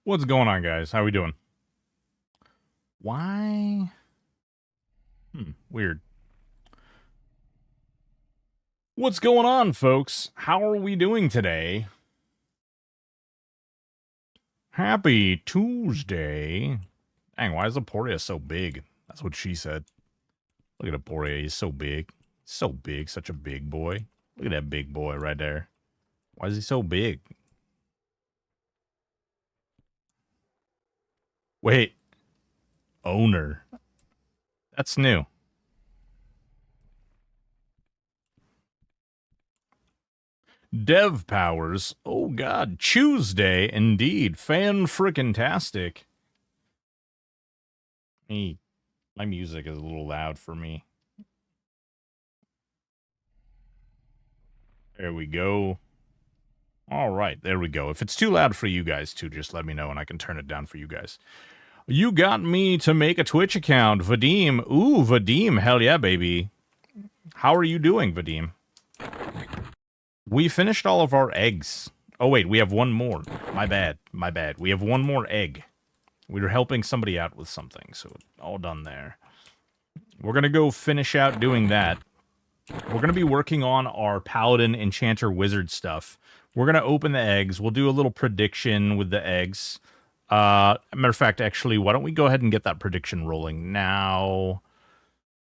What's going on, guys? How we doing? Why? Weird. What's going on, folks? How are we doing today? Happy Tuesday. Dang, why is Aporia so big? That's what she said. Look at Aporia, he's so big. So big, such a big boy. Look at that big boy right there. Why is he so big? Wait. Owner. That's new. Dev powers. Oh god, Tuesday indeed. Fan-frickin-tastic. My music is a little loud for me. There we go. All right, there we go. If it's too loud for you guys too, just let me know and I can turn it down for you guys. You got me to make a Twitch account, Vadim. Ooh, Vadim, hell yeah, baby. How are you doing, Vadim? We finished all of our eggs. Oh, wait, we have one more. My bad. We have one more egg. We were helping somebody out with something, so all done there. We're going to go finish out doing that. We're going to be working on our Paladin, Enchanter, Wizard stuff. We're going to open the eggs. We'll do a little prediction with the eggs. Matter of fact, actually, why don't we go ahead and get that prediction rolling now?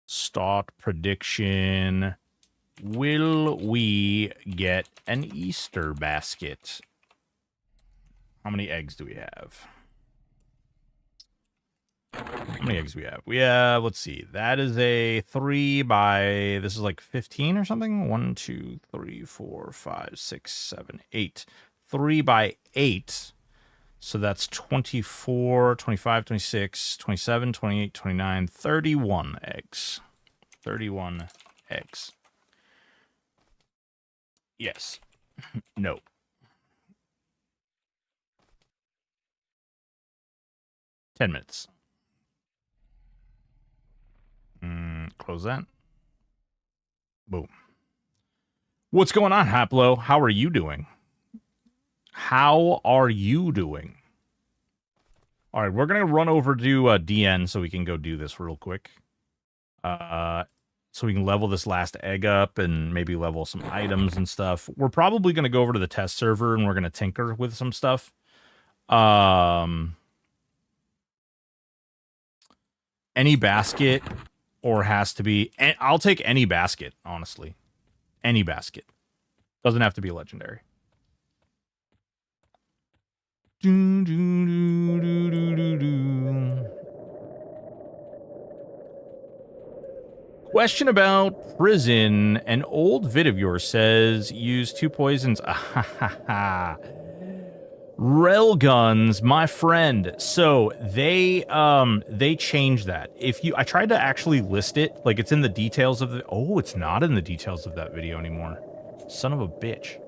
Start prediction. Will we get an Easter basket? How many eggs do we have? How many eggs do we have? We have, let's see, that is a 3 by, this is like 15 or something? 1, 2, 3, 4, 5, 6, 7, 8. 3 by 8. So that's 24, 25, 26, 27, 28, 29, 31 eggs. 31 eggs. Yes. No. $10 minutes. Close that. Boom. What's going on, Haplo? How are you doing? How are you doing? All right, we're going to run over to DN so we can go do this real quick. So we can level this last egg up and maybe level some items and stuff. We're probably going to go over to the test server and we're going to tinker with some stuff. Any basket or has to be... I'll take any basket, honestly. Any basket. Doesn't have to be legendary. Question about prison. An old vid of yours says use 2 poisons. Railguns, my friend. So they changed that. I tried to actually list it, like it's in the details of the. Oh, it's not in the details of that video anymore. Son of a bitch.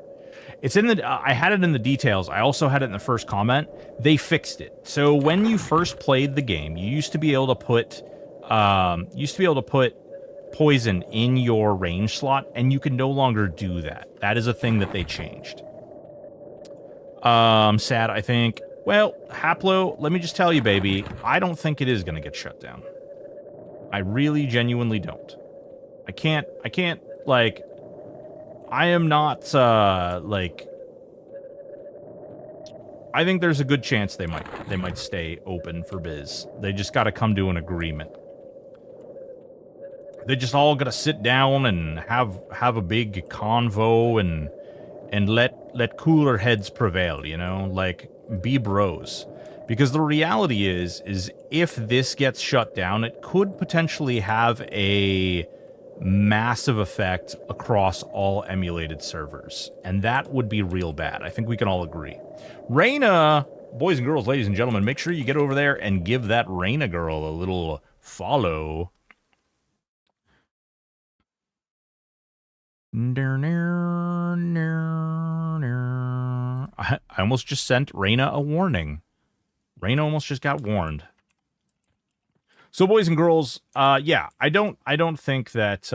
It's in the. I had it in the details. I also had it in the first comment. They fixed it. So when you first played the game, you used to be able to put, poison in your range slot, and you can no longer do that. That is a thing that they changed. Sad, I think. Well, Haplo, let me just tell you, baby, I don't think it is going to get shut down. I really, genuinely don't. I can't, like, I am not, like, I think there's a good chance they might stay open for biz. They just got to come to an agreement. They just all got to sit down and have a big convo and let cooler heads prevail, you know? Like, be bros. Because the reality is if this gets shut down, it could potentially have a massive effect across all emulated servers. And that would be real bad. I think we can all agree. Reyna, boys and girls, ladies and gentlemen, make sure you get over there and give that Reyna girl a little follow. I almost just sent Reyna a warning. Reyna almost just got warned. So, boys and girls, yeah, I don't think that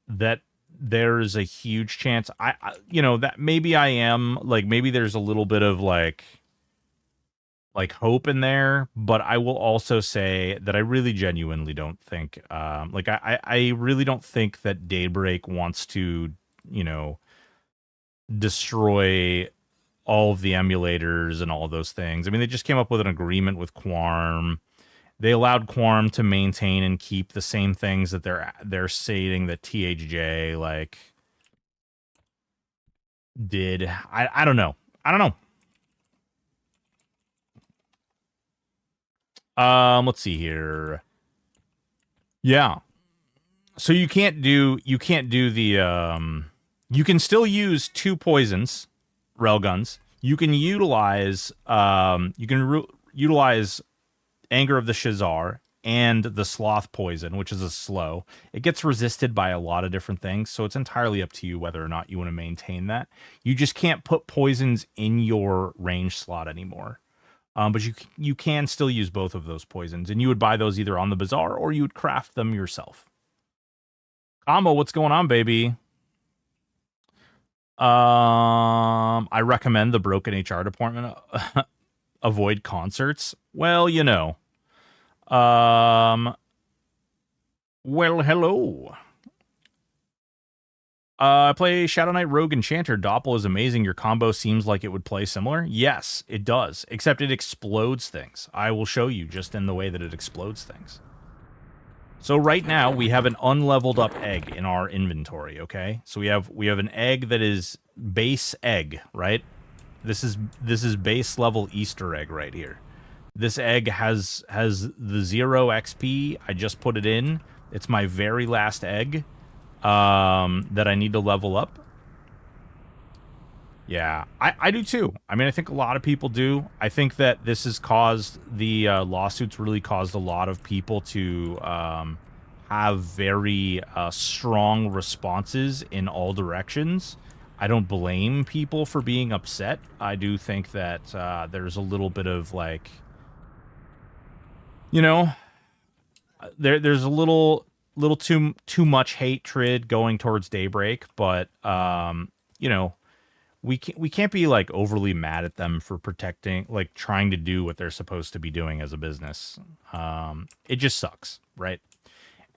that there's a huge chance. I you know, that maybe I am, like, maybe there's a little bit of like like hope in there, but I will also say that I really genuinely don't think like I really don't think that Daybreak wants to, you know, destroy all of the emulators and all of those things. I mean, they just came up with an agreement with Quarm. They allowed Quarm to maintain and keep the same things that they're stating that THJ like did. I don't know. I don't know. Let's see here. Yeah. So you can't do the you can still use 2 poisons, railguns. You can utilize utilize Anger of the Shazar and the Sloth poison, which is a slow. It gets resisted by a lot of different things, so it's entirely up to you whether or not you want to maintain that. You just can't put poisons in your range slot anymore. But you can still use both of those poisons, and you would buy those either on the bazaar or you would craft them yourself. Amo, what's going on, baby? I recommend the broken HR department. Avoid concerts. Well, you know. Well, hello. I play Shadow Knight Rogue Enchanter. Doppel is amazing. Your combo seems like it would play similar. Yes, it does. Except it explodes things. I will show you just in the way that it explodes things. So right now we have an unleveled up egg in our inventory, okay? So we have an egg that is base egg, right? This is base level Easter egg right here. This egg has the 0 XP. I just put it in. It's my very last egg that I need to level up. Yeah, I do too. I mean, I think a lot of people do. I think that this has caused the lawsuits really caused a lot of people to have very strong responses in all directions. I don't blame people for being upset. I do think that there's a little bit of like, you know, there's a little too much hatred going towards Daybreak, but you know, we can't be like overly mad at them for protecting, like trying to do what they're supposed to be doing as a business. It just sucks, right?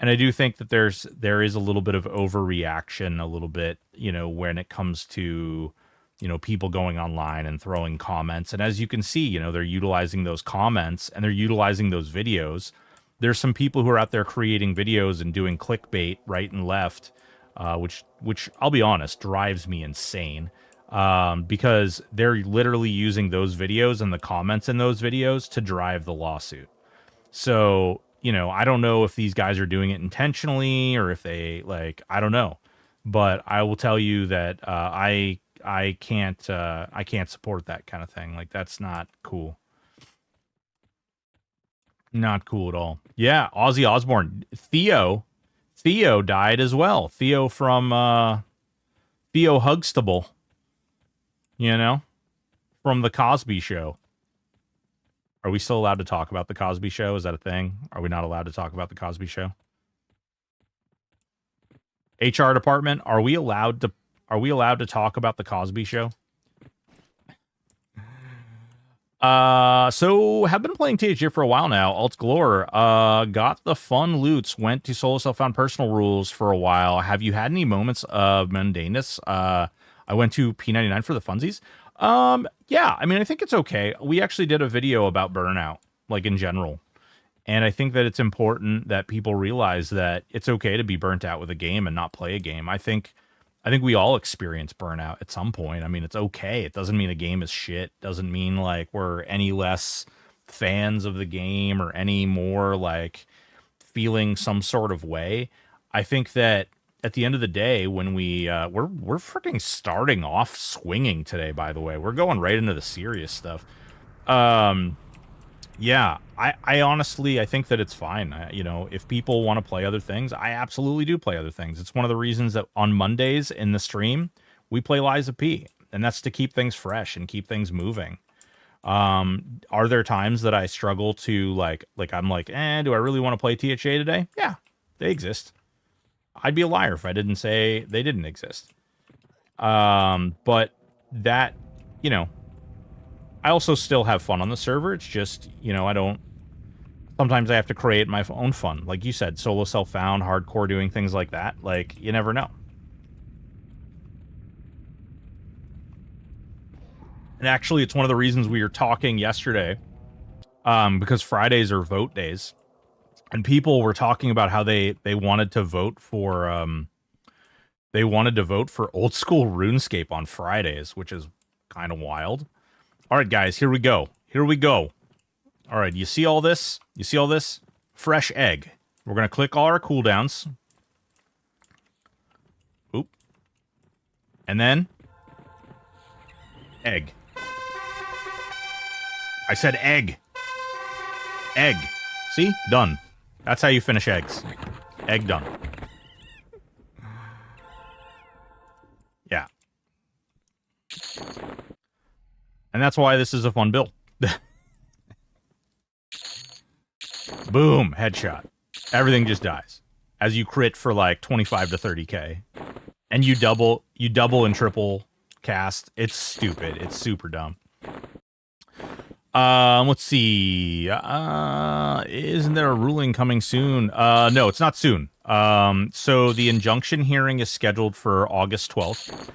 And I do think that there is a little bit of overreaction, a little bit, you know, when it comes to, you know, people going online and throwing comments. And as you can see, you know, they're utilizing those comments and they're utilizing those videos. There's some people who are out there creating videos and doing clickbait right and left, which I'll be honest, drives me insane. Because they're literally using those videos and the comments in those videos to drive the lawsuit. So, you know, I don't know if these guys are doing it intentionally or if they like, I don't know, but I will tell you that I can't support that kind of thing. Like, that's not cool. Not cool at all. Yeah, Ozzy Osbourne. Theo died as well. Theo from Theo Hugstable. You know, from the Cosby Show. Are we still allowed to talk about the Cosby Show? Is that a thing? Are we not allowed to talk about the Cosby Show? HR department, are we allowed to talk about the Cosby Show? So have been playing THJ for a while now. Alt Glore, got the fun loots, went to solo self-found personal rules for a while. Have you had any moments of mundaneness? I went to P99 for the funsies. Yeah, I mean, I think it's okay. We actually did a video about Burnout, like in general. And I think that it's important that people realize that it's okay to be burnt out with a game and not play a game. I think we all experience burnout at some point. I mean, it's okay. It doesn't mean a game is shit. Doesn't mean like we're any less fans of the game or any more like feeling some sort of way. I think that at the end of the day, when we're freaking starting off swinging today, by the way. We're going right into the serious stuff. Yeah, I honestly, I think that it's fine. You know, if people want to play other things, I absolutely do play other things. It's one of the reasons that on Mondays in the stream, we play Lies of P. And that's to keep things fresh and keep things moving. Are there times that I struggle to like I'm like, do I really want to play THA today? Yeah, they exist. I'd be a liar if I didn't say they didn't exist. But that, you know, I also still have fun on the server. It's just, you know, I don't... Sometimes I have to create my own fun. Like you said, solo self-found, hardcore, doing things like that. Like, you never know. And actually, it's one of the reasons we were talking yesterday, because Fridays are vote days. And people were talking about how they wanted to vote for old school RuneScape on Fridays, which is kind of wild. All right, guys, here we go. Here we go. All right, you see all this? You see all this? Fresh egg. We're going to click all our cooldowns. Oop. And then egg. I said egg. Egg. See? Done. That's how you finish eggs. Egg done. Yeah. And that's why this is a fun build. Boom, headshot. Everything just dies. As you crit for like 25 to 30k. And you double and triple cast. It's stupid. It's super dumb. Let's see. Isn't there a ruling coming soon? No, it's not soon. So the injunction hearing is scheduled for August 12th.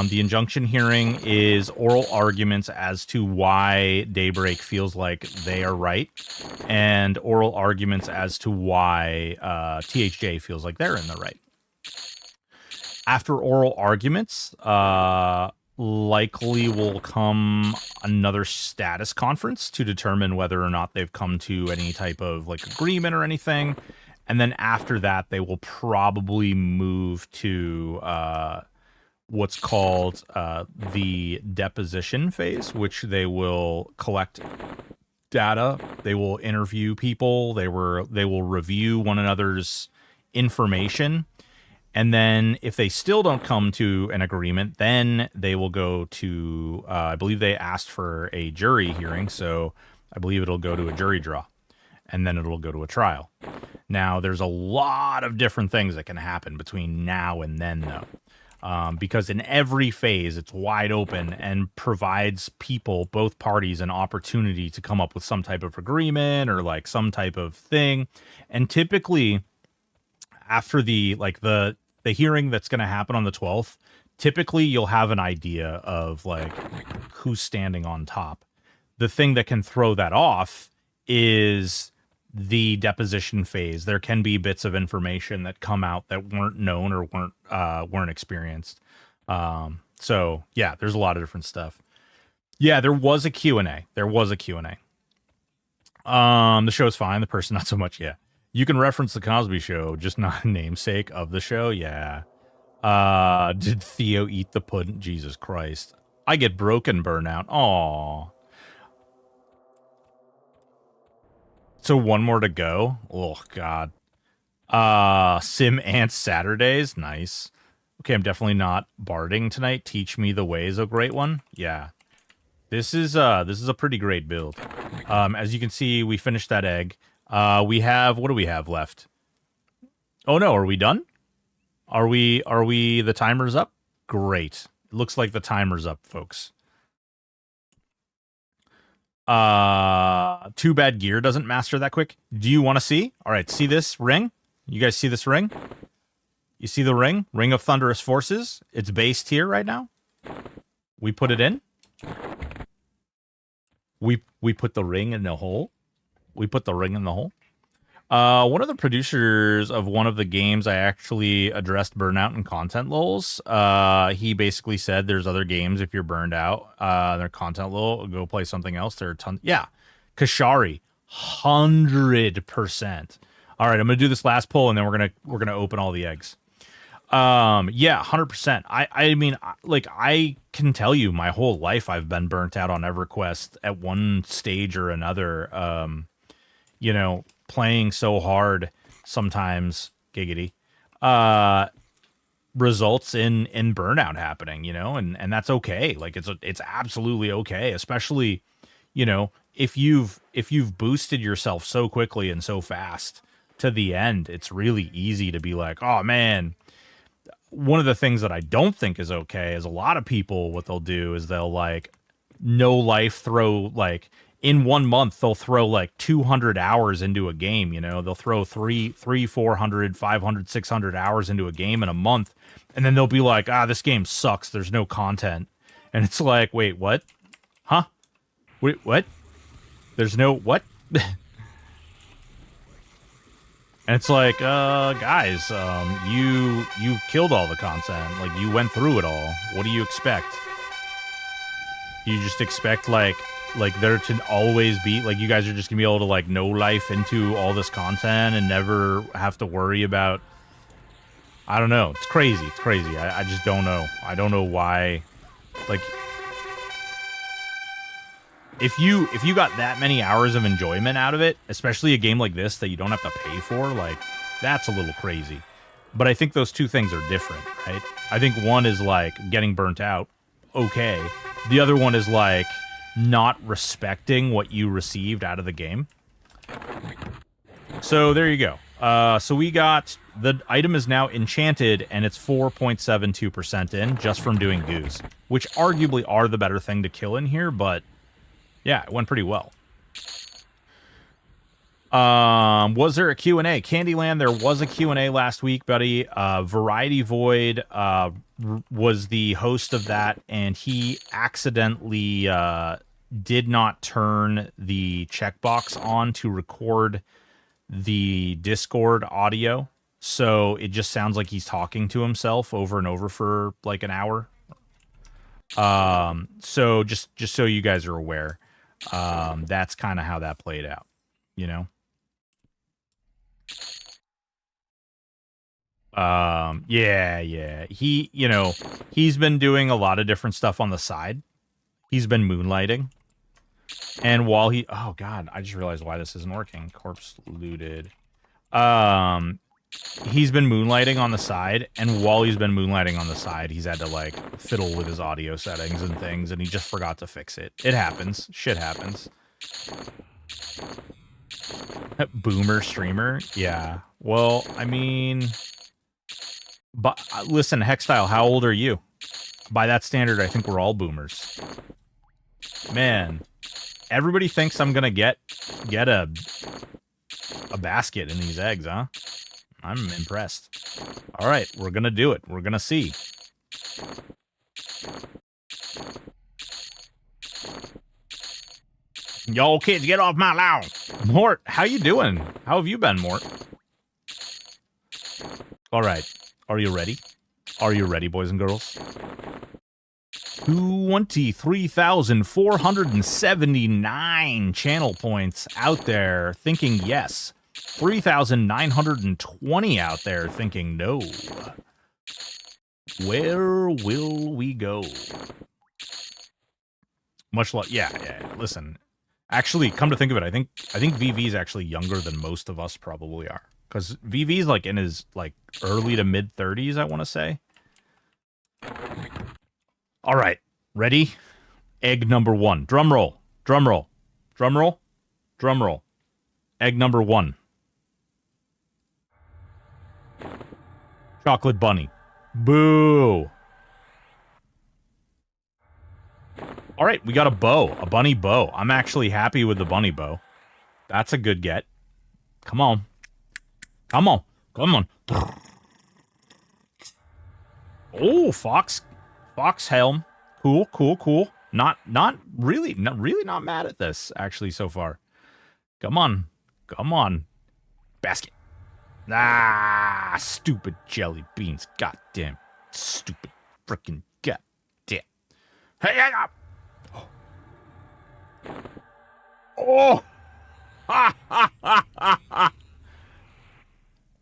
The injunction hearing is oral arguments as to why Daybreak feels like they are right, and oral arguments as to why THJ feels like they're in the right. After oral arguments, likely will come another status conference to determine whether or not they've come to any type of like agreement or anything. And then after that, they will probably move to what's called the deposition phase, which they will collect data, they will interview people, they will review one another's information, and then if they still don't come to an agreement, then they will go to I believe they asked for a jury hearing, so I believe it'll go to a jury draw, and then it'll go to a trial. Now, there's a lot of different things that can happen between now and then, though. Because in every phase, it's wide open and provides people, both parties, an opportunity to come up with some type of agreement or like some type of thing. And typically, after the hearing that's going to happen on the 12th, typically you'll have an idea of like who's standing on top. The thing that can throw that off is the deposition phase. There can be bits of information that come out that weren't known or weren't experienced. So yeah, there's a lot of different stuff. Yeah, there was a Q&A. The show's fine. The person, not so much. Yeah. You can reference the Cosby Show, just not a namesake of the show. Yeah. Did Theo eat the pudding? Jesus Christ. I get broken burnout. Aw. So one more to go. Oh God. Sim Ants Saturdays. Nice. Okay, I'm definitely not barding tonight. Teach me the ways, a great one. Yeah. This is a pretty great build. As you can see, we finished that egg. We have, what do we have left? Oh no, are we done? Are we the timer's up? Great. It looks like the timer's up, folks. Too bad gear doesn't master that quick. Do you want to see? All right, see this ring? You guys see this ring? You see the ring? Ring of Thunderous Forces. It's based here right now. We put it in. We put the ring in the hole. We put the ring in the hole. One of the producers of one of the games I actually addressed burnout and content lulls. He basically said there's other games if you're burned out, they're content lull, go play something else. There are tons. Yeah. Kashari, 100%. All right, I'm gonna do this last pull and then we're gonna open all the eggs. Yeah, 100%. I mean, like, I can tell you my whole life I've been burnt out on EverQuest at one stage or another. You know, playing so hard sometimes, giggity, results in burnout happening, you know, and that's okay. Like, it's absolutely okay, especially, you know, if you've boosted yourself so quickly and so fast to the end, it's really easy to be like, oh man. One of the things that I don't think is okay is a lot of people, what they'll do is they'll like no life throw, like, in 1 month, they'll throw like 200 hours into a game, you know? They'll throw 400, 500, 600 hours into a game in a month. And then they'll be like, this game sucks. There's no content. And it's like, wait, what? Huh? Wait, what? There's no, what? And it's like, guys, you killed all the content. Like, you went through it all. What do you expect? You just expect, like there to always be, like, you guys are just gonna be able to, like, no life into all this content and never have to worry about, I don't know. It's crazy. It's crazy. I just don't know. I don't know why, like, if you got that many hours of enjoyment out of it, especially a game like this that you don't have to pay for, like, that's a little crazy. But I think those two things are different, right? I think one is, like, getting burnt out, okay. The other one is, like, not respecting what you received out of the game. So there you go. So we got, the item is now enchanted, and it's 4.72% in, just from doing goos, which arguably are the better thing to kill in here, but yeah, it went pretty well. Was there a Q&A? Candyland, there was a Q&A last week, buddy. Variety Void was the host of that, and he accidentally did not turn the checkbox on to record the Discord audio, so it just sounds like he's talking to himself over and over for like an hour. So just so you guys are aware, that's kind of how that played out, you know? Yeah. He, you know, he's been doing a lot of different stuff on the side. He's been moonlighting. And while he, oh god, I just realized why this isn't working. Corpse looted. He's been moonlighting on the side, and while he's been moonlighting on the side, he's had to, like, fiddle with his audio settings and things, and he just forgot to fix it. It happens. Shit happens. Boomer streamer? Yeah. Well, I mean, but listen, Hextile, how old are you? By that standard, I think we're all boomers. Man, everybody thinks I'm gonna get a basket in these eggs, huh? I'm impressed. All right, we're gonna do it. We're gonna see. Y'all kids, get off my lawn. Mort, how you doing? How have you been, Mort? All right, are you ready? Are you ready, boys and girls? 23,479 channel points out there thinking yes. 3,920 out there thinking no. Where will we go? Much love. Yeah. Listen, actually, come to think of it, I think VV is actually younger than most of us probably are, because VV is like in his like early to mid 30s, I want to say. All right, ready? Egg number 1. Drum roll. Drum roll. Drum roll. Drum roll. Egg number 1. Chocolate bunny. Boo. All right, we got a bow. A bunny bow. I'm actually happy with the bunny bow. That's a good get. Come on. Come on. Come on. Oh, fox helm. Cool. Not really not mad at this, actually, so far. Come on. Basket. Ah, stupid jelly beans. Goddamn. Stupid freaking goddamn. Hey, oh.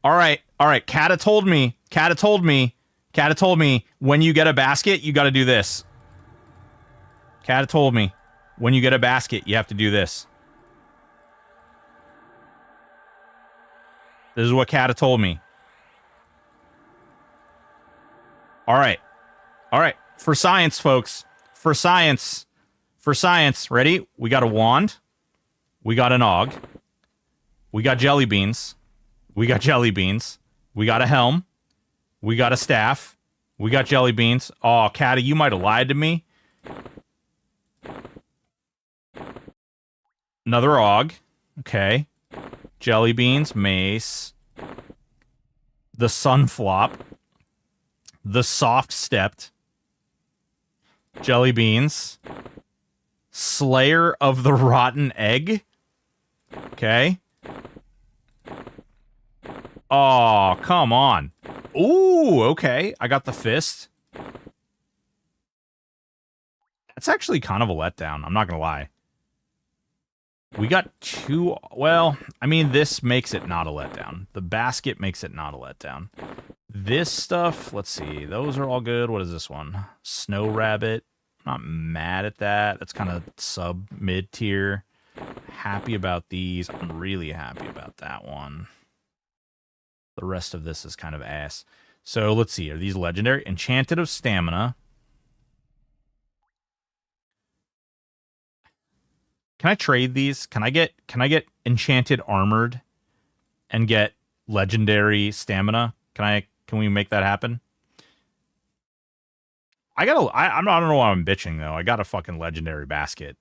All right. Kata told me, when you get a basket, you got to do this. Kata told me, when you get a basket, you have to do this. This is what Kata told me. All right. For science, folks. For science. Ready? We got a wand. We got an og. We got jelly beans. We got a helm. We got a staff. We got jelly beans. Oh, Kata, you might have lied to me. Another AUG. Okay. Jelly beans, mace. The sunflop. The soft stepped. Jelly beans. Slayer of the rotten egg. Okay. Oh, come on. Ooh, okay. I got the fist. That's actually kind of a letdown. I'm not going to lie. We got two... Well, I mean, this makes it not a letdown. The basket makes it not a letdown. This stuff, let's see. Those are all good. What is this one? Snow Rabbit. I'm not mad at that. That's kind of sub-mid tier. Happy about these. I'm really happy about that one. The rest of this is kind of ass. So let's see. Are these legendary? Enchanted of Stamina. Can I trade these? Can I get Enchanted Armored and get legendary Stamina? Can we make that happen? I don't know why I'm bitching though. I got a fucking legendary basket.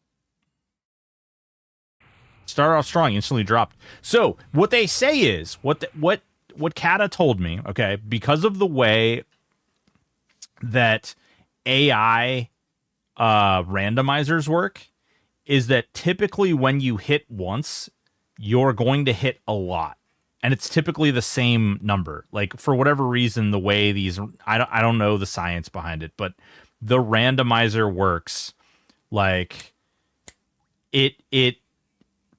Started off strong, instantly dropped. So what they say is what Kata told me. Okay, because of the way that AI randomizers work, is that typically when you hit once, you're going to hit a lot. And it's typically the same number. Like, for whatever reason, the way these... I don't know the science behind it, but the randomizer works like... It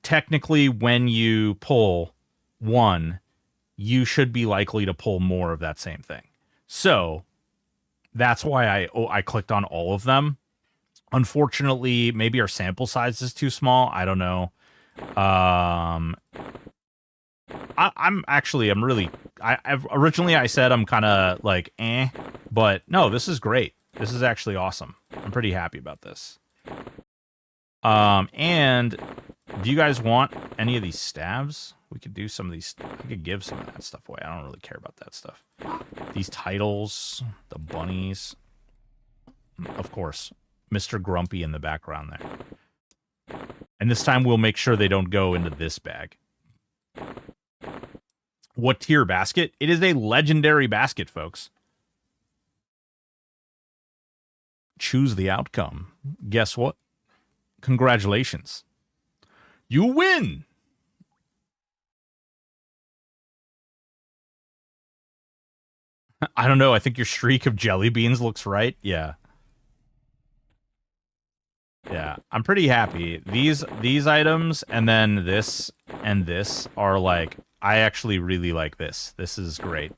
technically, when you pull one, you should be likely to pull more of that same thing. So, that's why I clicked on all of them. Unfortunately, maybe our sample size is too small. I don't know. Originally I said I'm kind of like, but no, this is great. This is actually awesome. I'm pretty happy about this. And do you guys want any of these stabs? We could do some of these. I could give some of that stuff away. I don't really care about that stuff. These titles, the bunnies, of course. Mr. Grumpy in the background there. And this time we'll make sure they don't go into this bag. What tier basket? It is a legendary basket, folks. Choose the outcome. Guess what? Congratulations. You win! I don't know. I think your streak of jelly beans looks right. Yeah. Yeah, I'm pretty happy. These items and then this and this are like, I actually really like this. This is great.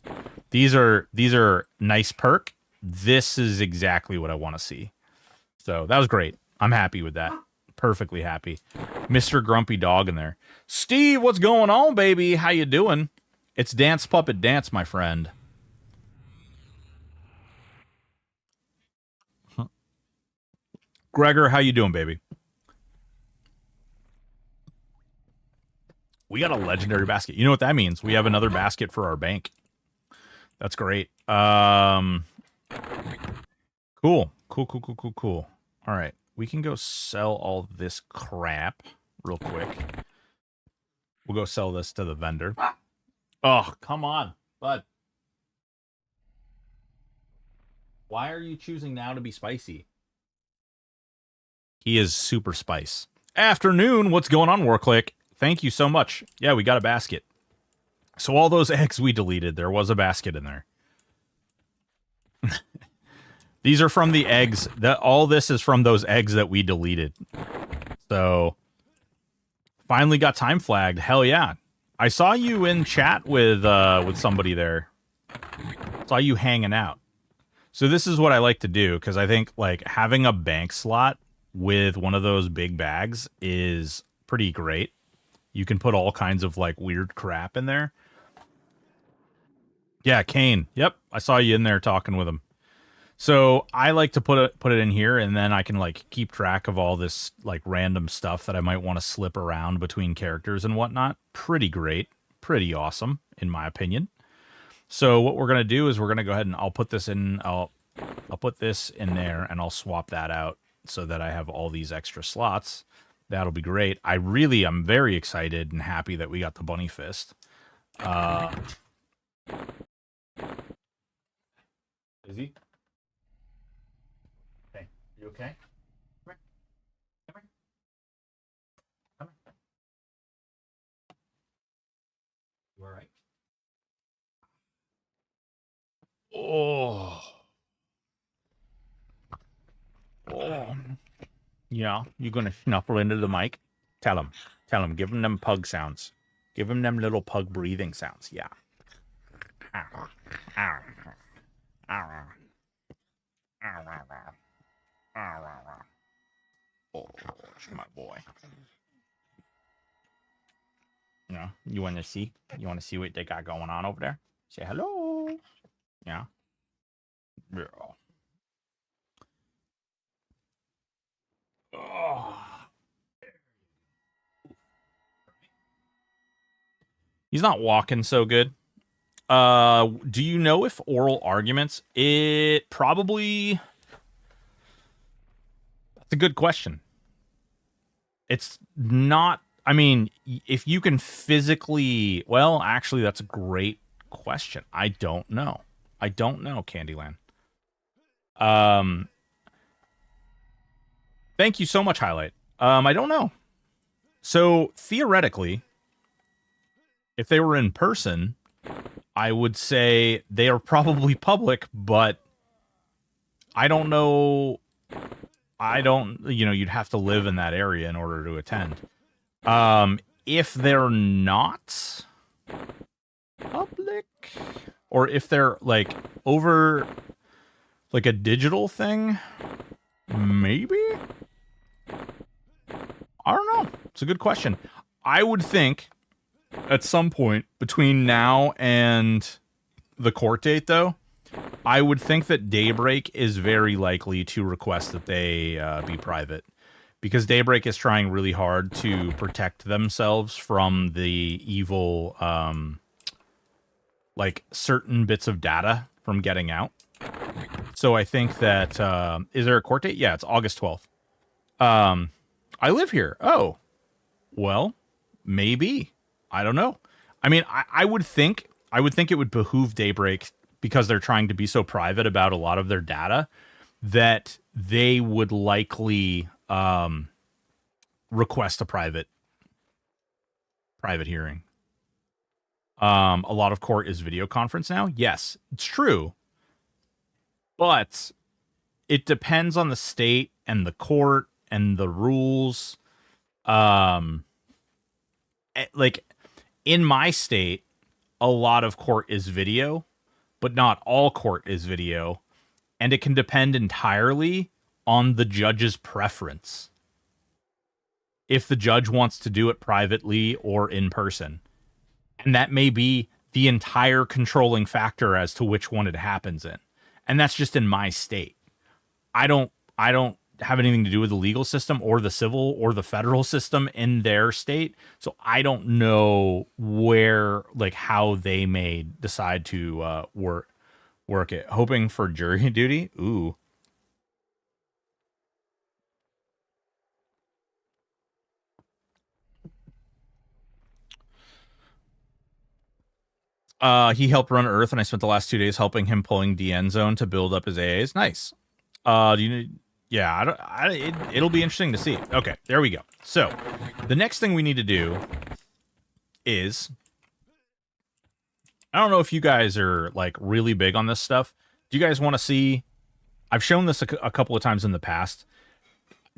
These are nice perk. This is exactly what I want to see. So that was great. I'm happy with that. Perfectly happy. Mr. Grumpy Dog in there. Steve, what's going on, baby? How you doing? It's Dance Puppet Dance, my friend. Gregor, how you doing, baby? We got a legendary basket. You know what that means? We have another basket for our bank. That's great. Cool. Cool. All right. We can go sell all this crap real quick. We'll go sell this to the vendor. Oh, come on, bud. Why are you choosing now to be spicy? He is super spice. Afternoon, what's going on, Warclick? Thank you so much. Yeah, we got a basket. So all those eggs we deleted, there was a basket in there. These are from the eggs. All this is from those eggs that we deleted. So, finally got time flagged. Hell yeah. I saw you in chat with somebody there. Saw you hanging out. So this is what I like to do, because I think like having a bank slot with one of those big bags is pretty great. You can put all kinds of like weird crap in there. Yeah, Kane. Yep, I saw you in there talking with him. So I like to put it in here, and then I can like keep track of all this like random stuff that I might want to slip around between characters and whatnot. Pretty great, pretty awesome in my opinion. So what we're gonna do is we're gonna go ahead and I'll put this in. I'll put this in there, and I'll swap that out so that I have all these extra slots. That'll be great. I'm very excited and happy that we got the bunny fist. Is he? Hey, you okay? Come here. Come here. Come here. You all right? Oh. Oh. Yeah, you gonna snuffle into the mic? Tell him. Give him them pug sounds. Give him them little pug breathing sounds. Yeah. Oh, my boy. Yeah, you want to see? You want to see what they got going on over there? Say hello. Yeah. Yeah. Oh. He's not walking so good. Do you know if oral arguments? It probably... That's a good question. It's not... I mean, if you can physically... Well, actually, that's a great question. I don't know. Candyland. Thank you so much, Highlight. I don't know. So, theoretically, if they were in person, I would say they are probably public, but I don't know. You'd have to live in that area in order to attend. If they're not public, or if they're like over like a digital thing, maybe? I don't know. It's a good question. I would think at some point between now and the court date, though, I would think that Daybreak is very likely to request that they be private, because Daybreak is trying really hard to protect themselves from the evil, like certain bits of data from getting out. So I think that, is there a court date? Yeah, it's August 12th. I live here. Oh, well, maybe. I don't know. I mean, I would think it would behoove Daybreak, because they're trying to be so private about a lot of their data, that they would likely request a private hearing. A lot of court is video conference now. Yes, it's true. But it depends on the state and the court and the rules. Like in my state, a lot of court is video, but not all court is video. And it can depend entirely on the judge's preference. If the judge wants to do it privately or in person. And that may be the entire controlling factor as to which one it happens in. And that's just in my state. I don't have anything to do with the legal system or the civil or the federal system in their state. So I don't know how they may decide to work it. Hoping for jury duty? Ooh. He helped run Earth, and I spent the last 2 days helping him pulling DN Zone to build up his AAs. Nice. It'll be interesting to see. Okay, there we go. So, the next thing we need to do is, I don't know if you guys are like really big on this stuff. Do you guys want to see? I've shown this a couple of times in the past.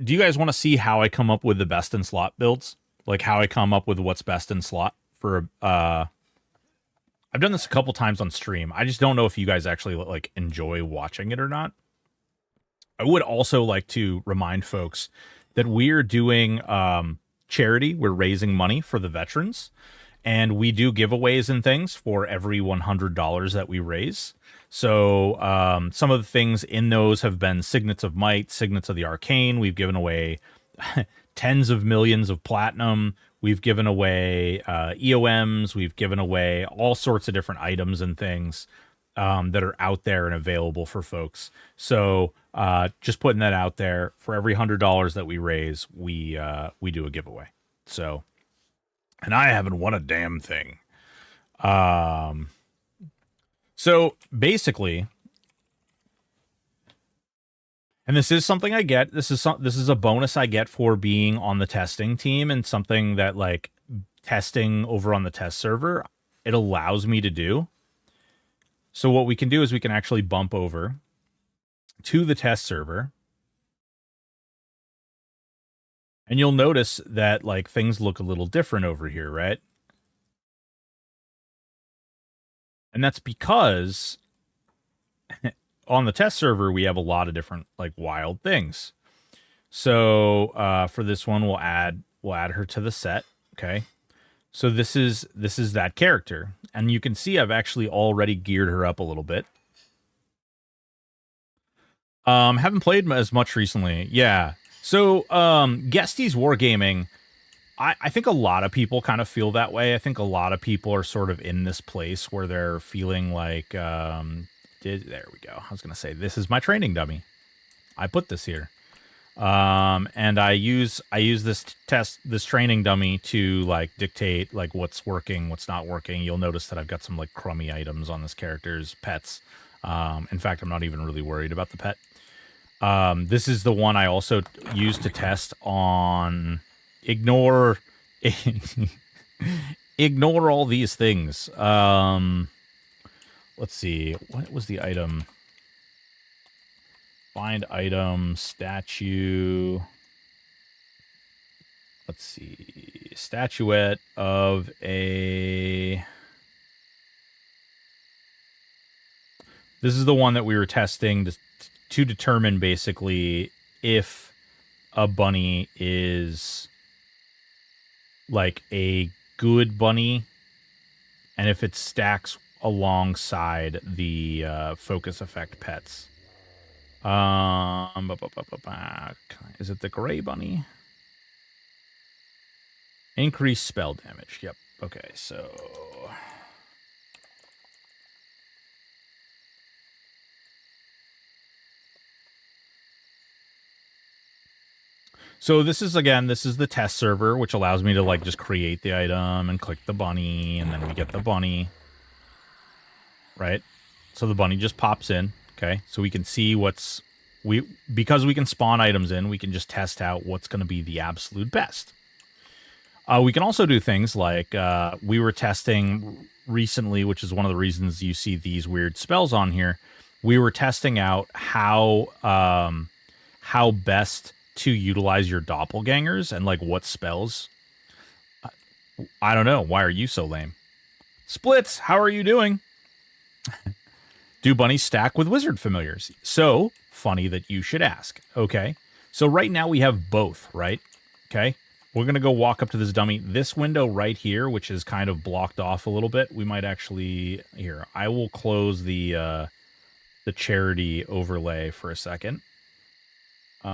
Do you guys want to see how I come up with the best in slot builds? Like how I come up with what's best in slot for I've done this a couple times on stream. I just don't know if you guys actually like enjoy watching it or not. I would also like to remind folks that we're doing charity. We're raising money for the veterans, and we do giveaways and things for every $100 that we raise. So some of the things in those have been Signets of Might, Signets of the Arcane. We've given away tens of millions of platinum. We've given away EOMs. We've given away all sorts of different items and things. that are out there and available for folks. So just putting that out there. For every $100 that we raise, we do a giveaway. So, and I haven't won a damn thing. So basically, and this is something I get. This is a bonus I get for being on the testing team, and something that, like, testing over on the test server, it allows me to do. So what we can do is we can actually bump over to the test server, and you'll notice that, like, things look a little different over here, right? And that's because on the test server, we have a lot of different, like, wild things. So for this one, we'll add her to the set. Okay. So this is that character. And you can see I've actually already geared her up a little bit. Haven't played as much recently. Yeah. So Guesties Wargaming, I think a lot of people kind of feel that way. I think a lot of people are sort of in this place where they're feeling like, there we go. I was going to say, this is my training dummy. I put this here. And I use this training dummy to, like, dictate, like, what's working, what's not working. You'll notice that I've got some, like, crummy items on this character's pets. In fact, I'm not even really worried about the pet. This is the one I also use to test on ignore all these things. Let's see. What was the item? Find item, statue. Let's see. Statuette of a... This is the one that we were testing to determine, basically, if a bunny is, like, a good bunny, and if it stacks alongside the focus effect pets. Is it the gray bunny? Increase spell damage. Yep. Okay, so... So this is the test server, which allows me to, like, just create the item and click the bunny, and then we get the bunny. Right? So the bunny just pops in. Okay, so we can see because we can spawn items in, we can just test out what's going to be the absolute best. We can also do things like we were testing recently, which is one of the reasons you see these weird spells on here. We were testing out how best to utilize your doppelgangers and, like, what spells. I don't know. Why are you so lame? Splits, how are you doing? Do bunnies stack with wizard familiars? So, funny that you should ask. Okay. So right now we have both, right? Okay. We're going to go walk up to this dummy. This window right here, which is kind of blocked off a little bit, we might actually... Here, I will close the charity overlay for a second. There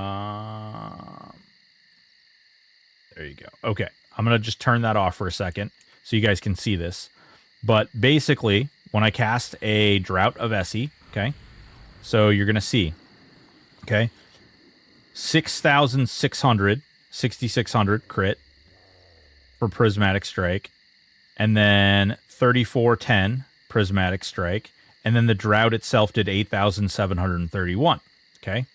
you go. Okay. I'm going to just turn that off for a second so you guys can see this. But basically, when I cast a Drought of Essie, okay, so you're going to see, okay, 6,600 crit for Prismatic Strike, and then 3,410 Prismatic Strike, and then the Drought itself did 8,731, okay?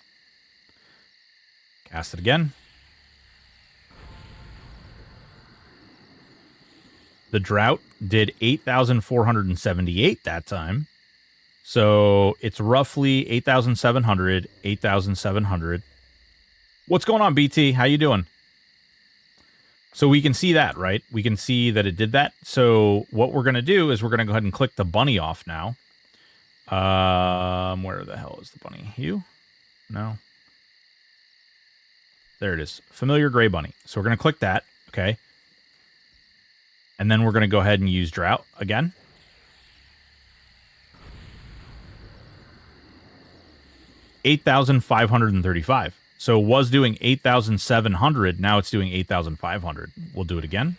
Cast it again. The Drought did 8,478 that time. So it's roughly 8,700, 8,700. What's going on, BT? How you doing? So we can see that, right? We can see that it did that. So what we're going to do is we're going to go ahead and click the bunny off now. Where the hell is the bunny? You? No. There it is. Familiar gray bunny. So we're going to click that. Okay. And then we're going to go ahead and use Drought again. $8,535. So it was doing 8,700. Now it's doing 8,500. We'll do it again.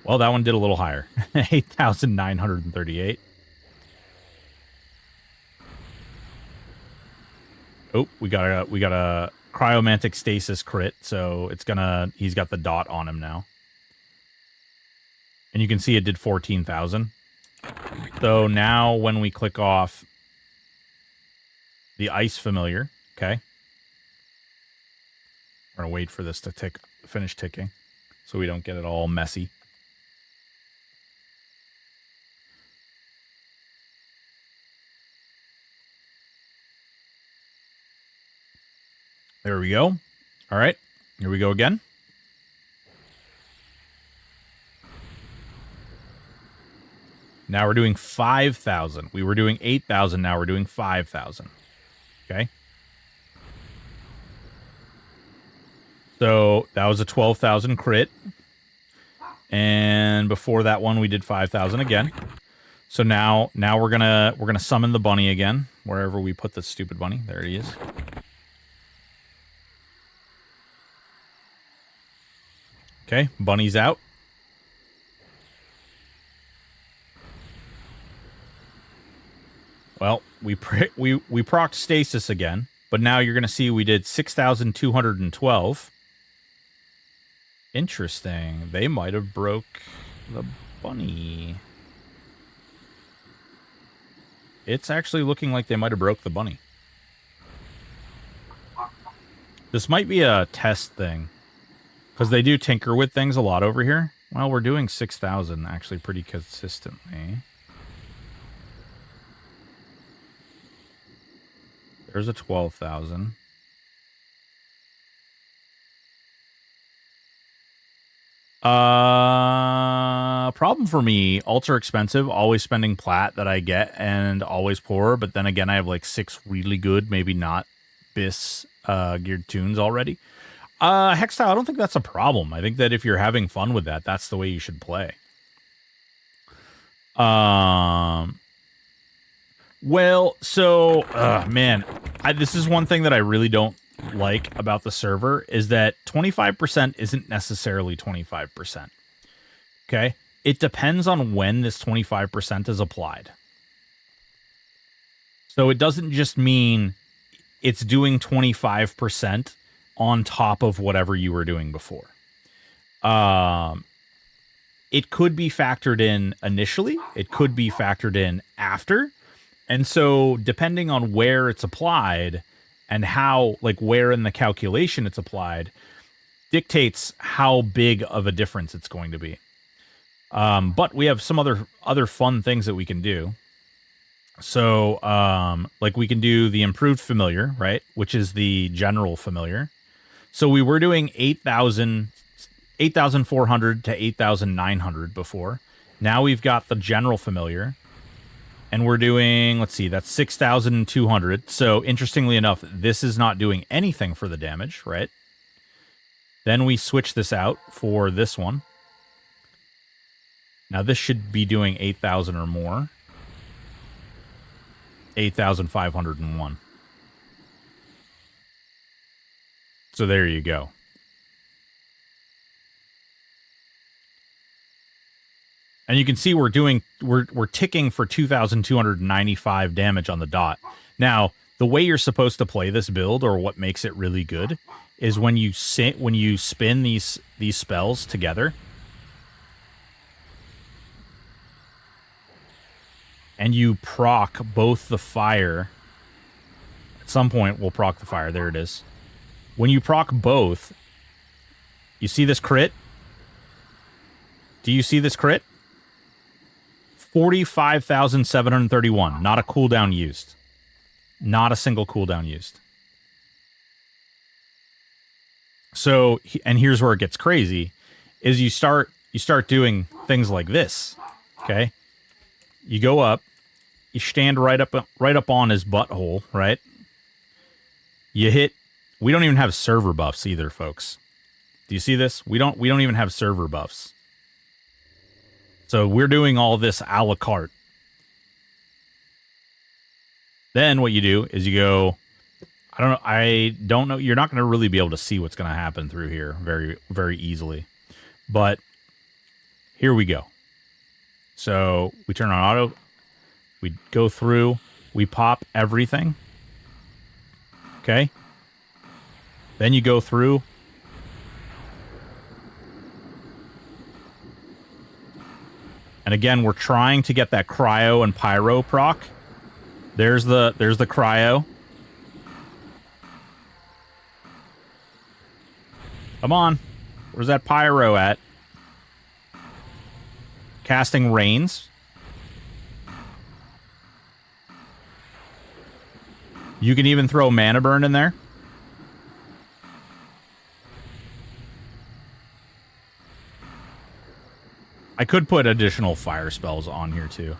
Well, that one did a little higher. 8,938. Oh, we got a cryomantic stasis crit, so he's got the dot on him now. And you can see it did 14,000. So now when we click off the ice familiar, okay. We're gonna wait for this to finish ticking so we don't get it all messy. There we go. All right, here we go again. Now we're doing 5,000. We were doing 8,000. Now we're doing 5,000. Okay. So that was a 12,000 crit. And before that one, we did 5,000 again. So now we're gonna summon the bunny again, wherever we put the stupid bunny. There he is. Okay, bunny's out. Well, we procced stasis again, but now you're gonna see we did 6,212. Interesting. They might have broke the bunny. It's actually looking like they might have broke the bunny. This might be a test thing. Because they do tinker with things a lot over here. Well, we're doing 6,000 actually pretty consistently. There's a 12,000. Problem for me, ultra expensive, always spending plat that I get, and always poor, but then again, I have like 6 really good, maybe not BIS geared tunes already. Hextile, I don't think that's a problem. I think that if you're having fun with that, that's the way you should play. Well, so, man, this is one thing that I really don't like about the server, is that 25% isn't necessarily 25%. Okay? It depends on when this 25% is applied. So it doesn't just mean it's doing 25% on top of whatever you were doing before. It could be factored in initially. It could be factored in after. And so depending on where it's applied and how, like where in the calculation it's applied, dictates how big of a difference it's going to be. But we have some other fun things that we can do. So, like we can do the improved familiar, right? Which is the general familiar. So we were doing 8,400 to 8,900 before. Now we've got the general familiar. And we're doing, let's see, that's 6,200. So interestingly enough, this is not doing anything for the damage, right? Then we switch this out for this one. Now this should be doing 8,000 or more. 8,501. So there you go. And you can see we're ticking for 2,295 damage on the dot. Now, the way you're supposed to play this build, or what makes it really good, is when you spin these spells together, and you proc both the fire. At some point, we'll proc the fire. There it is. When you proc both, you see this crit? Do you see this crit? 45,731. Not a cooldown used. Not a single cooldown used. So, and here's where it gets crazy, is you start doing things like this. Okay? You go up, you stand right up on his butthole, right? You hit. We don't even have server buffs either, folks. Do you see this? We don't even have server buffs. So we're doing all this a la carte. Then what you do is you go, I don't know. You're not going to really be able to see what's going to happen through here very, very easily. But here we go. So we turn on auto. We go through. We pop everything. Okay. Then you go through. And again, we're trying to get that cryo and pyro proc. There's the cryo. Come on. Where's that pyro at? Casting Rains. You can even throw Mana Burn in there. I could put additional fire spells on here too.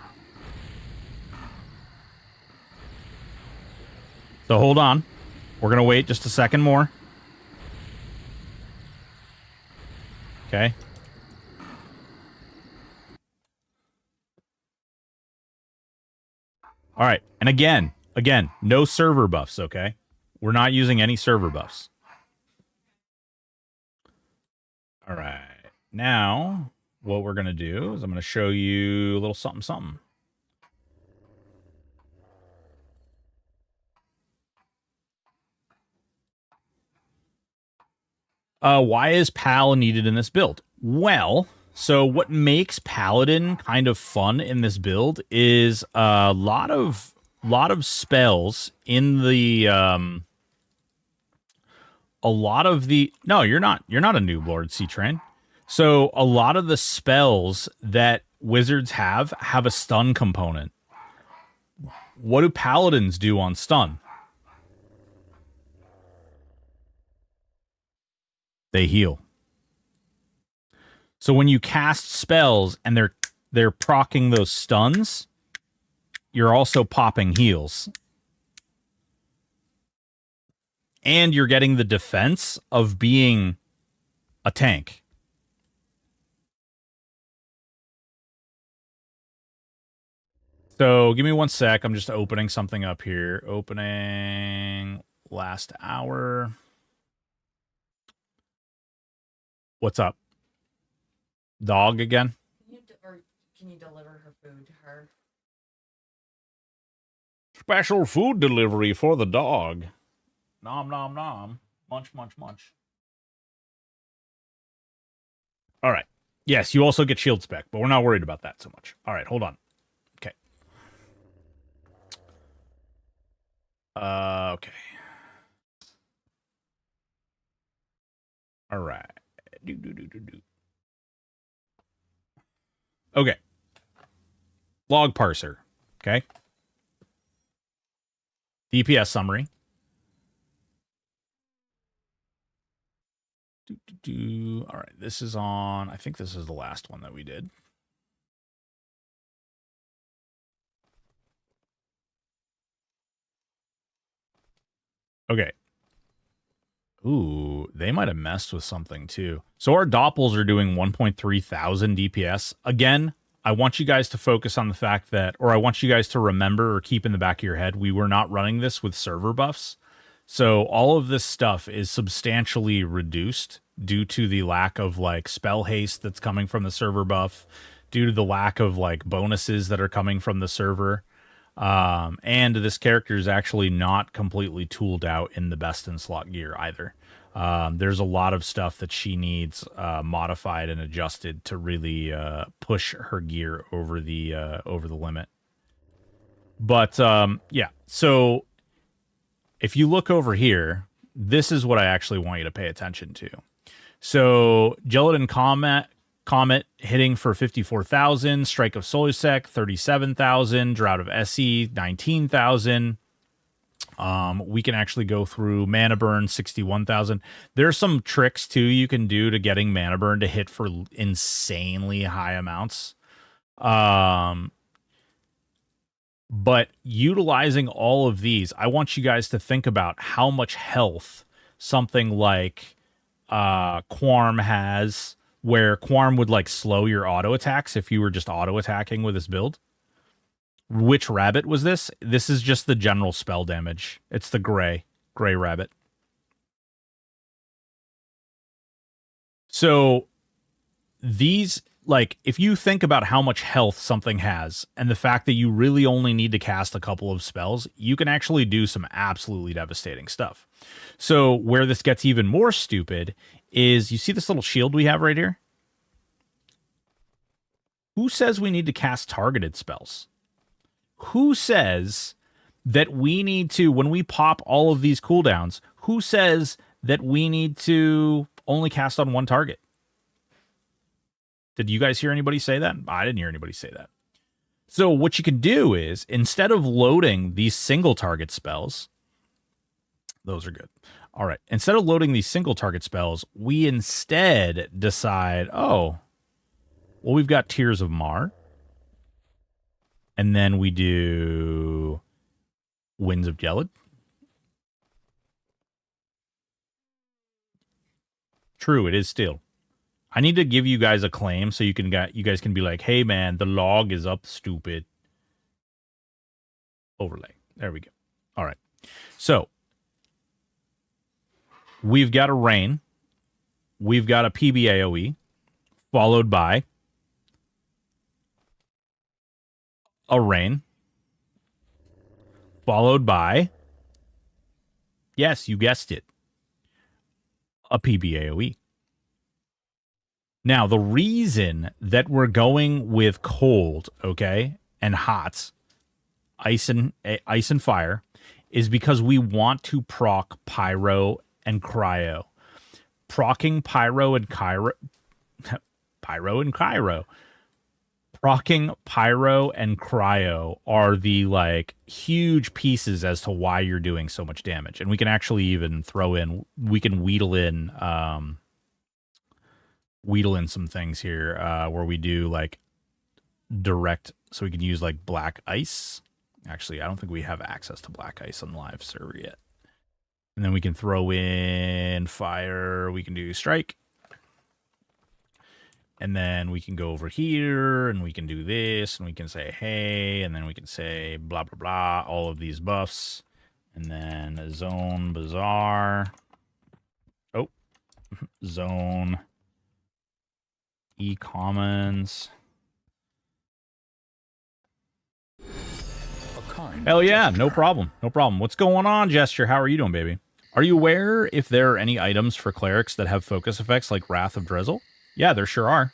So hold on. We're going to wait just a second more. Okay. All right. And again, no server buffs, okay? We're not using any server buffs. All right. Now, what we're going to do is I'm going to show you a little something. Why is Pal needed in this build? Well, so what makes Paladin kind of fun in this build is a lot of spells in the no, you're not a noob lord, C-Train. So a lot of the spells that wizards have a stun component. What do paladins do on stun? They heal. So when you cast spells and they're proccing those stuns, you're also popping heals. And you're getting the defense of being a tank. So give me 1 sec. I'm just opening something up here. Opening last hour. What's up? Dog again? Can you deliver her food to her? Special food delivery for the dog. Nom, nom, nom. Munch, munch, munch. All right. Yes, you also get shield spec, but we're not worried about that so much. All right, hold on. Okay. Okay. All right. Okay. Log parser. Okay. DPS summary. All right. This is on. I think this is the last one that we did. Okay. Ooh, they might have messed with something too. So our Doppels are doing 1.3 thousand DPS. Again, I want you guys to focus on the fact that, or I want you guys to remember or keep in the back of your head, we were not running this with server buffs. So all of this stuff is substantially reduced due to the lack of like spell haste that's coming from the server buff, due to the lack of like bonuses that are coming from the server. And this character is actually not completely tooled out in the best in slot gear either. There's a lot of stuff that she needs modified and adjusted to really push her gear over the limit. But yeah, so if you look over here, this is what I actually want you to pay attention to. So Gelatin Comet hitting for 54,000, Strike of Solusek 37,000, Drought of SE 19,000. We can actually go through Mana Burn 61,000. There's some tricks too you can do to getting Mana Burn to hit for insanely high amounts. But utilizing all of these, I want you guys to think about how much health something like Quarm has, where Quarm would like slow your auto attacks if you were just auto attacking with this build. Which rabbit was this? This is just the general spell damage. It's the gray rabbit. So these like, if you think about how much health something has and the fact that you really only need to cast a couple of spells, you can actually do some absolutely devastating stuff. So where this gets even more stupid is, you see this little shield we have right here? Who says we need to cast targeted spells? Who says that we need to, when we pop all of these cooldowns, who says that we need to only cast on one target? Did you guys hear anybody say that? I didn't hear anybody say that. So what you can do is, instead of loading these single target spells, those are good. All right. Instead of loading these single target spells, we instead decide, oh, well, we've got Tears of Mar. And then we do Winds of Gelid. True, it is steel. I need to give you guys a claim so you guys can be like, hey man, the log is up, stupid. Overlay. There we go. All right. So we've got a rain. We've got a PBAOE, followed by a rain, followed by, yes, you guessed it, a PBAOE. Now, the reason that we're going with cold, okay, and hot, ice and fire, is because we want to proc pyro and cryo. Procking pyro and cryo. Procking pyro and cryo are the like huge pieces as to why you're doing so much damage. And we can actually even throw in, we can wheedle in some things here where we do like direct, so we can use like black ice. Actually, I don't think we have access to black ice on the live server yet. And then we can throw in fire. We can do strike. And then we can go over here and we can do this and we can say, hey, and then we can say blah, blah, blah, all of these buffs. And then zone bazaar. Oh, zone e-commons. Hell yeah, no problem. No problem. What's going on, Gesture? How are you doing, baby? Are you aware if there are any items for clerics that have focus effects like Wrath of Drezel? Yeah, there sure are.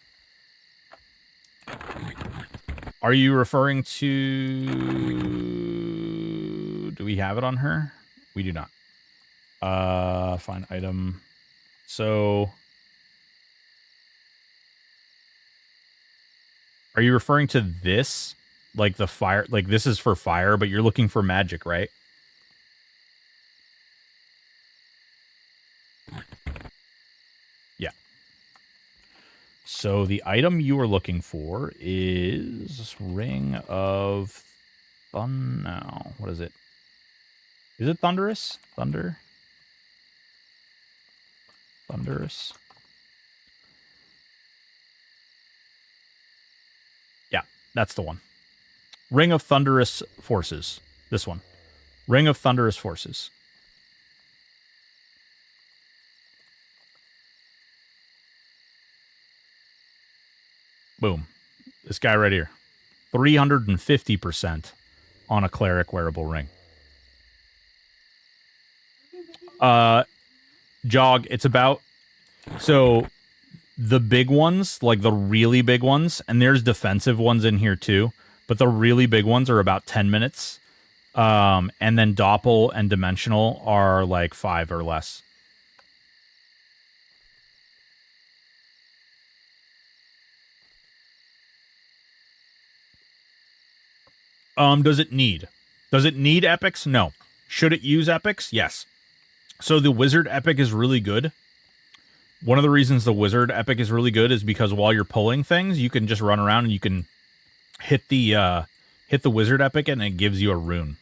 Are you referring to... Do we have it on her? We do not. Find item. So... Are you referring to this? Like the fire... Like this is for fire, but you're looking for magic, right? Yeah. So the item you are looking for is Ring of No. What is it? Is it Thunderous? Thunderous? Yeah, that's the one. Ring of Thunderous Forces. This one. Ring of Thunderous Forces. Boom. This guy right here. 350% on a cleric wearable ring. Jog, it's about... So, the big ones, like the really big ones, and there's defensive ones in here too, but the really big ones are about 10 minutes. And then Doppel and Dimensional are like 5 or less. Does it need? Does it need epics? No. Should it use epics? Yes. So the wizard epic is really good. One of the reasons the wizard epic is really good is because while you're pulling things, you can just run around and you can hit the wizard epic and it gives you a rune.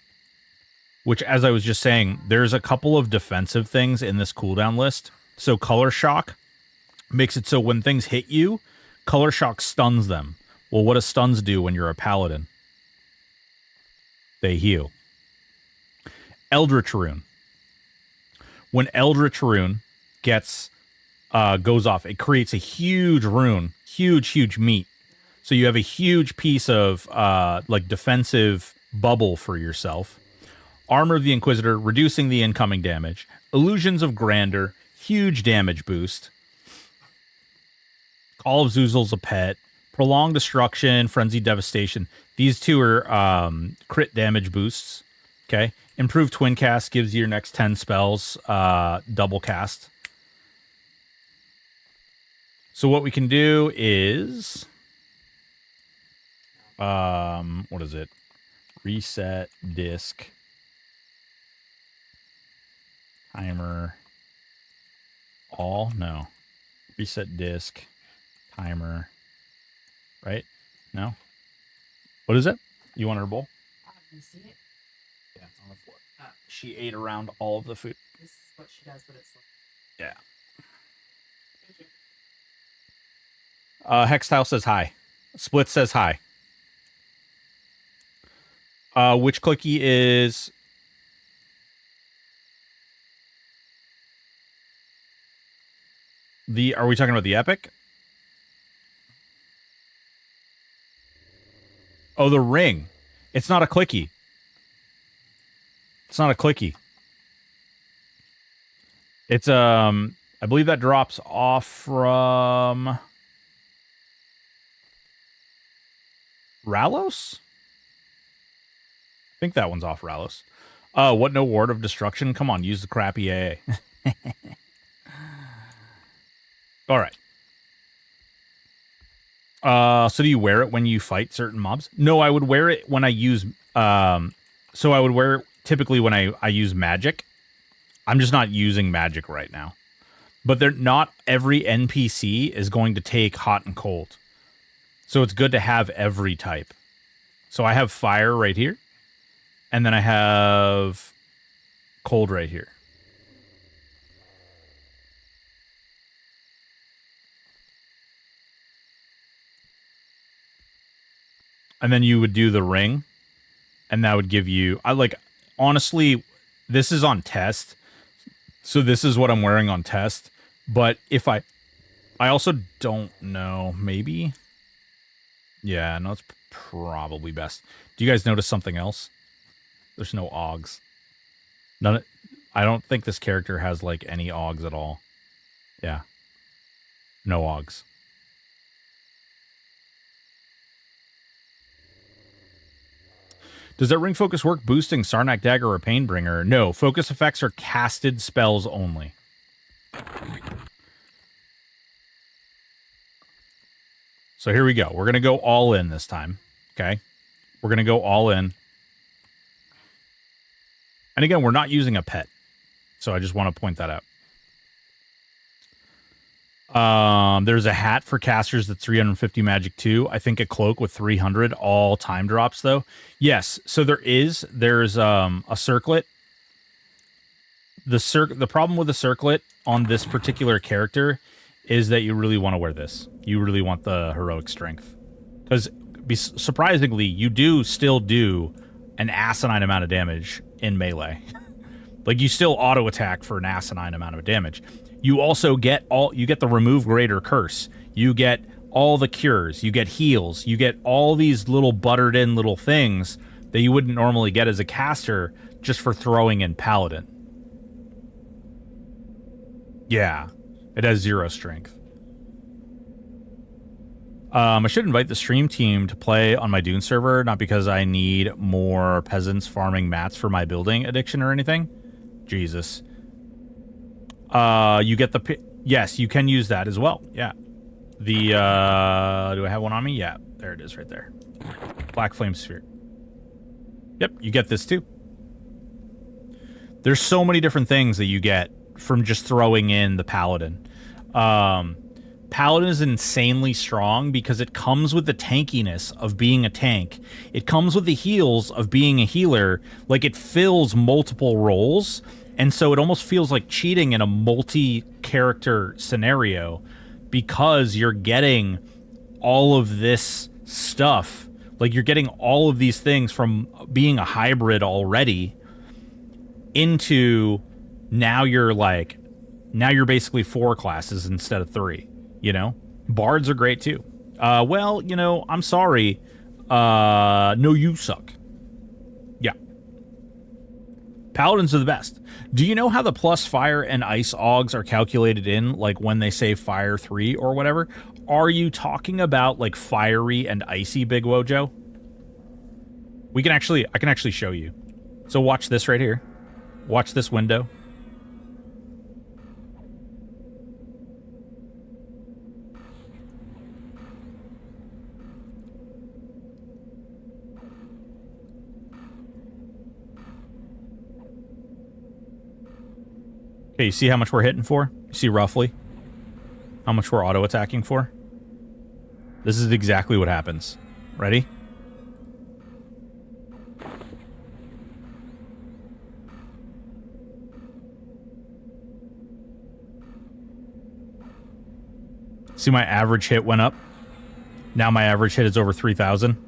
Which, as I was just saying, there's a couple of defensive things in this cooldown list. So Color Shock makes it so when things hit you, Color Shock stuns them. Well, what do stuns do when you're a paladin? They heal. Eldritch Rune. When Eldritch Rune goes off, it creates a huge rune, huge meat. So you have a huge piece of like defensive bubble for yourself. Armor of the Inquisitor, reducing the incoming damage. Illusions of Grandeur, huge damage boost. Call of Zuzul's a pet. Prolonged Destruction, Frenzied Devastation. These two are crit damage boosts. Okay. Improved Twin Cast gives you your next 10 spells double cast. So what we can do is... what is it? Reset disk. Timer. All? No. Reset disk. Timer. Right? No? What is it? You want her bowl? You see it? Yeah, it's on the floor. She ate around all of the food. This is what she does, but it's Yeah. Thank you. Hextile says hi. Split says hi. Which clicky is... Are we talking about the epic? Oh, the ring. It's not a clicky. It's not a clicky. It's, I believe that drops off from... Ralos? I think that one's off Ralos. What no Ward of Destruction? Come on, use the crappy AA. All right. So do you wear it when you fight certain mobs? No, I would wear it when I use... so I would wear it typically when I use magic. I'm just not using magic right now. But not every NPC is going to take hot and cold. So it's good to have every type. So I have fire right here. And then I have cold right here. And then you would do the ring. And that would give you... honestly, this is on test. So this is what I'm wearing on test. But if I also don't know. Maybe? Yeah, no, it's probably best. Do you guys notice something else? There's no augs. I don't think this character has, any augs at all. Yeah. No augs. Does that ring focus work boosting Sarnak Dagger or Painbringer? No, focus effects are casted spells only. So here we go. We're going to go all in this time. Okay? We're going to go all in. And again, we're not using a pet. So I just want to point that out. There's a hat for casters that's 350 magic too. I think a cloak with 300 all time drops though. Yes, so there's a circlet. The problem with the circlet on this particular character is that you really want to wear this. You really want the heroic strength. Because surprisingly, you do still do an asinine amount of damage in melee. You still auto attack for an asinine amount of damage. You also get the remove greater curse. You get all the cures. You get heals. You get all these little buttered in little things that you wouldn't normally get as a caster just for throwing in Paladin. Yeah, it has 0 strength. I should invite the stream team to play on my Dune server, not because I need more peasants farming mats for my building addiction or anything. Jesus. You get the... Yes, you can use that as well. Yeah. The, do I have one on me? Yeah, there it is right there. Black Flame Sphere. Yep, you get this too. There's so many different things that you get from just throwing in the Paladin. Paladin is insanely strong because it comes with the tankiness of being a tank. It comes with the heals of being a healer. It fills multiple roles. And so it almost feels like cheating in a multi-character scenario because you're getting all of this stuff. You're getting all of these things from being a hybrid already into now you're basically 4 classes instead of 3, you know? Bards are great too. Well, you know, I'm sorry. No, you suck. Yeah. Paladins are the best. Do you know how the plus fire and ice augs are calculated in, like when they say fire 3 or whatever? Are you talking about like fiery and icy, Big Wojo? I can actually show you. So watch this right here. Watch this window. Okay, you see how much we're hitting for? You see roughly how much we're auto-attacking for? This is exactly what happens. Ready? See, my average hit went up. Now my average hit is over 3,000.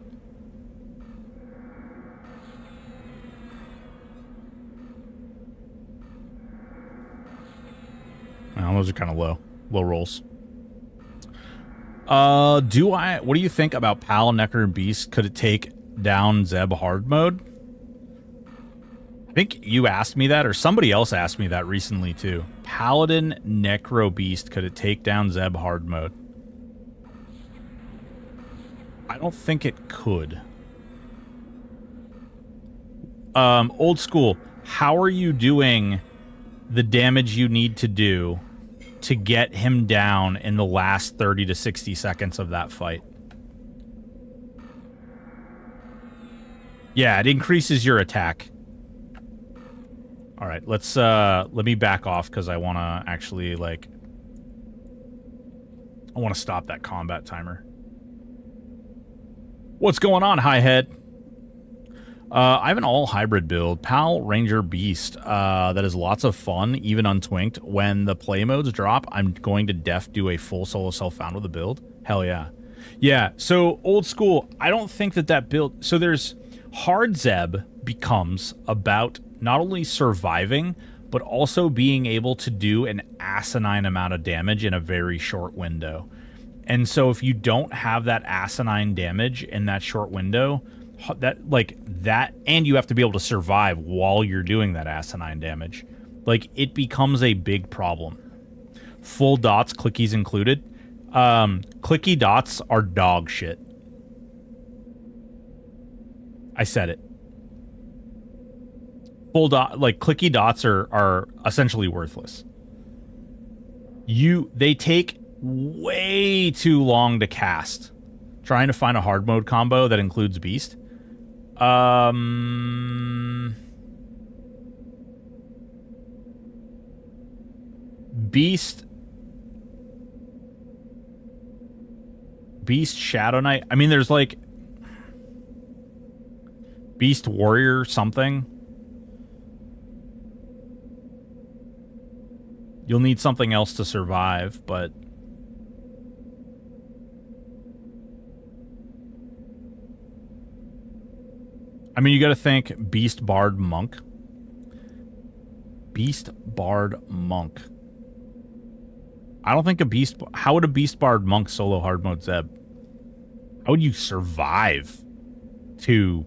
Well, those are kind of low rolls. What do you think about Pal, Necro, and Beast? Could it take down Zeb hard mode? I think you asked me that, or somebody else asked me that recently too. Paladin, Necro, Beast, could it take down Zeb hard mode? I don't think it could. Old school, how are you doing the damage you need to do to get him down in the last 30 to 60 seconds of that fight? Yeah, it increases your attack. All right, let me back off because I want to actually, like, I want to stop that combat timer. What's going on, Highhead? I have an all-hybrid build, Pal, Ranger, Beast, that is lots of fun, even untwinked. When the play modes drop, I'm going to do a full solo self-found with a build. Hell yeah. Yeah, so old school, I don't think that build... So there's... Hard Zeb becomes about not only surviving, but also being able to do an asinine amount of damage in a very short window. And so if you don't have that asinine damage in that short window... and you have to be able to survive while you're doing that asinine damage. Like, it becomes a big problem. Full dots, clickies included. Clicky dots are dog shit. I said it. Full dot, like, clicky dots are essentially worthless. They take way too long to cast. Trying to find a hard mode combo that includes Beast. Beast Shadow Knight. I mean, there's like Beast Warrior something. You'll need something else to survive, but I mean, you got to think Beast Bard Monk. Beast Bard Monk. I don't think a Beast... How would a Beast Bard Monk solo hard mode Zeb? How would you survive to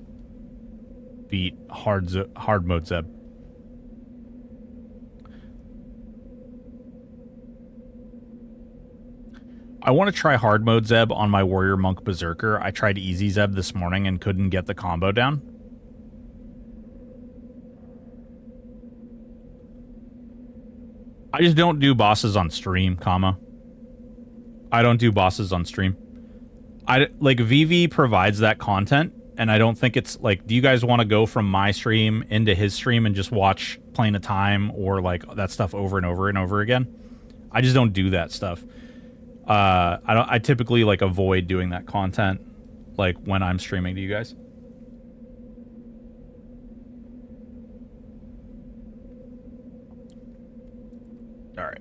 beat hard mode Zeb? I want to try hard mode Zeb on my Warrior Monk Berserker. I tried easy Zeb this morning and couldn't get the combo down. I just don't do bosses on stream, comma. I don't do bosses on stream. Like, VV provides that content, and I don't think it's, like, do you guys want to go from my stream into his stream and just watch Plane of Time or, like, that stuff over and over and over again? I just don't do that stuff. I typically, like, avoid doing that content, like, when I'm streaming to you guys. All right.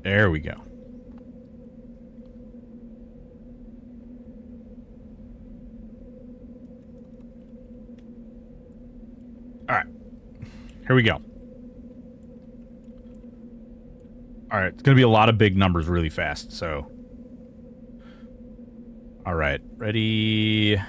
There we go. All right. Here we go. All right. It's going to be a lot of big numbers really fast, so. All right. Ready.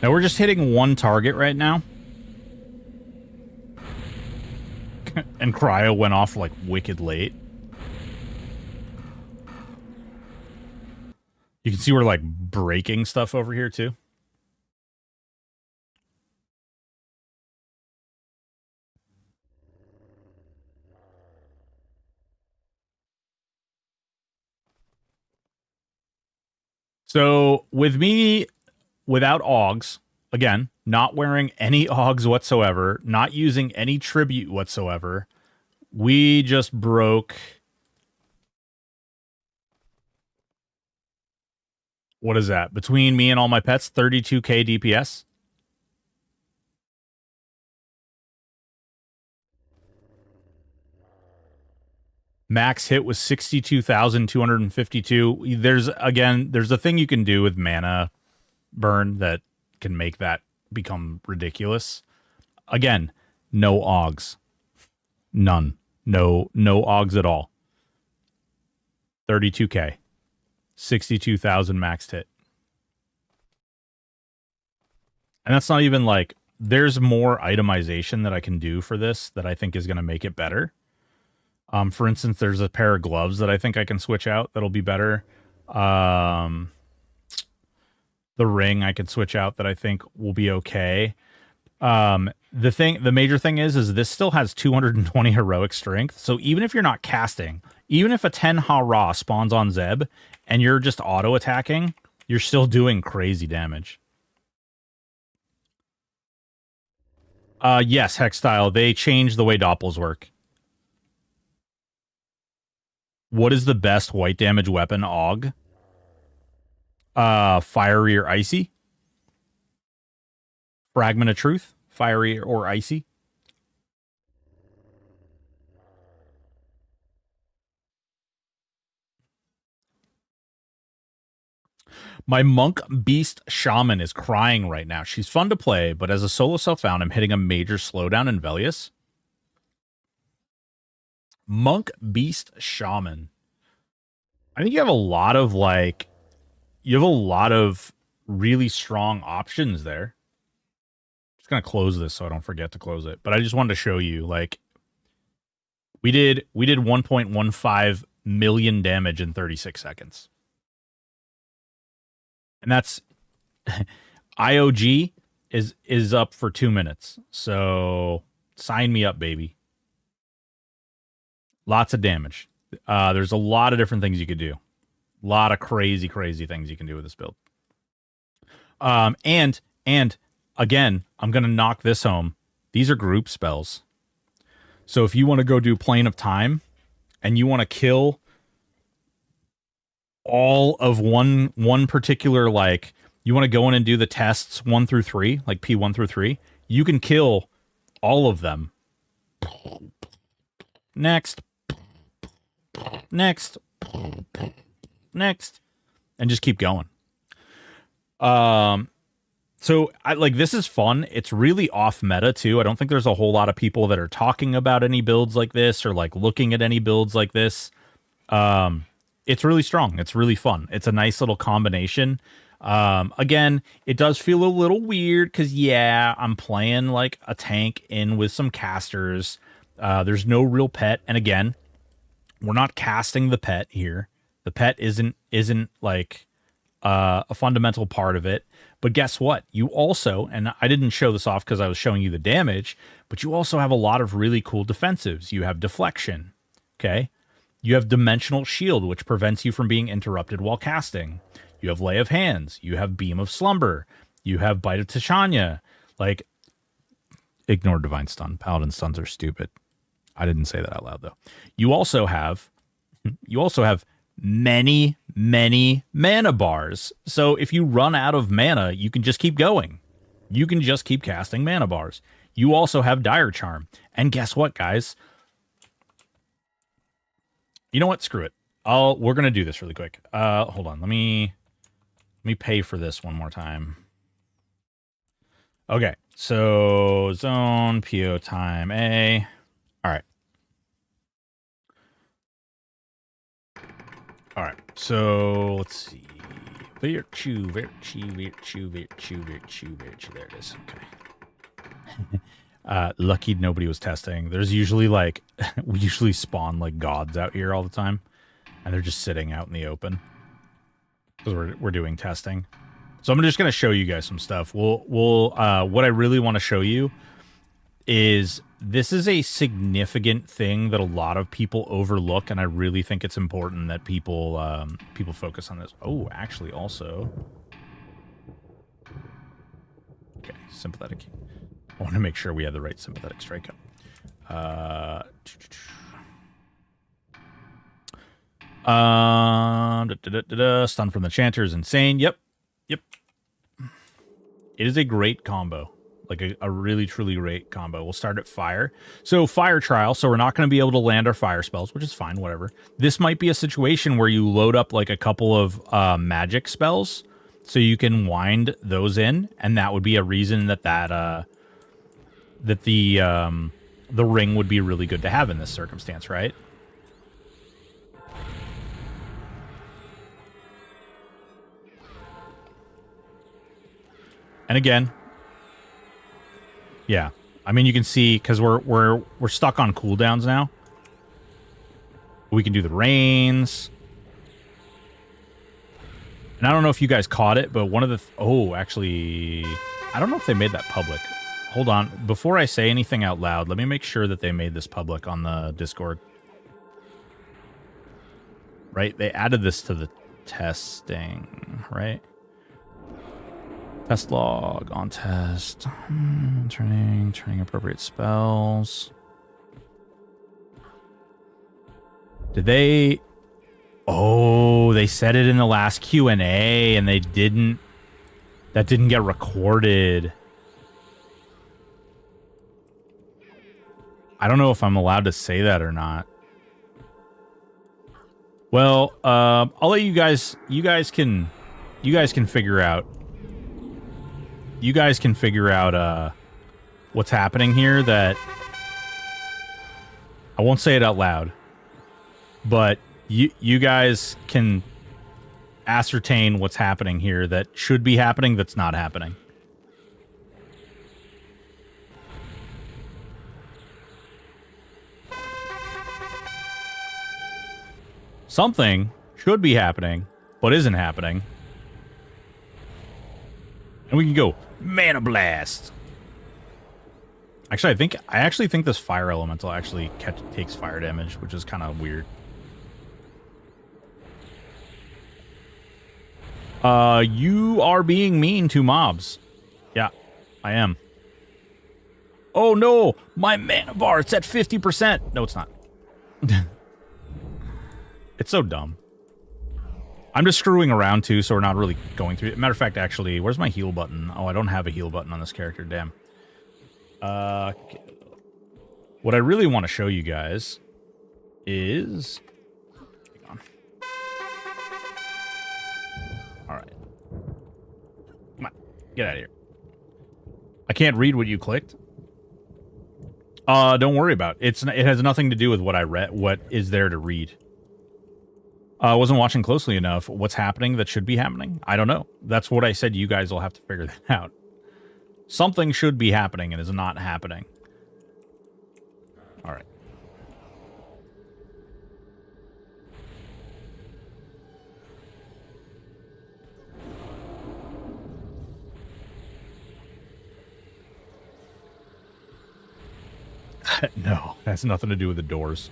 Now we're just hitting one target right now. And cryo went off like wicked late. You can see we're like breaking stuff over here too. So with me, without augs, again, not wearing any augs whatsoever, not using any tribute whatsoever, we just broke. What is that? Between me and all my pets, 32k DPS. Max hit was 62,252. There's a thing you can do with mana burn that can make that become ridiculous. Again, no augs. None. No augs at all. 32k. 62,000 maxed hit. And that's not even like, there's more itemization that I can do for this that I think is going to make it better. For instance, there's a pair of gloves that I think I can switch out that'll be better. The ring I could switch out that I think will be okay. The major thing is this still has 220 heroic strength. So even if you're not casting, even if a 10 Hara spawns on Zeb and you're just auto attacking, you're still doing crazy damage. Yes, Hextile, they changed the way Doppels work. What is the best white damage weapon, AUG? Fiery or icy? Fragment of Truth? Fiery or icy? My Monk Beast Shaman is crying right now. She's fun to play, but as a solo self-found, I'm hitting a major slowdown in Velius. Monk Beast Shaman. I think you have a lot of really strong options there. Just gonna close this so I don't forget to close it. But I just wanted to show you, like, we did 1.15 million damage in 36 seconds. And that's IOG is up for 2 minutes. So sign me up, baby. Lots of damage. There's a lot of different things you could do. A lot of crazy things you can do with this build. And again, I'm going to knock this home. These are group spells. So if you want to go do Plane of Time and you want to kill all of one particular, like, you want to go in and do the tests 1 through 3, like P1 through 3, you can kill all of them. Next, and just keep going. So this is fun. It's really off meta too. I don't think there's a whole lot of people that are talking about any builds like this or like looking at any builds like this. It's really strong. It's really fun. It's a nice little combination. Again, it does feel a little weird because, yeah, I'm playing like a tank in with some casters. There's no real pet. And again, we're not casting the pet here. The pet isn't like a fundamental part of it. But guess what? You also, and I didn't show this off because I was showing you the damage, but you also have a lot of really cool defensives. You have deflection. Okay. You have Dimensional Shield, which prevents you from being interrupted while casting. You have Lay of Hands. You have Beam of Slumber. You have Bite of Tishanya. Like, ignore Divine Stun. Paladin stuns are stupid. I didn't say that out loud, though. You also have You also have many, many mana bars. So if you run out of mana, you can just keep going. You can just keep casting mana bars. You also have Dire Charm. And guess what, guys? You know what? Screw it. We're gonna do this really quick. Hold on. Let me pay for this one more time. Okay. So zone PO time A. All right. All right. So let's see. Virtue. There it is. Okay. Lucky nobody was testing. There's usually like we usually spawn like gods out here all the time, and they're just sitting out in the open because we're doing testing. So I'm just gonna show you guys some stuff. We'll what I really want to show you is this is a significant thing that a lot of people overlook, and I really think it's important that people people focus on this. Oh, actually, also, okay, sympathetic. I want to make sure we have the right sympathetic strike up. Stun from the Chanter is insane. Yep. It is a great combo. Like a really, truly great combo. We'll start at Fire. So Fire Trial, so we're not going to be able to land our fire spells, which is fine, whatever. This might be a situation where you load up like a couple of magic spells, so you can wind those in, and that would be a reason that the ring would be really good to have in this circumstance, right? And again, yeah, I mean you can see because we're stuck on cooldowns now. We can do the rains, and I don't know if you guys caught it, but one of the actually, I don't know if they made that public. Hold on, before I say anything out loud, let me make sure that they made this public on the Discord. Right, they added this to the testing, right? Test log on test. Turning appropriate spells. Did they? Oh, they said it in the last Q&A, and they didn't. That didn't get recorded. I don't know if I'm allowed to say that or not. Well, I'll let you guys. You guys can figure out. You guys can figure out what's happening here. That I won't say it out loud, but you guys can ascertain what's happening here that should be happening that's not happening. Something should be happening, but isn't happening. And we can go Mana Blast. Actually, I actually think this fire elemental actually takes fire damage, which is kind of weird. You are being mean to mobs. Yeah, I am. Oh no, my mana bar, it's at 50%. No, it's not. It's so dumb. I'm just screwing around too, so we're not really going through it. Matter of fact, actually, where's my heal button? Oh, I don't have a heal button on this character. Damn. What I really want to show you guys is... Hang on. Alright. Come on. Get out of here. I can't read what you clicked. Don't worry about it. It has nothing to do with what I read, what is there to read. I wasn't watching closely enough. What's happening that should be happening? I don't know. That's what I said. You guys will have to figure that out. Something should be happening and is not happening. All right. No, that has nothing to do with the doors.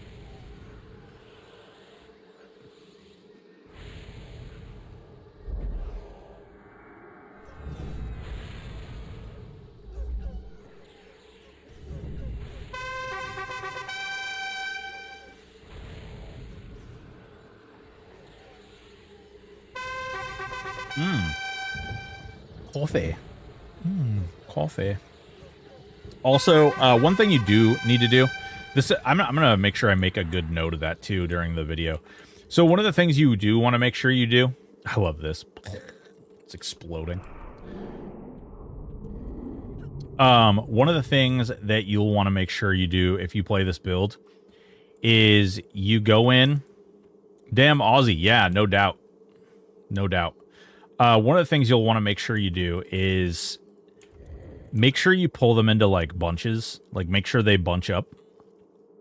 Coffee. Coffee. Also, one thing you do need to do, this I'm gonna make sure I make a good note of that too during the video. So one of the things you do want to make sure you do, I love this. It's exploding. One of the things that you'll want to make sure you do if you play this build is you go in. Damn Aussie, yeah, no doubt. No doubt. One of the things you'll want to make sure you do is make sure you pull them into like bunches, like make sure they bunch up.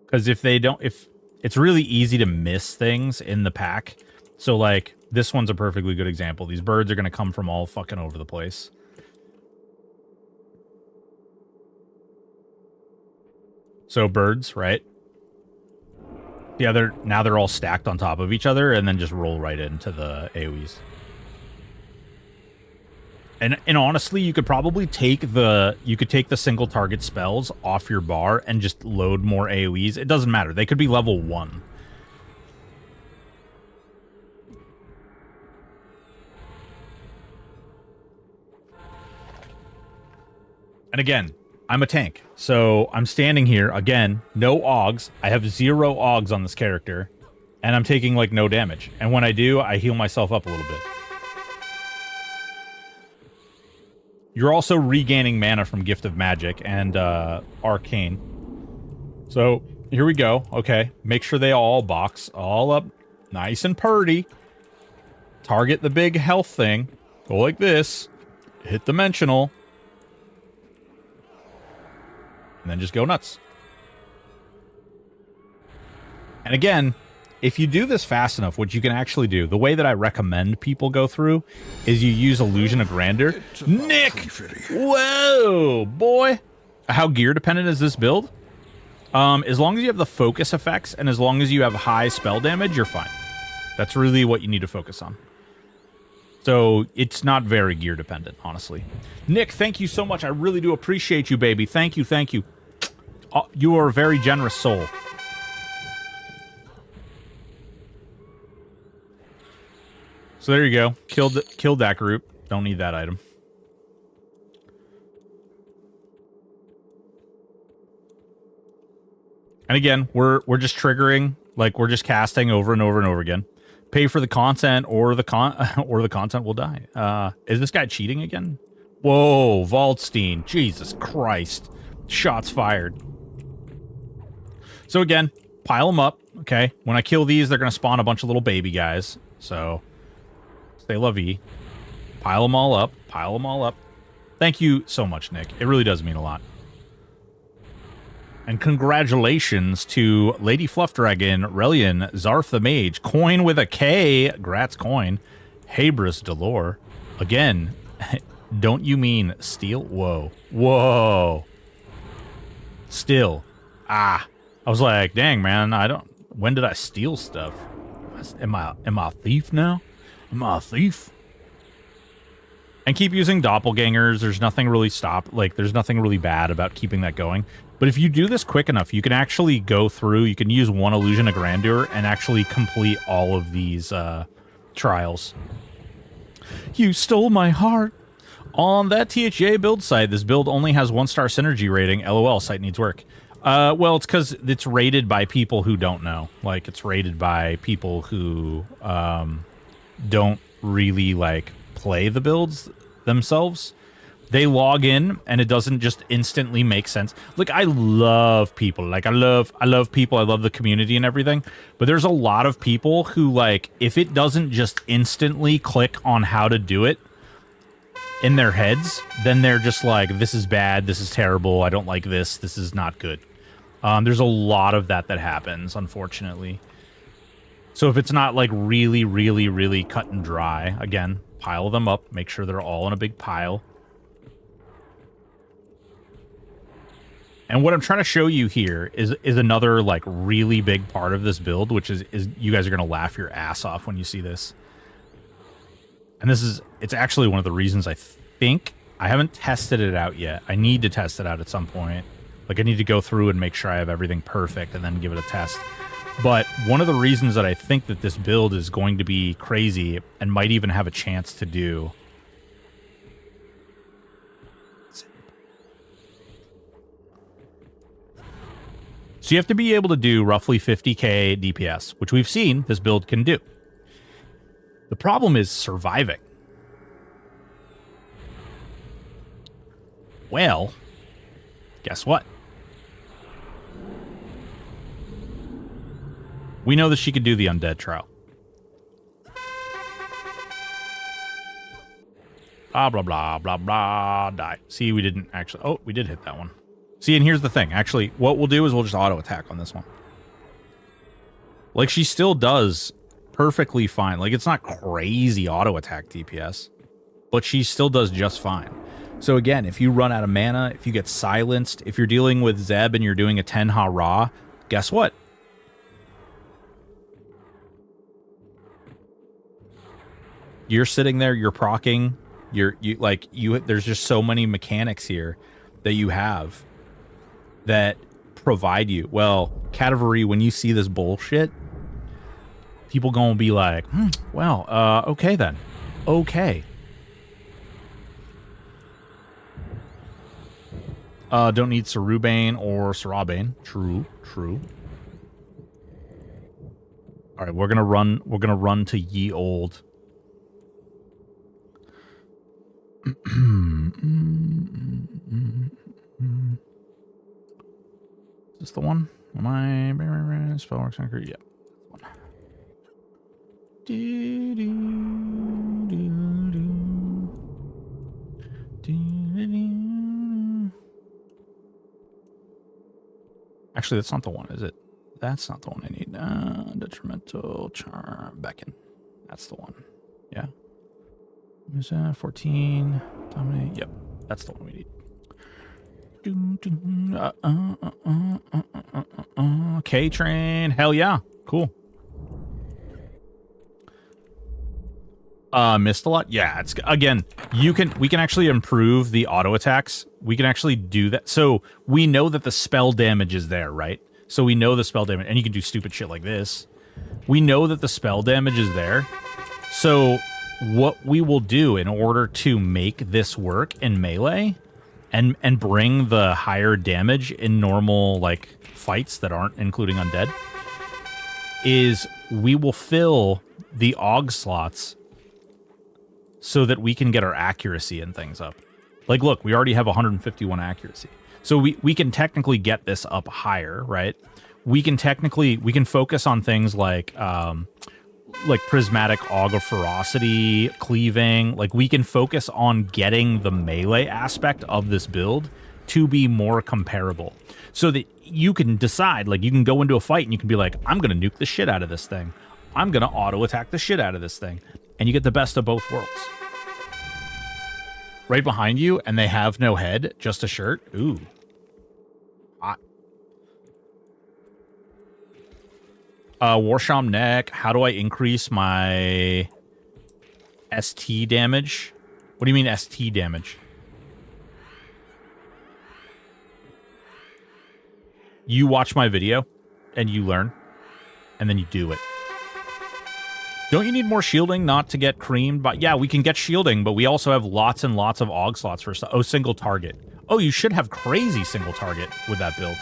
Because if they don't, if it's really easy to miss things in the pack. So like this one's a perfectly good example. These birds are going to come from all fucking over the place. So birds, right? Yeah, now they're all stacked on top of each other and then just roll right into the AoEs. And honestly, you could probably take the single target spells off your bar and just load more AoEs. It doesn't matter. They could be level 1. And again, I'm a tank. So I'm standing here, again, no augs. I have 0 augs on this character. And I'm taking, like, no damage. And when I do, I heal myself up a little bit. You're also regaining mana from Gift of Magic and Arcane. So, here we go. Okay, make sure they all box all up nice and purty. Target the big health thing. Go like this. Hit Dimensional. And then just go nuts. And again, if you do this fast enough, what you can actually do, the way that I recommend people go through, is you use Illusion of Grandeur. Nick! Whoa, boy! How gear dependent is this build? As long as you have the focus effects, and as long as you have high spell damage, you're fine. That's really what you need to focus on. So, it's not very gear dependent, honestly. Nick, thank you so much. I really do appreciate you, baby. Thank you, thank you. You are a very generous soul. So there you go. Killed that group. Don't need that item. And again, we're just triggering, like we're just casting over and over and over again. Pay for the content or the content will die. Is this guy cheating again? Whoa, Waldstein. Jesus Christ. Shots fired. So again, pile them up, okay? When I kill these, they're going to spawn a bunch of little baby guys. So stay lovey. Pile them all up. Pile them all up. Thank you so much, Nick. It really does mean a lot. And congratulations to Lady Fluffdragon, Relian, Zarth the Mage, Coin with a K, Gratz Coin, Habris Delore. Again, don't you mean steal? Whoa. Whoa. Still. Ah. I was like, dang, man, when did I steal stuff? Am I a thief now? Am I a thief? And keep using doppelgangers. There's nothing really there's nothing really bad about keeping that going. But if you do this quick enough, you can actually go through, you can use one Illusion of Grandeur and actually complete all of these trials. You stole my heart. On that THJ build site, this build only has 1-star synergy rating. LOL, site needs work. Well, it's because it's rated by people who don't know. Like, it's rated by people who don't really, like, play the builds themselves. They log in, and it doesn't just instantly make sense. Like, I love people. Like, I love people. I love the community and everything. But there's a lot of people who, like, if it doesn't just instantly click on how to do it in their heads, then they're just like, this is bad, this is terrible, I don't like this, this is not good. There's a lot of that happens, unfortunately. So if it's not, like, really, really, really cut and dry, again, pile them up, make sure they're all in a big pile. And what I'm trying to show you here is another, like, really big part of this build, which is you guys are going to laugh your ass off when you see this. And it's actually one of the reasons I think I haven't tested it out yet. I need to test it out at some point. Like, I need to go through and make sure I have everything perfect and then give it a test. But one of the reasons that I think that this build is going to be crazy and might even have a chance to do... So you have to be able to do roughly 50k DPS, which we've seen this build can do. The problem is surviving. Well, guess what? We know that she could do the undead trial. Blah, blah, blah, blah, blah, die. See, we didn't actually... Oh, we did hit that one. See, and here's the thing. Actually, what we'll do is we'll just auto-attack on this one. Like, she still does perfectly fine. Like, it's not crazy auto-attack DPS, but she still does just fine. So again, if you run out of mana, if you get silenced, if you're dealing with Zeb and you're doing a 10 Ra, guess what? You're sitting there, you're proccing, there's just so many mechanics here that you have that provide you. Well, Cadavery, when you see this bullshit, people gonna be like, okay then. Okay. Don't need Cerubane or Sarabane. True, true. Alright, we're gonna run to ye old. Is this the one? Am I spellworks anchor? Yeah. One. Actually, that's not the one, is it? That's not the one I need. Detrimental charm beckon. That's the one. Yeah. Is that 14? Dominate. Yep, that's the one we need. K-Train. Hell yeah. Cool. Missed a lot? Yeah, it's again, we can actually improve the auto attacks. We can actually do that. So we know that the spell damage is there, right? So we know the spell damage, and you can do stupid shit like this. We know that the spell damage is there. So what we will do in order to make this work in melee and bring the higher damage in normal like fights that aren't including undead is we will fill the AUG slots so that we can get our accuracy and things up. Like, look, we already have 151 accuracy. So we can technically get this up higher, right? We can focus on things like prismatic AUG of ferocity, cleaving. Like, we can focus on getting the melee aspect of this build to be more comparable. So that you can decide, like, you can go into a fight and you can be like, I'm going to nuke the shit out of this thing. I'm going to auto-attack the shit out of this thing. And you get the best of both worlds. Right behind you, and they have no head, just a shirt. Ooh. Hot. Warsham neck. How do I increase my ST damage? What do you mean ST damage? You watch my video, and you learn, and then you do it. Don't you need more shielding not to get creamed? But yeah, we can get shielding, but we also have lots and lots of AUG slots for... Oh, single target. Oh, you should have crazy single target with that build.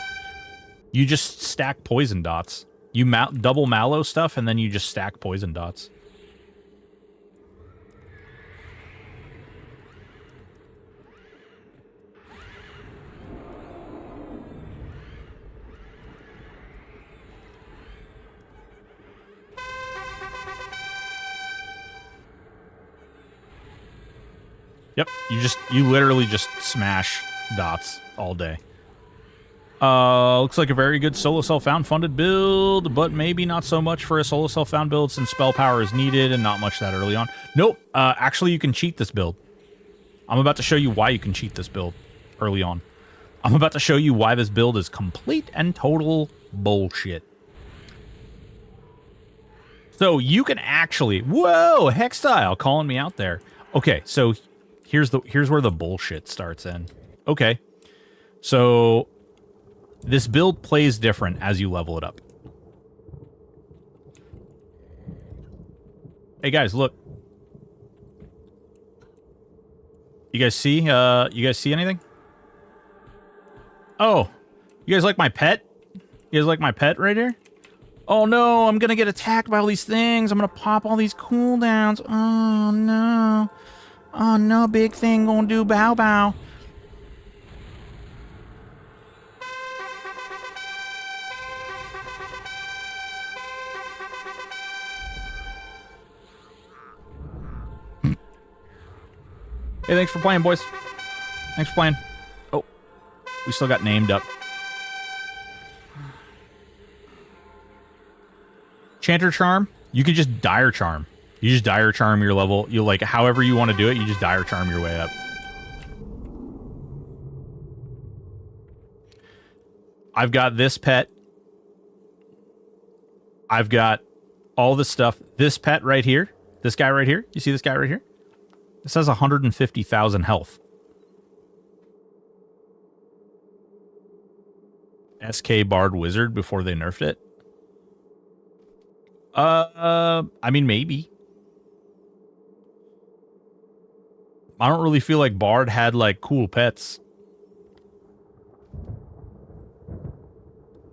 You just stack poison dots. You double mallow stuff, and then you just stack poison dots. Yep, you literally just smash dots all day. Looks like a very good solo self-found funded build, but maybe not so much for a solo self-found build since spell power is needed and not much that early on. Nope, actually you can cheat this build. I'm about to show you why you can cheat this build early on. I'm about to show you why this build is complete and total bullshit. So you can actually... Whoa, Hextile calling me out there. Okay, so... Here's where the bullshit starts in. Okay. So this build plays different as you level it up. Hey guys, look. You guys see? You guys see anything? Oh, you guys like my pet? You guys like my pet right here? Oh no, I'm gonna get attacked by all these things. I'm gonna pop all these cooldowns. Oh no. Oh no, big thing gonna do bow bow. Hey, thanks for playing, boys. Thanks for playing. Oh, we still got named up. Chanter Charm, you can just Dire Charm. You just Dire Charm your level. You like, however you want to do it, you just Dire Charm your way up. I've got this pet. I've got all this stuff. This pet right here. This guy right here. You see this guy right here? This has 150,000 health. SK Bard Wizard before they nerfed it. I mean, maybe. I don't really feel like Bard had, like, cool pets.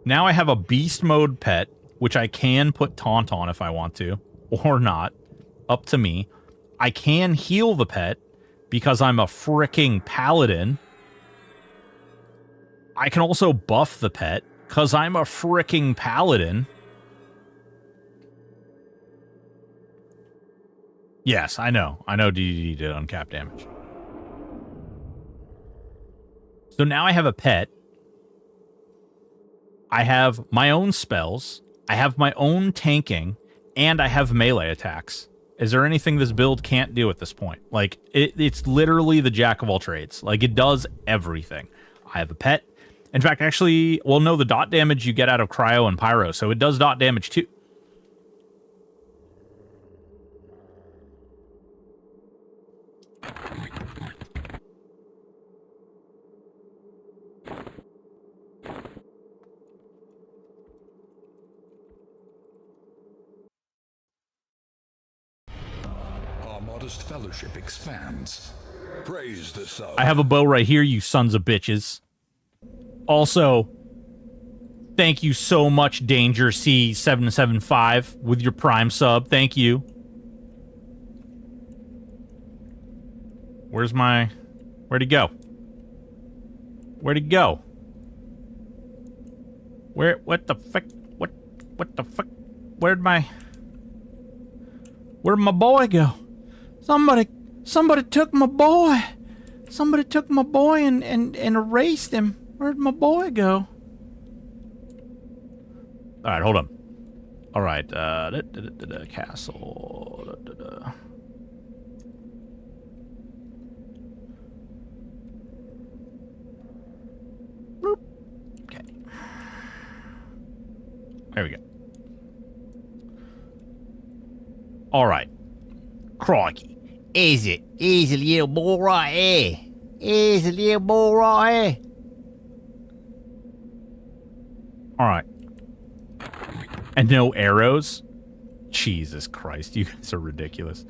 Now I have a beast mode pet, which I can put taunt on if I want to, or not. Up to me. I can heal the pet because I'm a fricking paladin. I can also buff the pet because I'm a fricking paladin. Yes, I know. I know DDD did uncapped damage. So now I have a pet. I have my own spells. I have my own tanking. And I have melee attacks. Is there anything this build can't do at this point? Like, it's literally the jack of all trades. Like, it does everything. I have a pet. In fact, actually, well, no, the dot damage you get out of Cryo and Pyro, so it does dot damage too. Modest fellowship expands. Praise the sun. I have a bow right here, you sons of bitches. Also, thank you so much, Danger C775, with your Prime sub. Thank you. Where'd he go? Where'd he go? What the fuck? What the fuck? Where'd my boy go? Somebody took my boy. Somebody took my boy and erased him. Where'd my boy go? All right, hold on. All right, castle. Boop. Okay. There we go. All right. Crikey. Here's a little boy right here. Here's a little boy right here. Alright. And no arrows? Jesus Christ, you guys are ridiculous.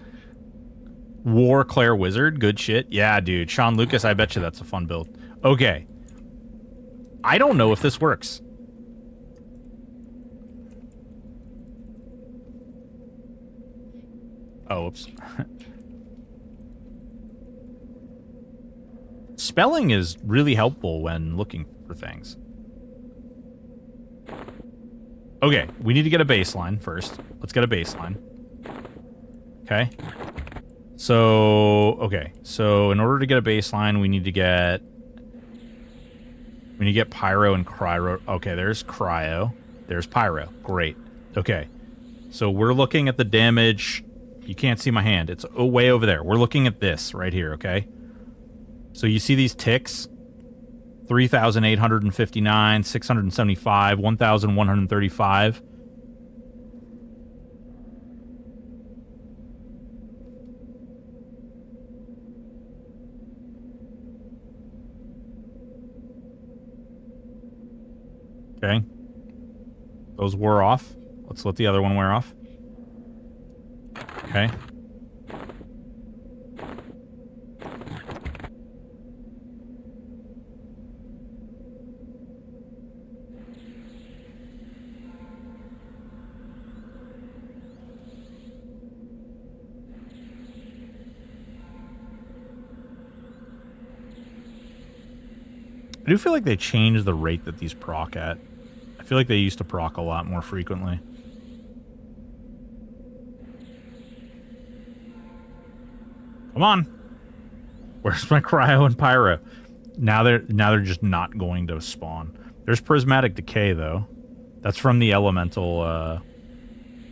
War Claire Wizard, good shit. Yeah, dude. Sean Lucas, I bet you that's a fun build. Okay. I don't know if this works. Oh, oops. Spelling is really helpful when looking for things. Okay, we need to get a baseline first. Let's get a baseline. Okay. So in order to get a baseline, we need to get Pyro and Cryo. Okay, there's Cryo. There's Pyro. Great. Okay. So we're looking at the damage. You can't see my hand. It's way over there. We're looking at this right here, okay? So you see these ticks? 3,859, 675, 1,135. Okay. Those wore off. Let's let the other one wear off. Okay. I do feel like they changed the rate that these proc at. I feel like they used to proc a lot more frequently. Come on. Where's my cryo and pyro? Now they're just not going to spawn. There's prismatic decay though. That's from the elemental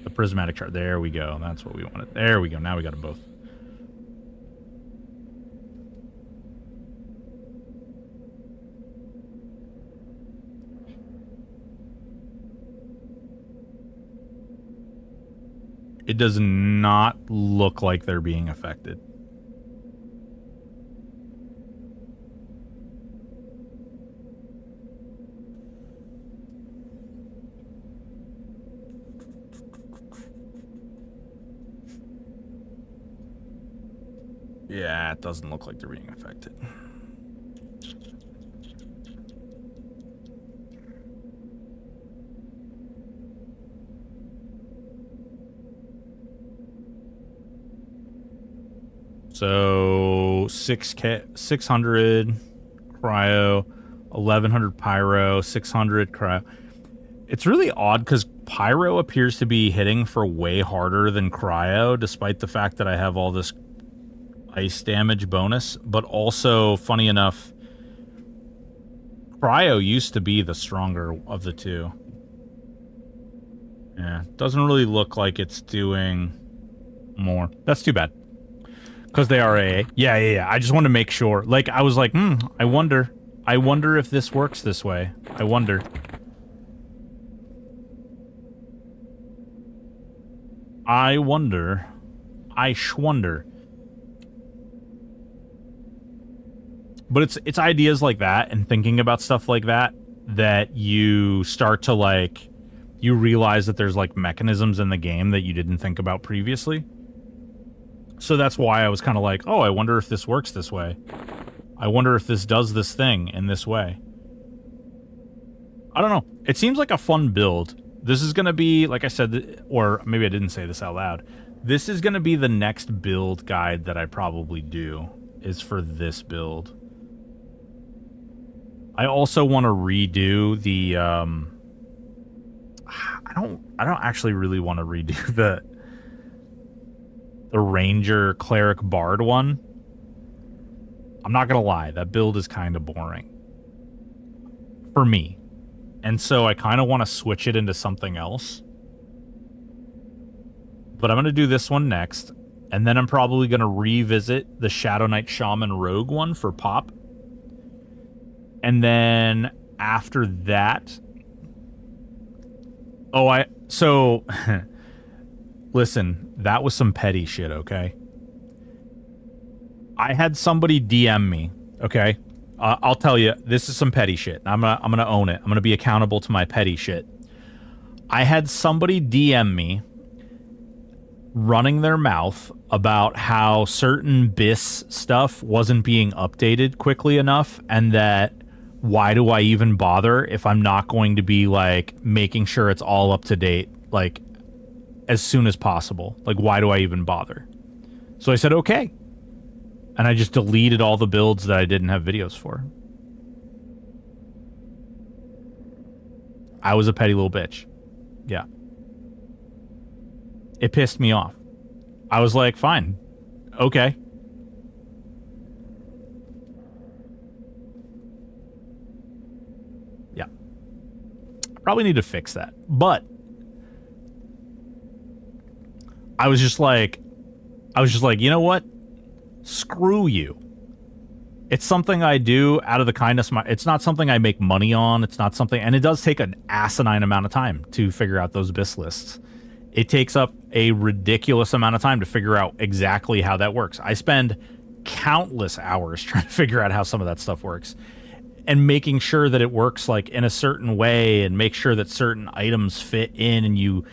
the prismatic chart. There we go. That's what we wanted. There we go. Now we got them both. It does not look like they're being affected. Yeah, it doesn't look like they're being affected. So 600 cryo, 1100 pyro, 600 cryo. It's really odd because pyro appears to be hitting for way harder than cryo, despite the fact that I have all this ice damage bonus. But also, funny enough, cryo used to be the stronger of the two. Yeah, doesn't really look like it's doing more. That's too bad. Because they are AA. Yeah. I just wanted to make sure. Like, I was like, I wonder if this works this way. I wonder. I schwonder. But it's ideas like that and thinking about stuff like that that you start to, like, you realize that there's, like, mechanisms in the game that you didn't think about previously. So that's why I was kind of like, oh, I wonder if this works this way. I wonder if this does this thing in this way. I don't know. It seems like a fun build. This is going to be, like I said, or maybe I didn't say this out loud. This is going to be the next build guide that I probably do, is for this build. I also want to redo the, I don't actually really want to redo the Ranger Cleric Bard one. I'm not gonna lie, that build is kind of boring for me, and so I kind of want to switch it into something else. But I'm gonna do this one next, and then I'm probably gonna revisit the Shadow Knight Shaman Rogue one for pop, and then after that, listen, that was some petty shit, okay? I had somebody DM me, okay? I'll tell you, this is some petty shit. I'm gonna own it. I'm gonna be accountable to my petty shit. I had somebody DM me running their mouth about how certain BIS stuff wasn't being updated quickly enough, and that why do I even bother if I'm not going to be, like, making sure it's all up to date, like, as soon as possible. Like, why do I even bother? So I said, okay. And I just deleted all the builds that I didn't have videos for. I was a petty little bitch. Yeah. It pissed me off. I was like, fine. Okay. Yeah. I probably need to fix that. But I was just like, you know what? Screw you. It's something I do out of the kindness of my... It's not something I make money on. It's not something... And it does take an asinine amount of time to figure out those BIS lists. It takes up a ridiculous amount of time to figure out exactly how that works. I spend countless hours trying to figure out how some of that stuff works. and making sure that it works like in a certain way, and make sure that certain items fit in, and you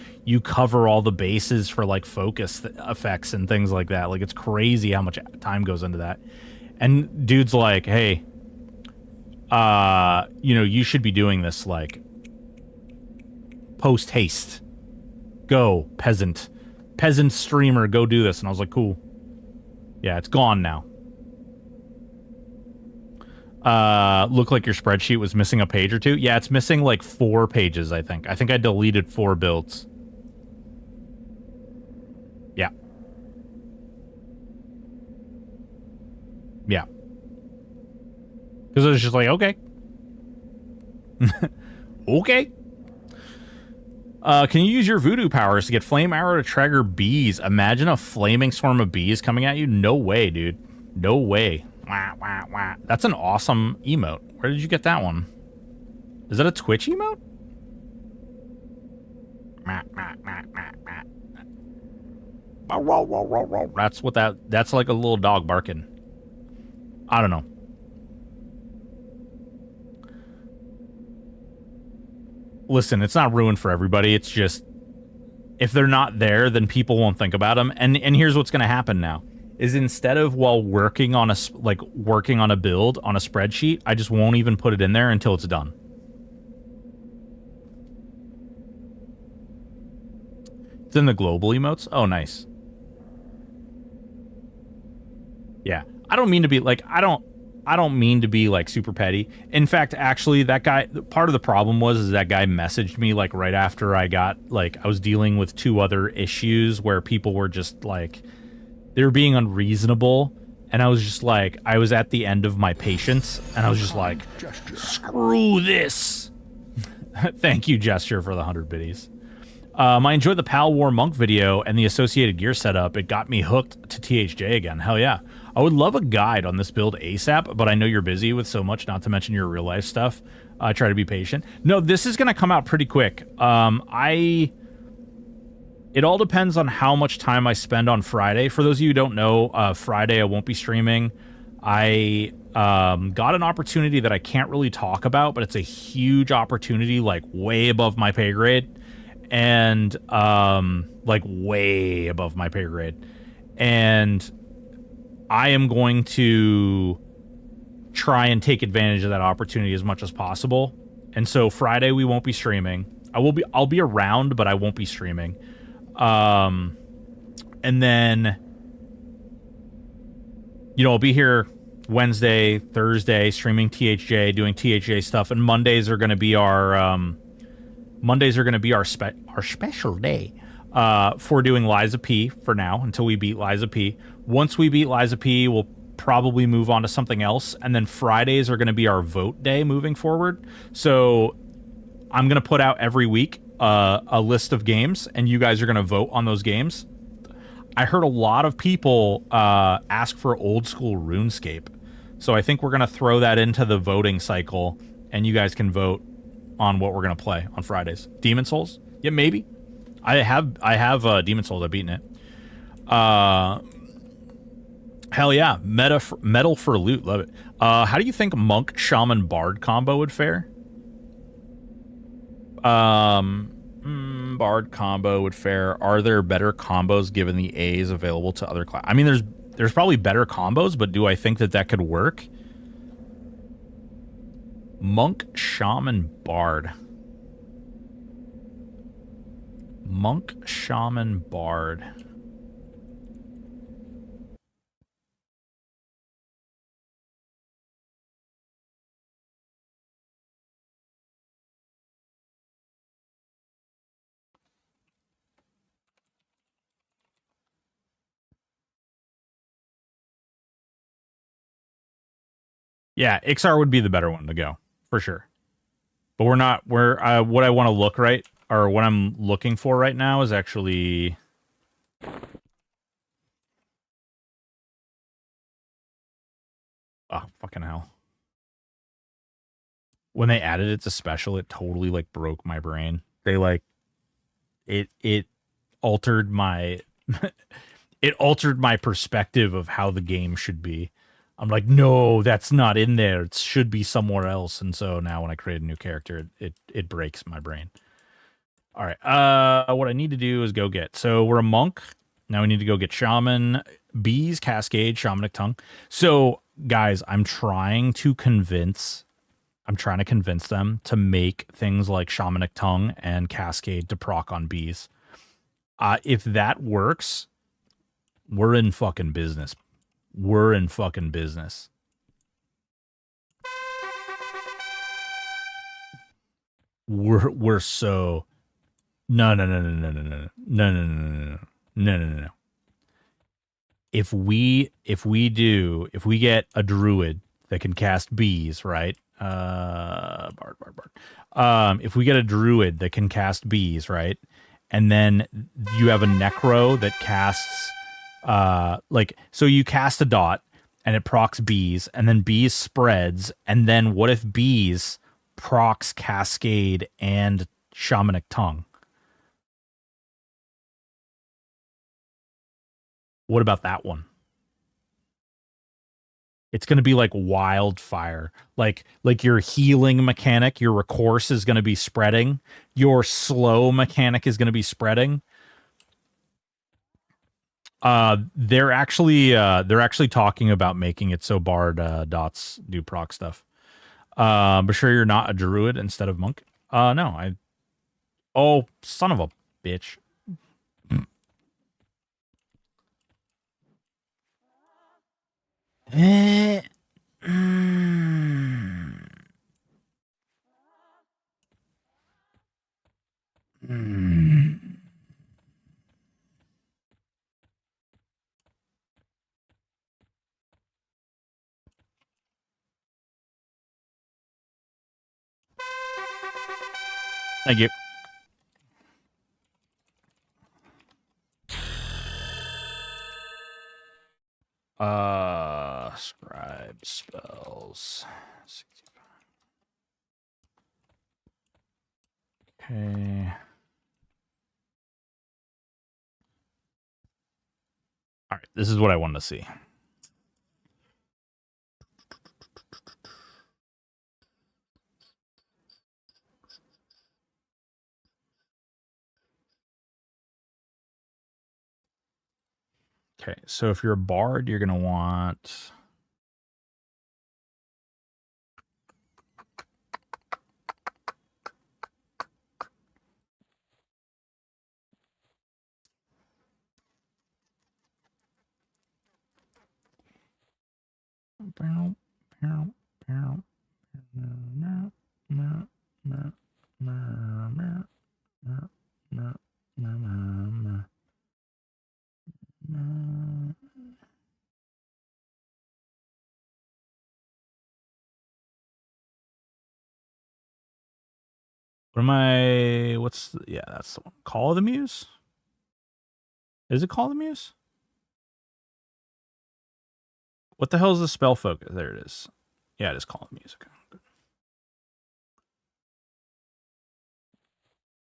cover all the bases for like focus effects and things like that. Like, it's crazy how much time goes into that. And dude's like, hey, you should be doing this like post haste. Go, peasant streamer, go do this. And I was like, cool. Yeah, it's gone now. Look like your spreadsheet was missing a page or two. Yeah, it's missing like 4 pages, I think. I think I deleted 4 builds. Yeah. Yeah. Because I was just like, okay. Okay. Can you use your voodoo powers to get flame arrow to trigger bees? Imagine a flaming swarm of bees coming at you. No way, dude. No way. Wah, wah, wah. That's an awesome emote. Where did you get that one? Is that a Twitch emote? That's like a little dog barking. I don't know. Listen, it's not ruined for everybody. It's just, if they're not there, then people won't think about them. And here's what's going to happen now. Is instead of while working on a build on a spreadsheet, I just won't even put it in there until it's done. It's in the global emotes. Oh, nice. Yeah, I don't mean to be like I don't mean to be like super petty. In fact, actually, that guy, part of the problem was that guy messaged me like right after I was dealing with 2 other issues where people were just like, they were being unreasonable, and I was just like, I was at the end of my patience, and I was just like, screw this. Thank you, Gesture, for the 100 biddies. I enjoyed the Pal War Monk video and the associated gear setup. It got me hooked to THJ again. Hell yeah. I would love a guide on this build ASAP, but I know you're busy with so much, not to mention your real life stuff. I try to be patient. No, this is going to come out pretty quick. It all depends on how much time I spend on Friday. For those of you who don't know, Friday I won't be streaming. I got an opportunity that I can't really talk about, but it's a huge opportunity, like way above my pay grade. And like way above my pay grade. And I am going to try and take advantage of that opportunity as much as possible. And so Friday we won't be streaming. I'll be around, but I won't be streaming. And then, I'll be here Wednesday, Thursday, streaming THJ, doing THJ stuff, and Mondays are going to be our special day for doing Liza P for now until we beat Liza P. Once we beat Liza P, we'll probably move on to something else, and then Fridays are going to be our vote day moving forward. So I'm going to put out every week a list of games, and you guys are going to vote on those games. I heard a lot of people ask for old school RuneScape, so I think we're going to throw that into the voting cycle, and you guys can vote on what we're going to play on Fridays. Demon Souls? Yeah, maybe. I have Demon Souls. I've beaten it. Hell yeah. Metal for loot. Love it. How do you think Monk, Shaman, Bard combo would fare? Bard combo would fare. Are there better combos given the A's available to other classes? I mean, there's probably better combos, but do I think that could work? Monk, Shaman, Bard. Monk, Shaman, Bard. Yeah, Ixar would be the better one to go, for sure. But what I want to look right, or what I'm looking for right now is actually... Oh, fucking hell. When they added it to special, it totally, like, broke my brain. They, like... It altered my... it altered my perspective of how the game should be. I'm like, no, that's not in there. It should be somewhere else. And so now when I create a new character, it breaks my brain. All right. What I need to do is go get. So we're a monk. Now we need to go get shaman, bees, cascade, shamanic tongue. So guys, I'm trying to convince them to make things like shamanic tongue and cascade to proc on bees. If that works, we're in fucking business. We're in fucking business. We're so no. If we get a druid that can cast bees, right? Bard. If we get a druid that can cast bees, right? And then you have a necro that casts so you cast a dot and it procs bees, and then bees spreads, and then what if bees procs cascade and shamanic tongue? What about that one? It's going to be like wildfire. Like your healing mechanic, your recourse is going to be spreading. Your slow mechanic is going to be spreading. They're actually talking about making it so Bard dots do proc stuff. But sure you're not a druid instead of monk? No, oh, son of a bitch. Thank you. Scribe spells. 65. Okay. All right, this is what I wanted to see. Okay, so if you're a bard, you're going to want... What am I... What's... Yeah, that's the one. Call of the Muse? Is it Call of the Muse? What the hell is the spell focus? There it is. Yeah, it is Call of the Muse.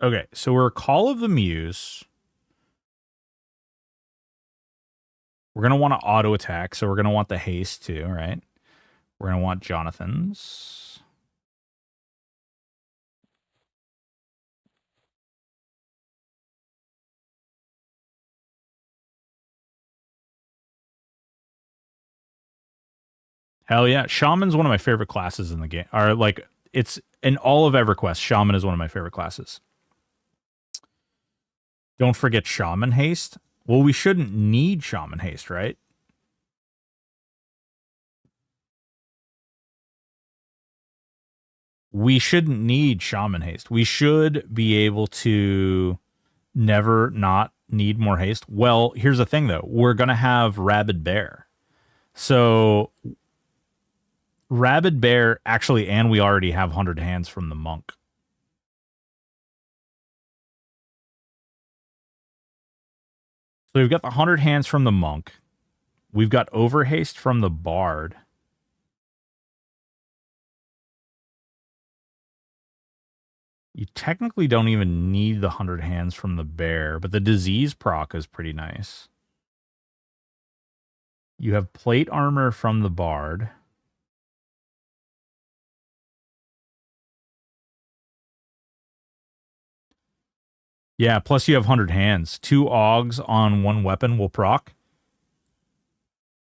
Okay, so we're Call of the Muse. We're going to want to auto attack, so we're going to want the haste too, right? We're going to want Jonathan's. Hell yeah. Shaman's one of my favorite classes in the game. Or like, it's in all of EverQuest, Shaman is one of my favorite classes. Don't forget Shaman Haste. Well, we shouldn't need Shaman Haste, right? We shouldn't need Shaman Haste. We should be able to never not need more haste. Well, here's the thing, though. We're going to have Rabid Bear. So, Rabid Bear, actually, and we already have 100 hands from the monk. So we've got the 100 hands from the monk. We've got overhaste from the bard. You technically don't even need the 100 hands from the bear, but the disease proc is pretty nice. You have plate armor from the bard. Yeah, plus you have 100 hands. 2 augs on 1 weapon will proc.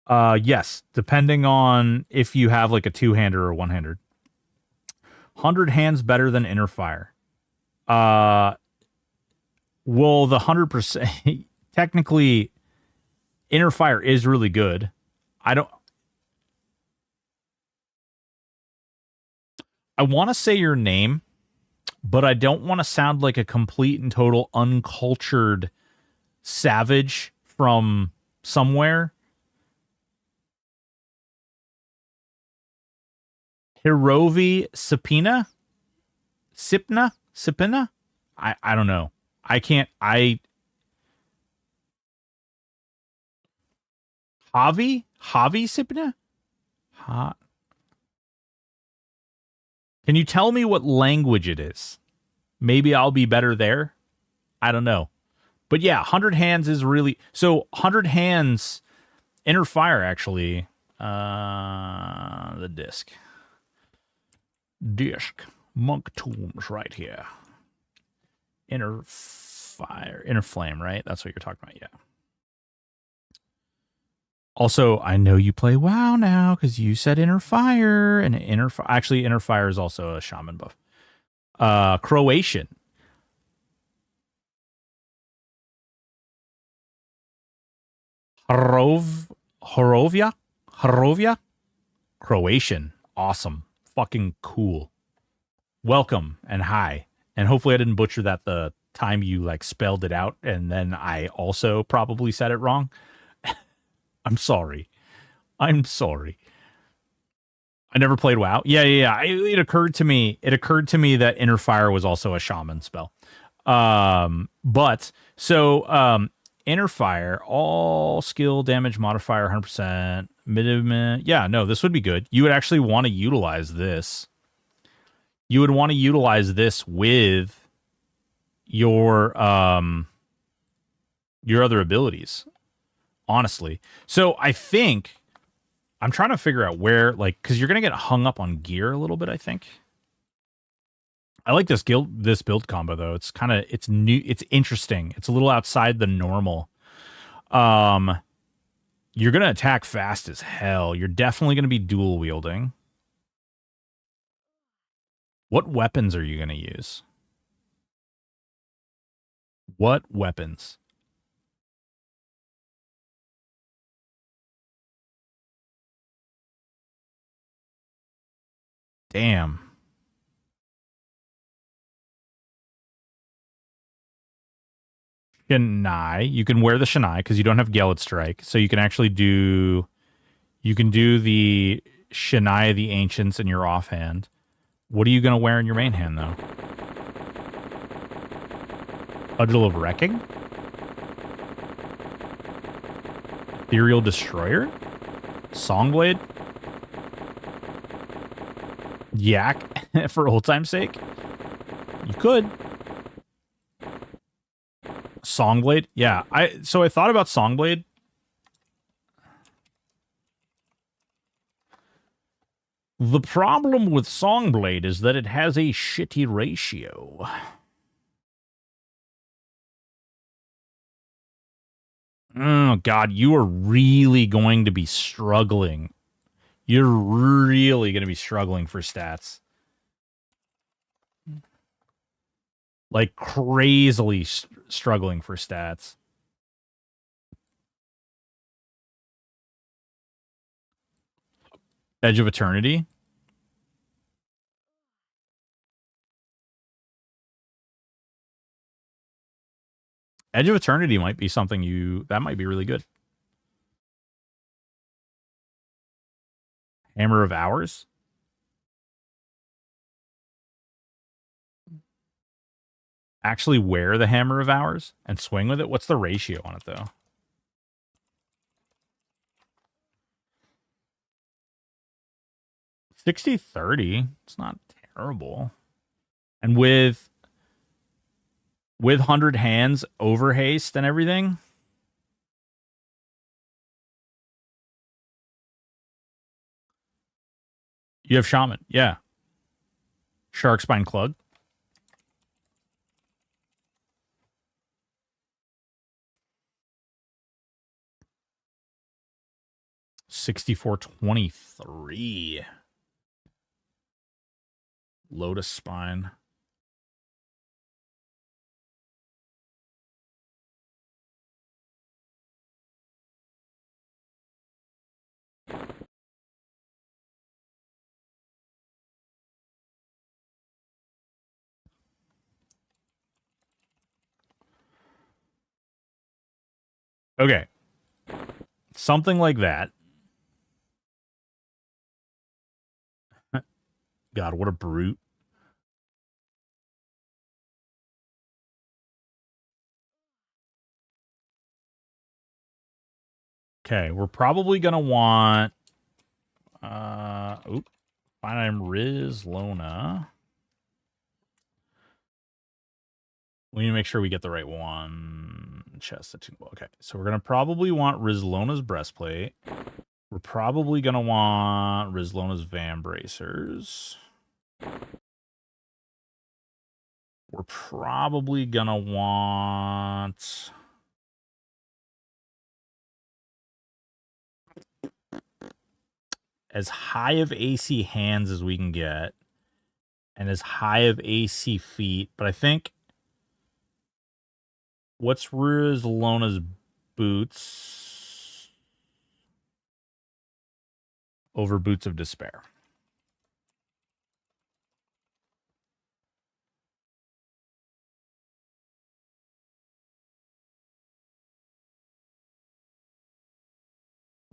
Yes, depending on if you have like a 2-hander or 1-hander. 100 hands better than inner fire. Well, the 100% technically inner fire is really good. I want to say your name, but I don't want to sound like a complete and total uncultured savage from somewhere. Hirovi Sipina? I don't know. Javi Sipina? Can you tell me what language it is? Maybe I'll be better there. I don't know. But yeah, 100 hands is really... So 100 hands, inner fire actually. The disc. Monk tombs right here. Inner fire. Inner flame, right? That's what you're talking about, yeah. Also, I know you play WoW now because you said inner fire, and actually inner fire is also a shaman buff. Croatian. Horovia? Croatian. Awesome. Fucking cool. Welcome and hi. And hopefully I didn't butcher that the time you like spelled it out and then I also probably said it wrong. I'm sorry. I never played WoW. Yeah. It occurred to me that Inner Fire was also a shaman spell. Inner Fire, all skill damage modifier 100%. Minimum. Yeah, no, this would be good. You would actually want to utilize this. You would want to utilize this with your other abilities. Honestly. So I think I'm trying to figure out where, like, because you're gonna get hung up on gear a little bit, I think. I like this build combo though. It's new, it's interesting. It's a little outside the normal. You're gonna attack fast as hell. You're definitely gonna be dual wielding. What weapons are you gonna use? What weapons? Damn. Shanai. You can wear the Shanai because you don't have Gellid Strike. So you can actually do... You can do the Shanai of the Ancients in your offhand. What are you going to wear in your main hand, though? Cudgel of Wrecking? Ethereal Destroyer? Songblade? Yak, for old time's sake? You could. Songblade? Yeah, I thought about Songblade. The problem with Songblade is that it has a shitty ratio. Oh, God, you are really going to be struggling. You're really going to be struggling for stats. Like, crazily struggling for stats. Edge of Eternity. Edge of Eternity might be something that might be really good. Hammer of Hours. Actually wear the Hammer of Hours and swing with it. What's the ratio on it, though? $60-30. It's not terrible. And with 100 hands, over haste and everything. You have Shaman, yeah. Shark Spine Club. $64.23. Lotus Spine. Okay. Something like that. God, what a brute. Okay, we're probably going to want... Fine item Riz Lona. We need to make sure we get the right one. Chest attunable. Okay, so we're going to probably want Rizlona's breastplate. We're probably going to want Rizlona's Van Bracers. We're probably going to want... as high of AC hands as we can get. And as high of AC feet. But I think... what's Rizlona's boots? Over Boots of Despair.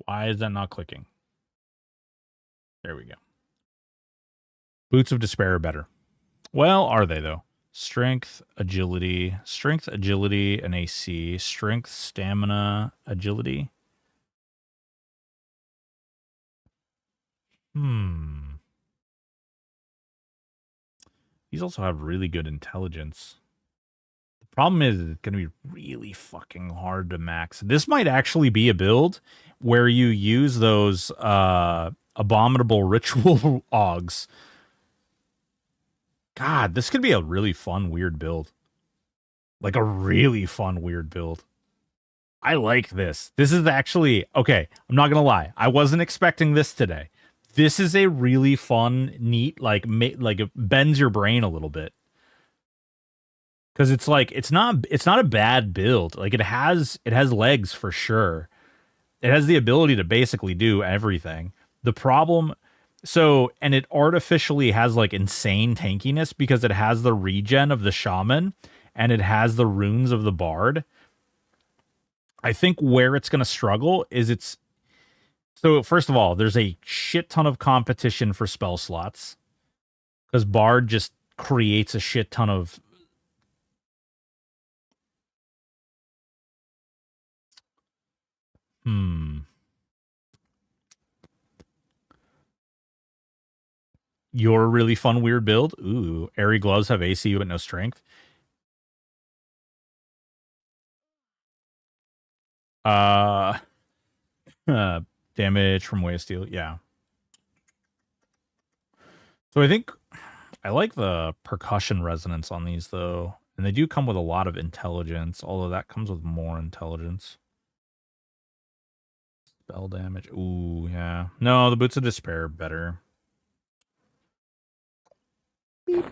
Why is that not clicking? There we go. Boots of Despair are better. Well, are they, though? Strength, agility, and AC. Strength, stamina, agility. These also have really good intelligence. The problem is it's going to be really fucking hard to max. This might actually be a build where you use those abominable ritual augs. God, this could be a really fun, weird build. Like a really fun, weird build. I like this. This is actually... okay, I'm not going to lie. I wasn't expecting this today. This is a really fun, neat, like it bends your brain a little bit. Because it's like, it's not a bad build. Like, it has legs for sure. It has the ability to basically do everything. The problem... so, and it artificially has like insane tankiness because it has the regen of the shaman and it has the runes of the bard. I think where it's going to struggle is it's... so, first of all, there's a shit ton of competition for spell slots because bard just creates a shit ton of... You're a really fun, weird build. Ooh, airy gloves have AC but no strength. Damage from Way of Steel. Yeah. So I think I like the percussion resonance on these, though. And they do come with a lot of intelligence, although that comes with more intelligence. Spell damage. Ooh, yeah. No, the Boots of Despair are better. Beep.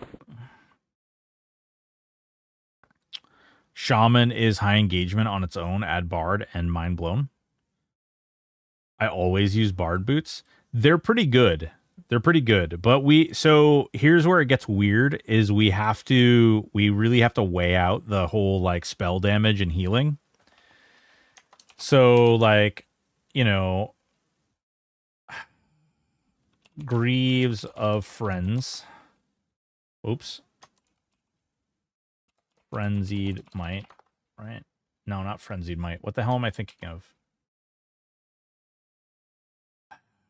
Shaman is high engagement on its own. Add Bard and Mind Blown. I always use Bard boots. They're pretty good. They're pretty good. But so here's where it gets weird is we really have to weigh out the whole like spell damage and healing. So like, you know, Greaves of Friends. Oops. Frenzied Might, right? No, not Frenzied Might. What the hell am I thinking of?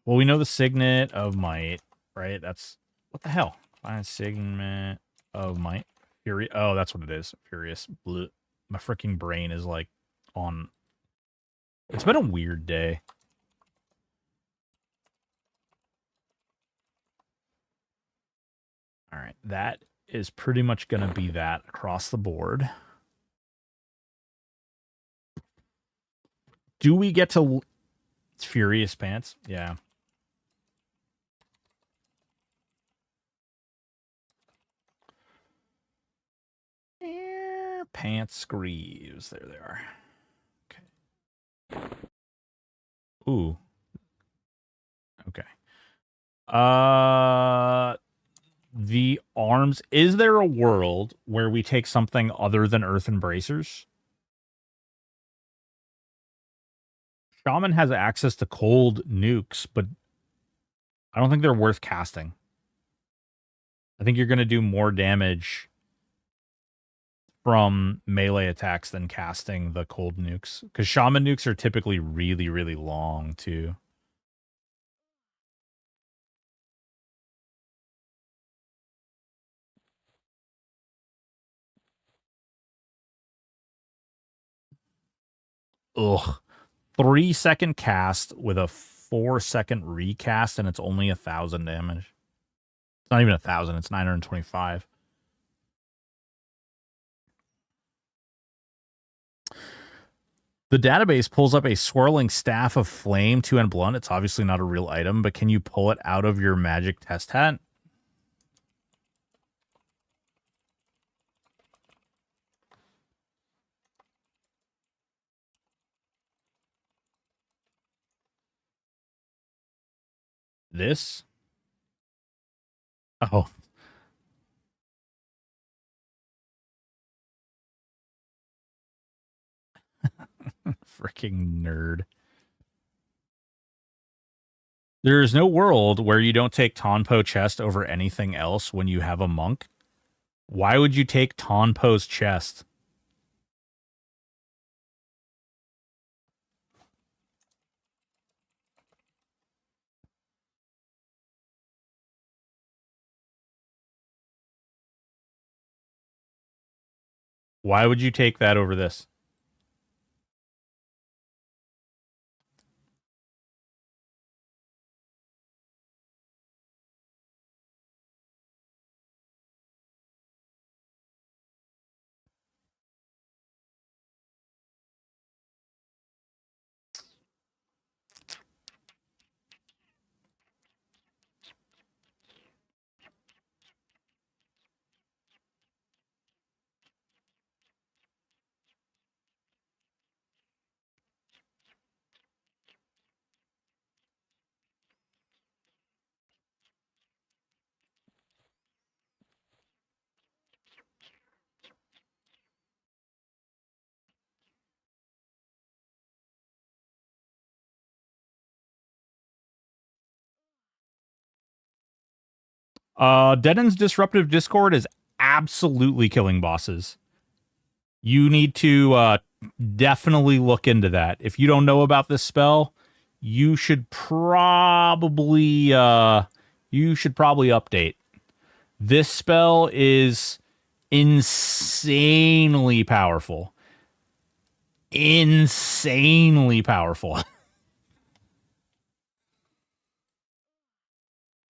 Well, we know the Signet of Might, right? That's... what the hell? Signet of Might. Fury. Oh, that's what it is. Furious. Bleh. My freaking brain is like on... it's been a weird day. All right, that is pretty much going to be that across the board. Do we get to... It's Furious Pants? Yeah. Pants Greaves. There they are. Okay. Ooh. Okay. The arms. Is there a world where we take something other than Earth Embracers? Shaman has access to cold nukes, but I don't think they're worth casting. I think you're going to do more damage from melee attacks than casting the cold nukes. Because Shaman nukes are typically really, really long, too. Ugh. 3-second cast with a 4-second recast, and it's only 1,000 damage. It's not even 1,000, it's 925. The database pulls up a swirling staff of flame, 2N blunt. It's obviously not a real item, but can you pull it out of your magic test hat? This? Oh. Freaking nerd. There is no world where you don't take Tonpo chest over anything else when you have a monk. Why would you take Tonpo's chest? Why would you take that over this? Deden's Disruptive Discord is absolutely killing bosses. You need to definitely look into that. If you don't know about this spell, you should probably update. This spell is insanely powerful. Insanely powerful.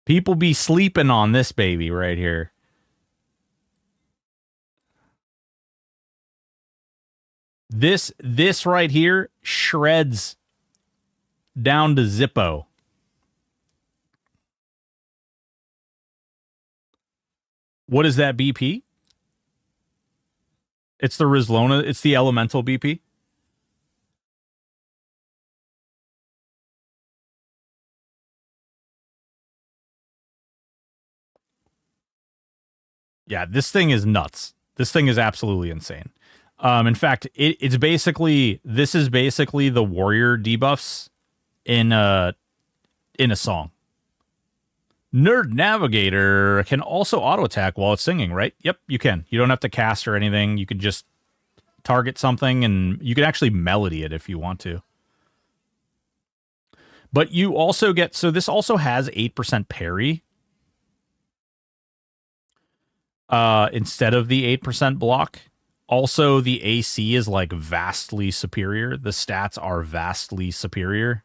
People be sleeping on this baby right here. This right here shreds down to Zippo. What is that BP? It's the Rizlona. It's the elemental BP. Yeah, this thing is nuts. This thing is absolutely insane. In fact, this is basically the warrior debuffs in a song. Nerd Navigator can also auto attack while it's singing, right? Yep, you can. You don't have to cast or anything. You can just target something, and you can actually melody it if you want to. But you also get, so this also has 8% parry instead of the 8% block. Also, the AC is like vastly superior. The stats are vastly superior.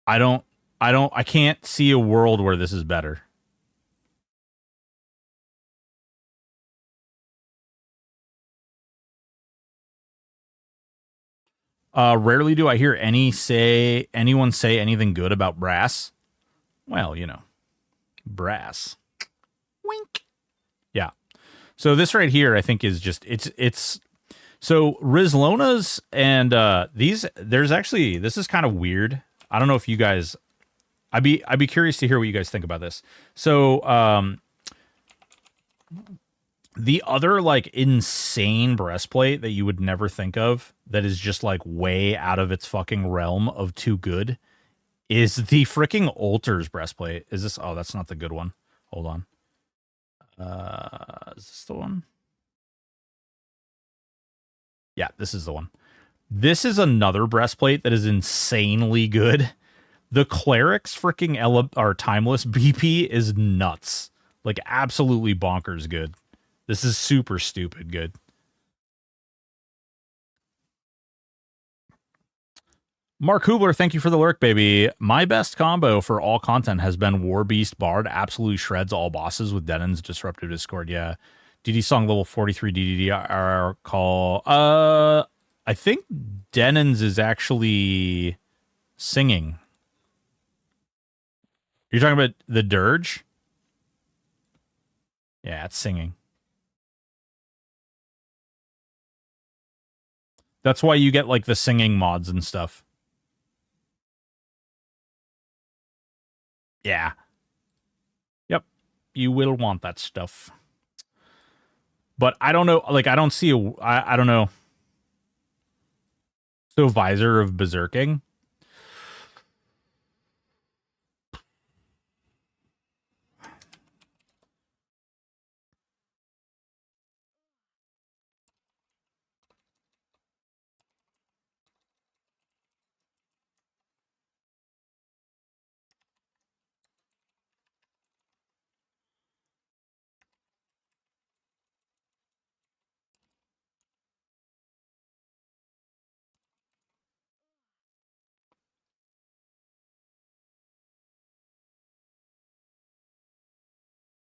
I can't see a world where this is better. Rarely do I hear anyone say anything good about brass. Well, you know, brass. Wink. Yeah. So this right here, I think, is just it's so Rizlona's and there's actually, this is kind of weird. I don't know if you guys, I'd be curious to hear what you guys think about this. So the other like insane breastplate that you would never think of that is just like way out of its fucking realm of too good is the freaking Altars breastplate. Is this? Oh, that's not the good one. Hold on. Is this the one? Yeah, this is the one. This is another breastplate that is insanely good. The Cleric's freaking Timeless BP is nuts. Like absolutely bonkers good. This is super stupid good. Mark Hubler, thank you for the lurk, baby. My best combo for all content has been War Beast Bard. Absolutely shreds all bosses with Denon's Disruptive Discord. Yeah. DD Song level 43 DDR call. I think Denon's is actually singing. You're talking about the Dirge? Yeah, it's singing. That's why you get like the singing mods and stuff. Yeah. Yep. You will want that stuff. But I don't know. Like, I don't see I don't know. So Visor of Berserking.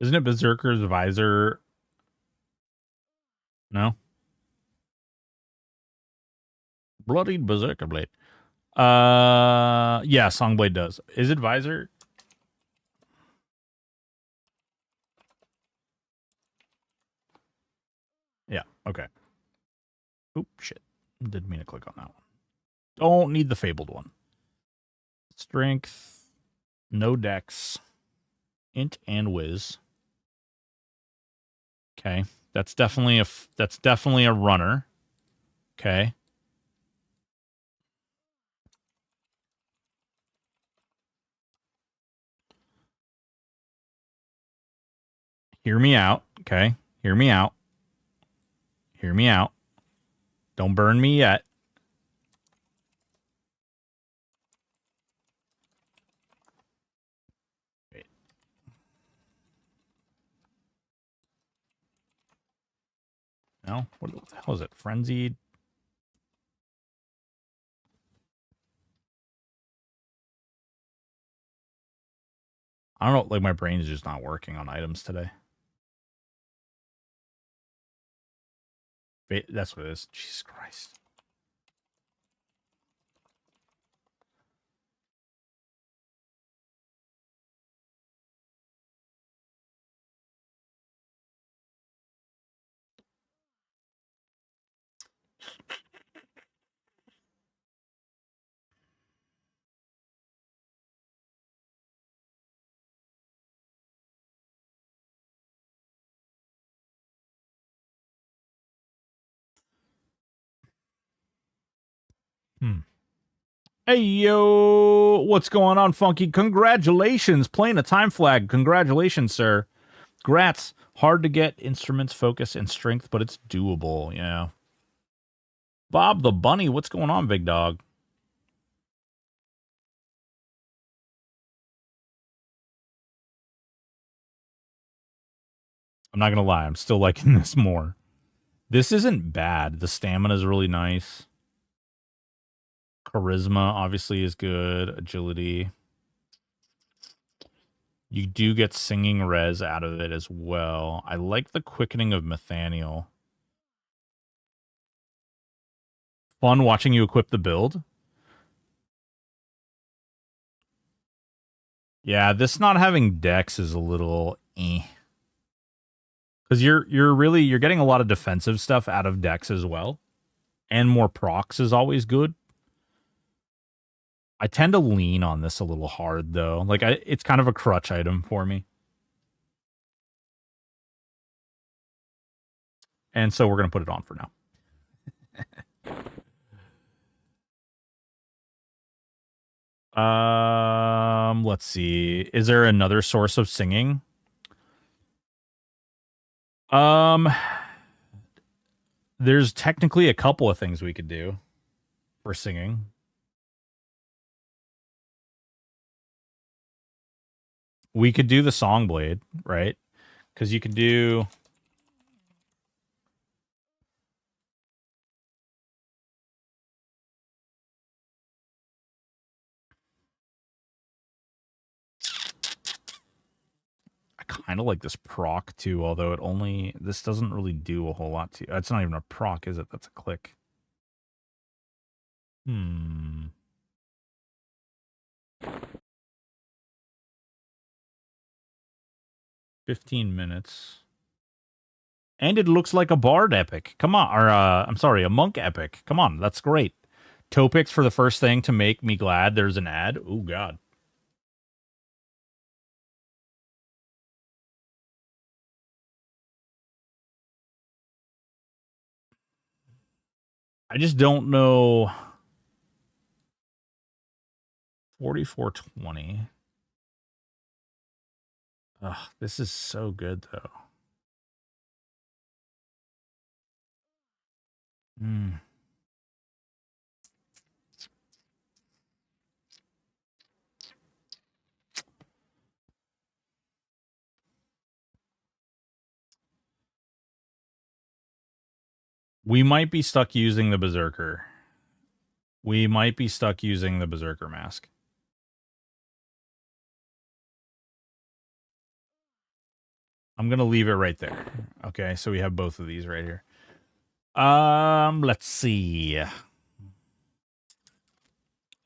Isn't it Berserker's Visor? No. Bloodied Berserker Blade. Yeah, Songblade does. Is it Visor? Yeah, okay. Oop, shit. Didn't mean to click on that one. Don't need the Fabled one. Strength, no dex, int and whiz. Okay, that's definitely a runner. Okay. Hear me out. Okay. Hear me out. Hear me out. Don't burn me yet. Wait. No? What the hell is it? Frenzied? I don't know. Like, my brain is just not working on items today. That's what it is. Jesus Christ. Hey, yo. What's going on, Funky? Congratulations. Playing a time flag. Congratulations, sir. Grats. Hard to get instruments, focus, and strength, but it's doable. Yeah. Bob the Bunny. What's going on, big dog? I'm not going to lie. I'm still liking this more. This isn't bad. The stamina is really nice. Charisma obviously is good. Agility. You do get singing res out of it as well. I like the quickening of Nathaniel. Fun watching you equip the build. Yeah, this not having Dex is a little eh. Because you're getting a lot of defensive stuff out of Dex as well. And more procs is always good. I tend to lean on this a little hard, though. Like, it's kind of a crutch item for me. And so we're going to put it on for now. Let's see. Is there another source of singing? There's technically a couple of things we could do for singing. We could do the Song Blade, right? Because you could do... I kind of like this proc, too, although it only... This doesn't really do a whole lot to... It's not even a proc, is it? That's a click. 15 minutes. And it looks like a bard epic. Come on. Or, I'm sorry, a monk epic. Come on, that's great. Topics for the first thing to make me glad there's an ad. Oh, God. I just don't know. 4420. Ugh, this is so good, though. We might be stuck using the Berserker. We might be stuck using the Berserker mask. I'm going to leave it right there. Okay, so we have both of these right here. Let's see.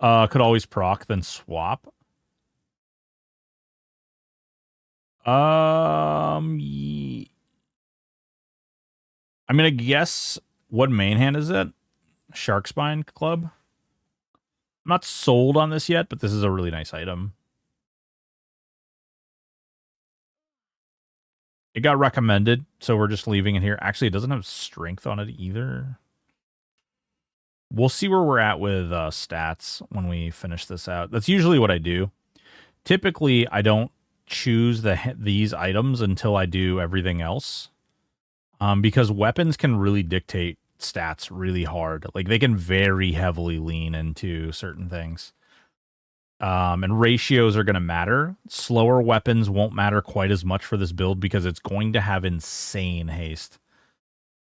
Could always proc, then swap. I mean, I guess, what main hand is it? Sharkspine Club? I'm not sold on this yet, but this is a really nice item. It got recommended, so we're just leaving it here. Actually, it doesn't have strength on it either. We'll see where we're at with stats when we finish this out. That's usually what I do. Typically, I don't choose these items until I do everything else. Because weapons can really dictate stats really hard. Like, they can very heavily lean into certain things. And ratios are going to matter. Slower weapons won't matter quite as much for this build because it's going to have insane haste.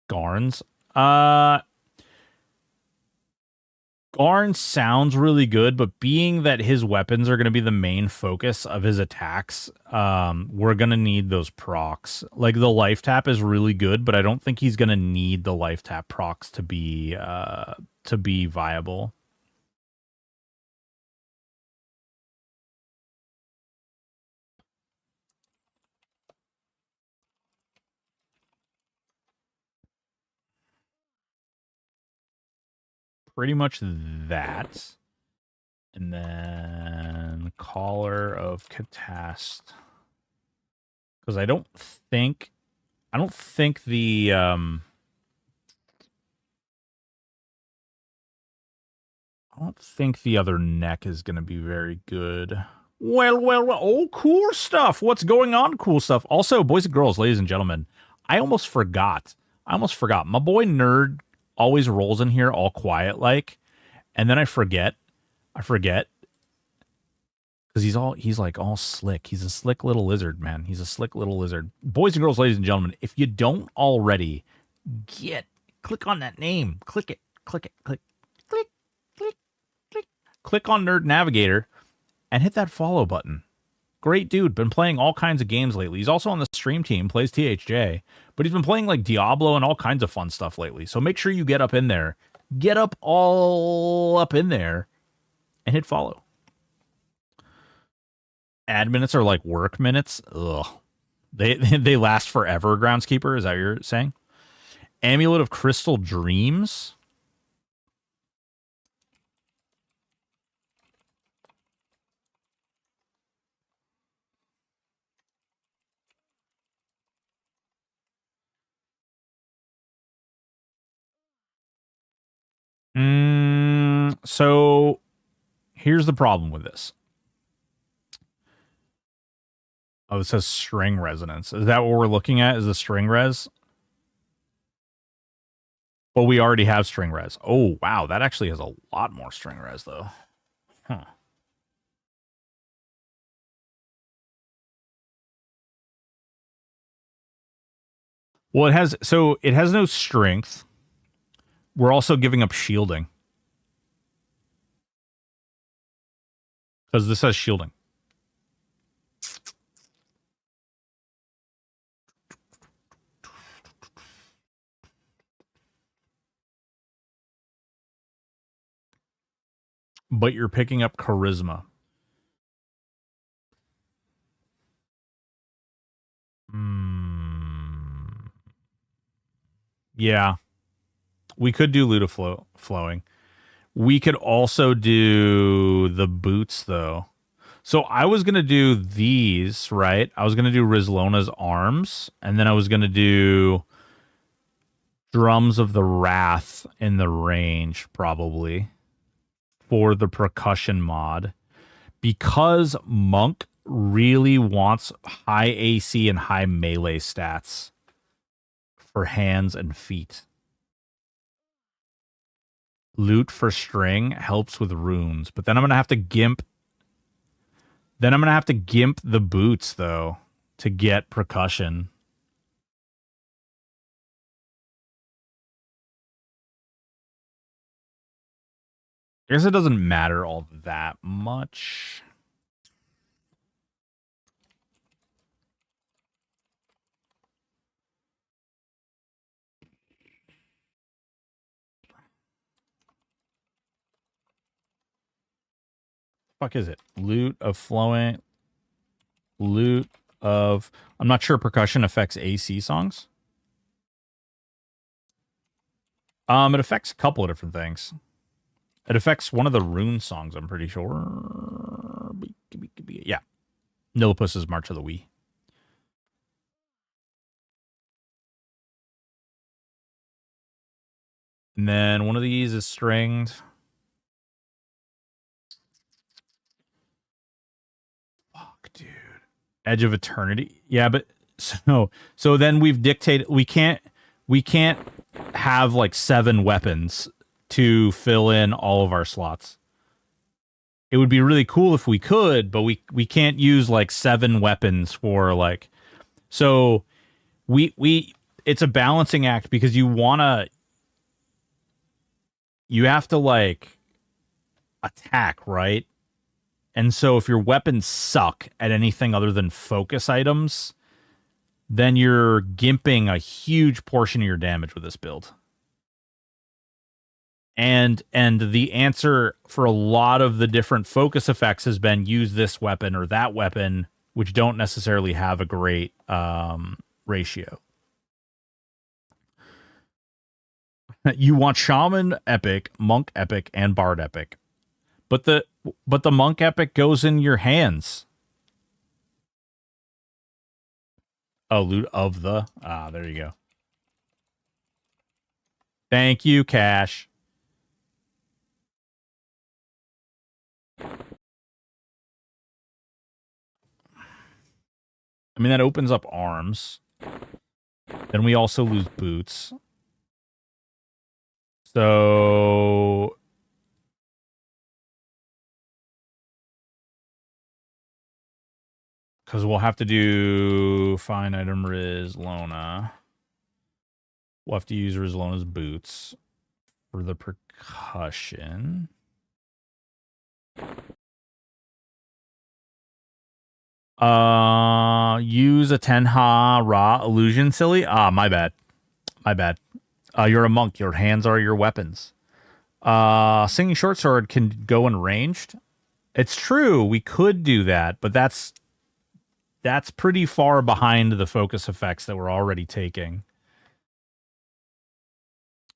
Garns. Garn sounds really good, but being that his weapons are going to be the main focus of his attacks, we're going to need those procs. Like, the life tap is really good, but I don't think he's going to need the life tap procs to be viable. Pretty much that. And then Caller of Catast. Because I don't think the I don't think the other neck is going to be very good. Well. Oh, cool stuff. What's going on? Cool stuff. Also, boys and girls, ladies and gentlemen, I almost forgot. My boy Nerd always rolls in here all quiet like, and then I forget. Because he's like all slick. He's a slick little lizard, man. He's a slick little lizard. Boys and girls, ladies and gentlemen, if you don't already click on that name. Click it. click on Nerd Navigator and hit that follow button. Great dude, been playing all kinds of games lately. He's also on the stream team, plays THJ, but he's been playing like Diablo and all kinds of fun stuff lately. So make sure you get up in there. Get up all up in there and hit follow. Ad minutes are like work minutes. Ugh. They last forever, Groundskeeper. Is that what you're saying? Amulet of Crystal Dreams. So here's the problem with this. Oh, it says string resonance. Is that what we're looking at? Is the string res? Well, we already have string res. Oh, wow. That actually has a lot more string res, though. Huh. Well, it has no strength. We're also giving up shielding. Because this has shielding. But you're picking up charisma. Yeah. We could do Luda flowing. We could also do the boots, though. So I was going to do these, right? I was going to do Rizlona's arms, and then I was going to do Drums of the Wrath in the range, probably, for the percussion mod. Because Monk really wants high AC and high melee stats for hands and feet. Loot for string helps with runes, but then I'm going to have to gimp. Then I'm going to have to gimp the boots, though, to get percussion. I guess it doesn't matter all that much. Fuck is it? Loot of flowing. Loot of... I'm not sure percussion affects AC songs. It affects a couple of different things. It affects one of the rune songs, I'm pretty sure. Yeah. Nilipus's March of the Wii. And then one of these is stringed. Fuck, dude. Edge of Eternity. Yeah, but so then we've dictated we can't have like 7 weapons to fill in all of our slots. It would be really cool if we could, but we can't use like 7 weapons for like. So we it's a balancing act because you have to like attack, right? And so if your weapons suck at anything other than focus items, then you're gimping a huge portion of your damage with this build. And the answer for a lot of the different focus effects has been use this weapon or that weapon, which don't necessarily have a great ratio. You want Shaman Epic, Monk Epic, and Bard Epic. But the Monk Epic goes in your hands. Oh, loot of the... Ah, there you go. Thank you, Cash. I mean, that opens up arms. Then we also lose boots. So... Because we'll have to do find item Rizlona. We'll have to use Rizlona's boots for the percussion. Use a Tenha Ra illusion, silly. Ah, my bad. My bad. You're a monk. Your hands are your weapons. Singing short sword can go in ranged. It's true. We could do that, but that's pretty far behind the focus effects that we're already taking.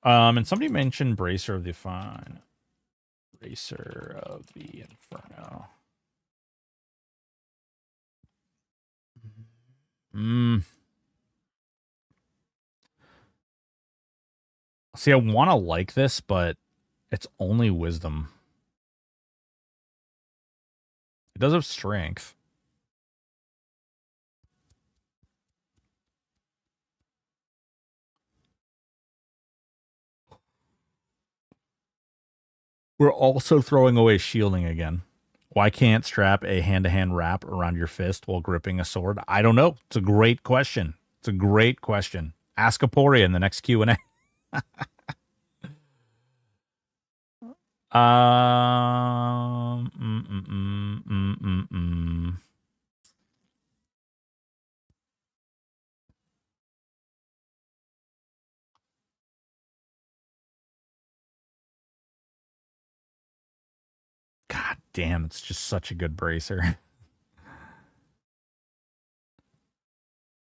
And somebody mentioned Bracer of the Fine. Bracer of the Inferno. See, I want to like this, but it's only wisdom. It does have strength. We're also throwing away shielding again. Why can't strap a hand-to-hand wrap around your fist while gripping a sword? I don't know. It's a great question. It's a great question. Ask Aporia in the next Q&A. God damn, it's just such a good bracer.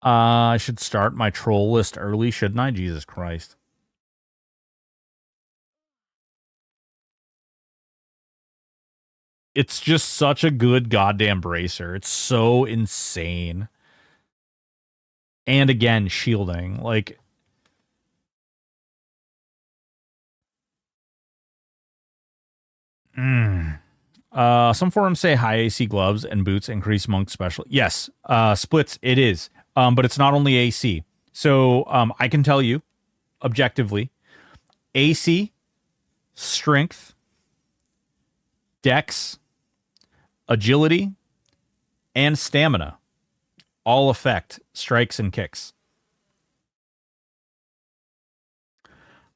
I should start my troll list early, shouldn't I? Jesus Christ. It's just such a good goddamn bracer. It's so insane. And again, shielding. Like, some forums say high AC gloves and boots increase monk special. Yes, splits, it is. But it's not only AC. So I can tell you, objectively, AC, strength, dex, agility, and stamina all affect strikes and kicks.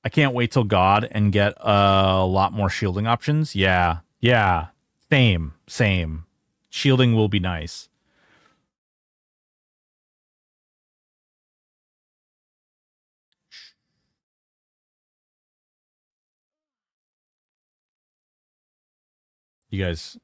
I can't wait till God and get a lot more shielding options. Yeah. Same. Shielding will be nice. You guys...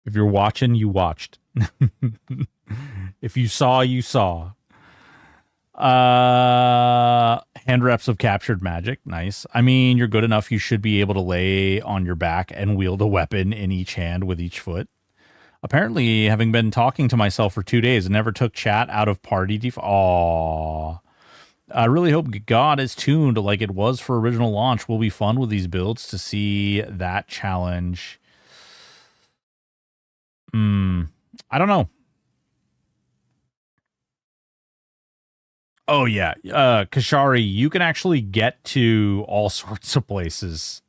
If you're watching, you watched. If you saw, you saw. Hand reps of captured magic. Nice. I mean, you're good enough. You should be able to lay on your back and wield a weapon in each hand with each foot. Apparently, having been talking to myself for 2 days, never took chat out of party default. Aww. I really hope God is tuned like it was for original launch. Will be fun with these builds to see that challenge. I don't know. Oh yeah, Kashari, you can actually get to all sorts of places.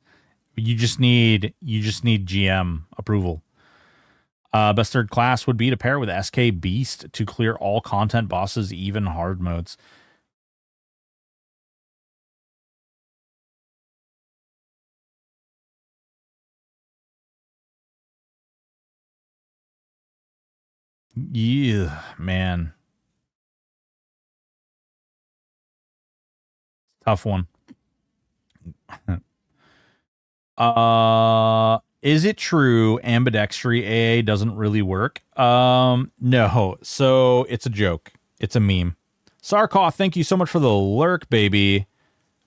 You just need GM approval. Best third class would be to pair with SK Beast to clear all content bosses, even hard modes. Yeah, man. Tough one. Is it true ambidextry AA doesn't really work? No. So it's a joke. It's a meme. Sarkoff, thank you so much for the lurk, baby.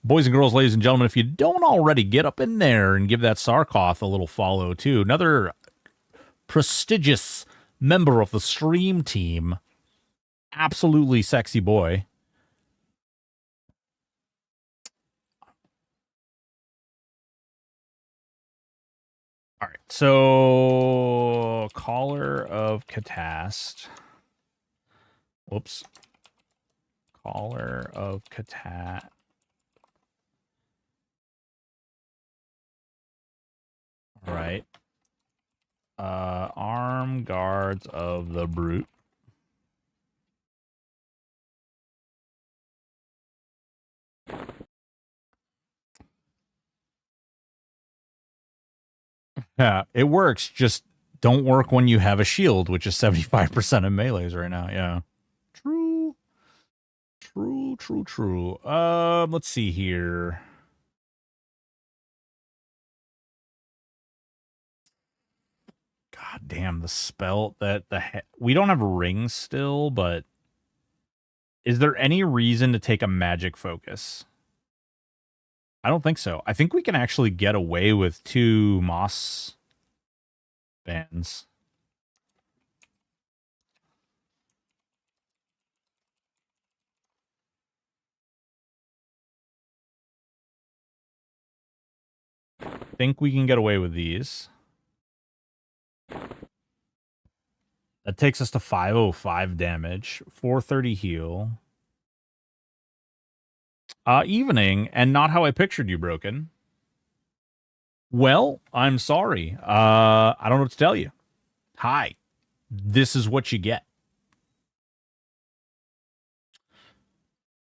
Boys and girls, ladies and gentlemen, if you don't already, get up in there and give that Sarkoth a little follow, too. Another prestigious member of the stream team. Absolutely sexy boy. All right, so Caller of Catast. Whoops. Caller of Catast. All right. Arm guards of the brute. Yeah, it works. Just don't work when you have a shield, which is 75% of melees right now. Yeah. True. True. Let's see here. God damn, the spell that we don't have rings still, but is there any reason to take a magic focus? I don't think so. I think we can actually get away with 2 moss bands. I think we can get away with these. That takes us to 505 damage, 430 heal. Evening, and not how I pictured you, Broken. Well, I'm sorry. I don't know what to tell you. Hi. This is what you get.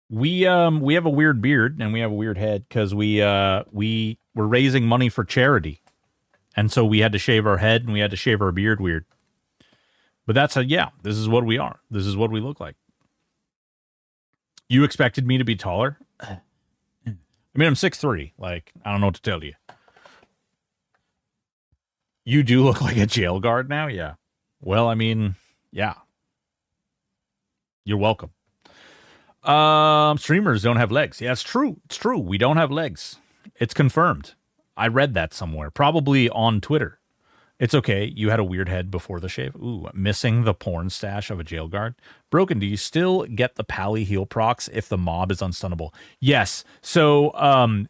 We have a weird beard and we have a weird head because we were raising money for charity. And so we had to shave our head and we had to shave our beard weird. But that's this is what we are. This is what we look like. You expected me to be taller? I mean, I'm 6'3". Like, I don't know what to tell you. You do look like a jail guard now? Yeah. Well, I mean, yeah. You're welcome. Streamers don't have legs. Yeah, it's true. It's true. We don't have legs. It's confirmed. I read that somewhere. Probably on Twitter. It's okay. You had a weird head before the shave. Ooh, missing the porn stash of a jail guard. Broken, do you still get the Pally heal procs if the mob is unstunnable? Yes. So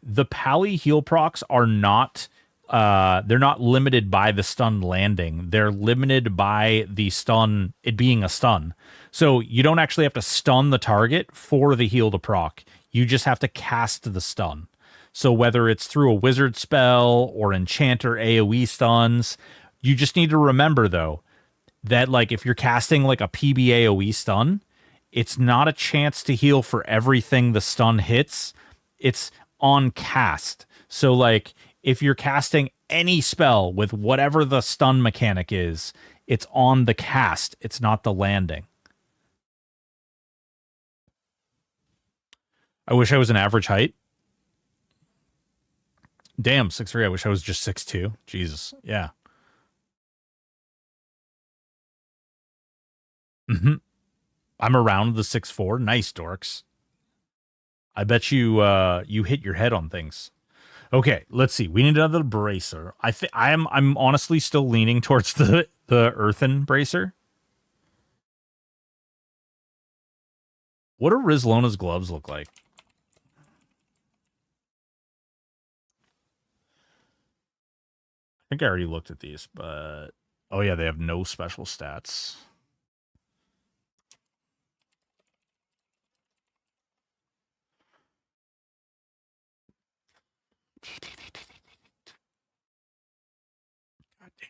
the Pally heal procs are not they're not limited by the stun landing. They're limited by the stun, it being a stun. So you don't actually have to stun the target for the heal to proc. You just have to cast the stun. So whether it's through a wizard spell or enchanter AoE stuns, you just need to remember, though, that like if you're casting like a PB AoE stun, it's not a chance to heal for everything the stun hits. It's on cast. So like if you're casting any spell with whatever the stun mechanic is, it's on the cast. It's not the landing. I wish I was an average height. Damn, 6'3". I wish I was just 6'2". Jesus. Yeah. I'm around the 6'4". Nice, dorks. I bet you you hit your head on things. Okay, let's see. We need another bracer. I'm honestly still leaning towards the earthen bracer. What do Rizlona's gloves look like? I think I already looked at these, but oh yeah, they have no special stats. God damn.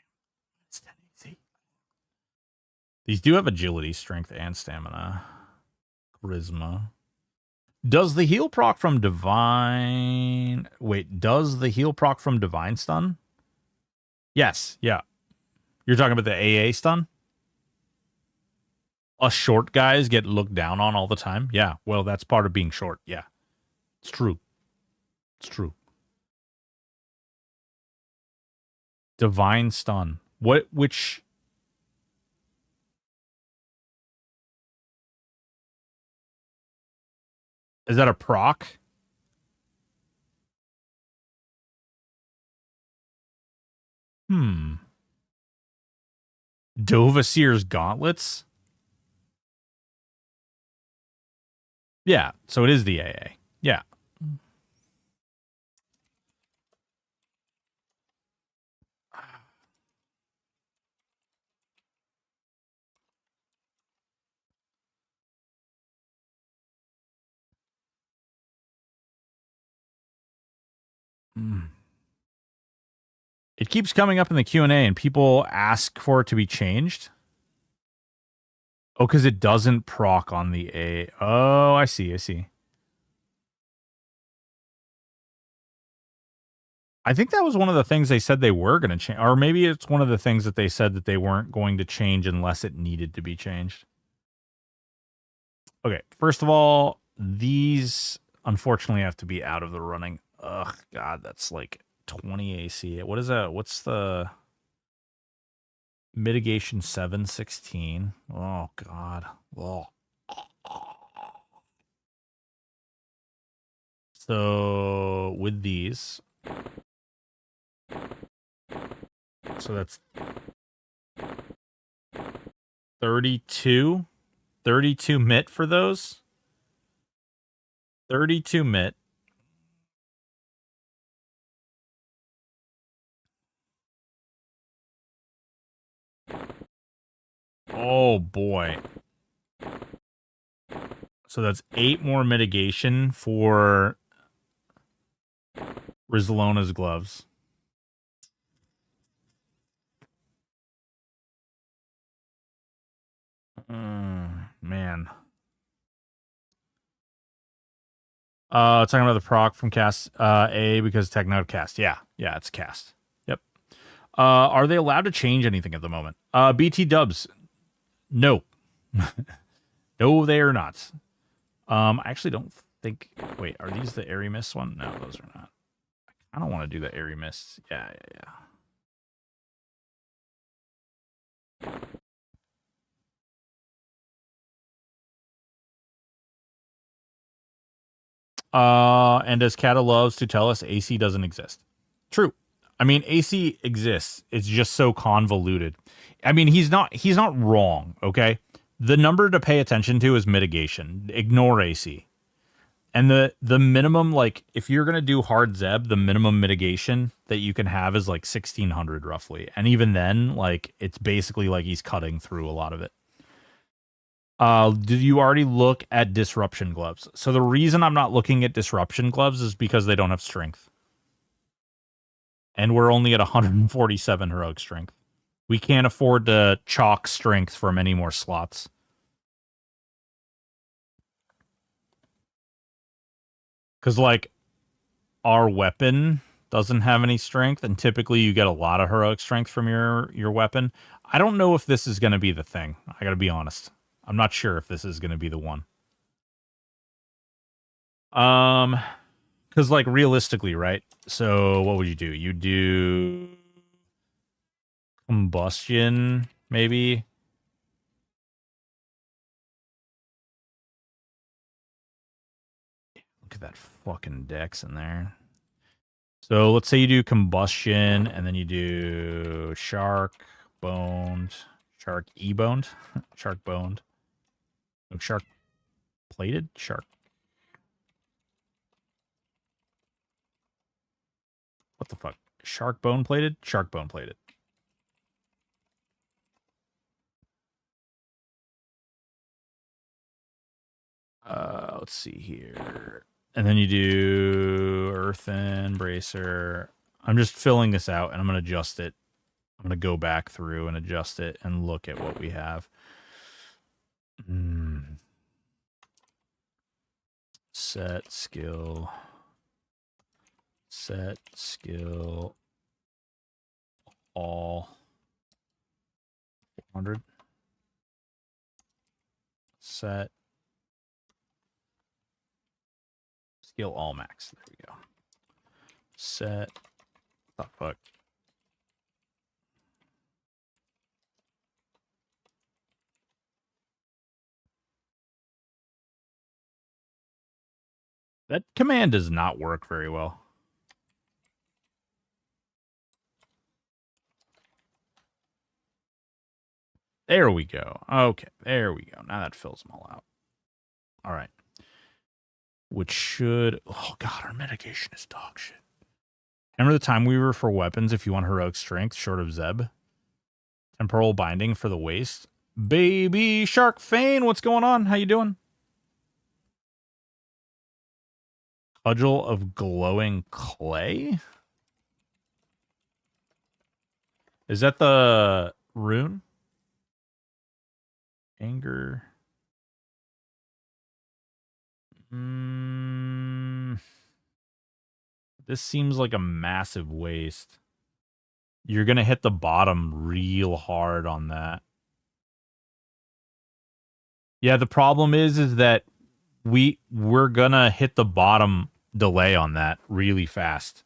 It's that easy. These do have agility, strength, and stamina. Charisma. Does the heal proc from divine... Wait, does the heal proc from divine stun? Yes, yeah. You're talking about the AA stun? Us short guys get looked down on all the time? Yeah, well, that's part of being short. Yeah, it's true. It's true. Divine stun. Which... Is that a proc? Dovasir's gauntlets? Yeah, so it is the AA. Yeah. It keeps coming up in the Q&A and people ask for it to be changed. Oh, because it doesn't proc on the A. Oh, I see. I think that was one of the things they said they were going to change. Or maybe it's one of the things that they said that they weren't going to change unless it needed to be changed. Okay, first of all, these unfortunately have to be out of the running. Ugh, God, that's like 20 AC. What is that? What's the mitigation 716? Oh, God. Oh. So with these, so that's 32 mit for those. 32 mit. Oh boy. So that's 8 more mitigation for Rizlona's gloves. Man. Talking about the proc from cast A because Techno cast. Yeah, it's cast. Yep. Are they allowed to change anything at the moment? BT dubs. No. No, they are not. I actually don't think. Wait, are these the airy mist one? No, those are not. I don't want to do the airy mists. Yeah. And as Kata loves to tell us, AC doesn't exist. True. I mean, AC exists. It's just so convoluted. I mean, he's not wrong, okay? The number to pay attention to is mitigation. Ignore AC. And the minimum, like, if you're going to do hard Zeb, the minimum mitigation that you can have is like 1600 roughly. And even then, like, it's basically like he's cutting through a lot of it. Did you already look at disruption gloves? So the reason I'm not looking at disruption gloves is because they don't have strength. And we're only at 147 heroic strength. We can't afford to chalk strength from any more slots. Because, like, our weapon doesn't have any strength, and typically you get a lot of heroic strength from your weapon. I don't know if this is going to be the thing. I got to be honest. I'm not sure if this is going to be the one. Because, like, realistically, right? So what would you do? You do combustion, maybe. Look at that fucking dex in there. So let's say you do combustion, and then you do shark boned, shark e-boned, shark boned, no, shark plated, shark. What the fuck? Shark bone plated, shark bone plated. Let's see here. And then you do earthen, bracer. I'm just filling this out, and I'm going to adjust it. I'm going to go back through and adjust it and look at what we have. Set skill. Set skill. All. 400. Set. Skill all max. There we go. Set. What the fuck? That command does not work very well. There we go. Okay, there we go. Now that fills them all out. All right. Which should... Oh, God, our mitigation is dog shit. Remember the time we were for weapons if you want heroic strength short of Zeb? Temporal binding for the waist. Baby Shark Fane, what's going on? How you doing? Cudgel of glowing clay? Is that the rune? Anger. This seems like a massive waste. You're going to hit the bottom real hard on that. Yeah, the problem is that we're going to hit the bottom delay on that really fast.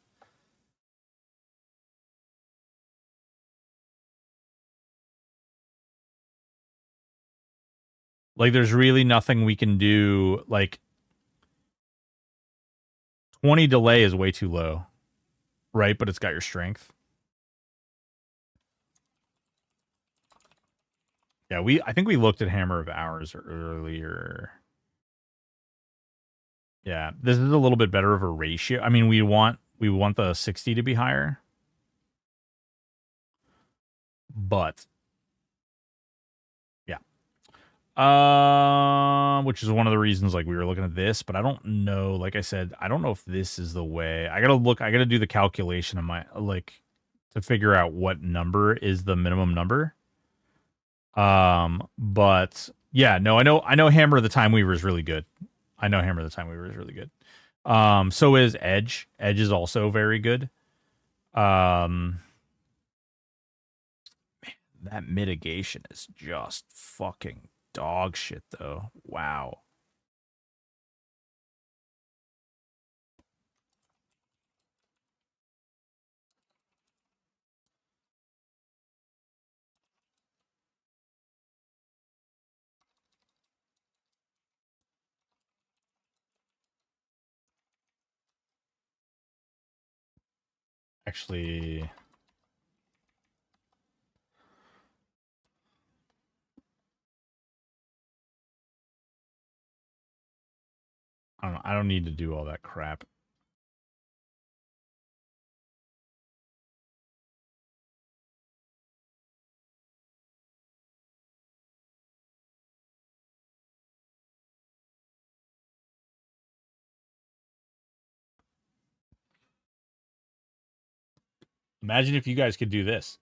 Like, there's really nothing we can do. Like, 20 delay is way too low, right? But it's got your strength. Yeah, I think we looked at Hammer of Hours earlier. Yeah, this is a little bit better of a ratio. I mean, we want the 60 to be higher. But yeah. Which is one of the reasons like we were looking at this, but I don't know, like I said, I don't know if this is the way. I got to do the calculation of my to figure out what number is the minimum number. But yeah, no, I know Hammer of the Time Weaver is really good. I know Hammer of the Time Weaver is really good. So is Edge. Edge is also very good. Man, that mitigation is just fucking dog shit though. Wow. Actually, I don't need to do all that crap. Imagine if you guys could do this.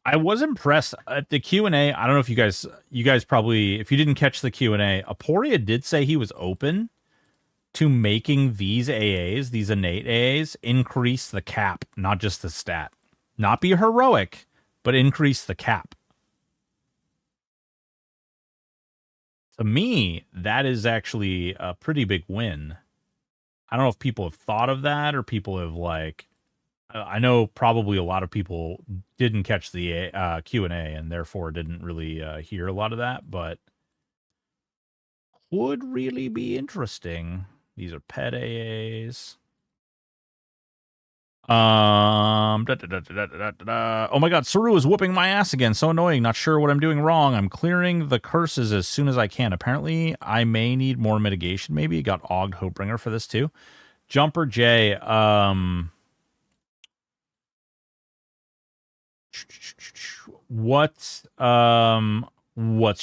I was impressed at the Q&A. I don't know if you guys probably, if you didn't catch the Q&A, Aporia did say he was open to making these AAs, these innate AAs, increase the cap, not just the stat. Not be heroic, but increase the cap. To me, that is actually a pretty big win. I don't know if people have thought of that or people have like... I know probably a lot of people didn't catch the Q&A and therefore didn't really hear a lot of that, but would really be interesting. These are pet AAs. Oh my god, Saru is whooping my ass again. So annoying. Not sure what I'm doing wrong. I'm clearing the curses as soon as I can. Apparently, I may need more mitigation. Maybe got Ogged Hopebringer for this too. Jumper J. What's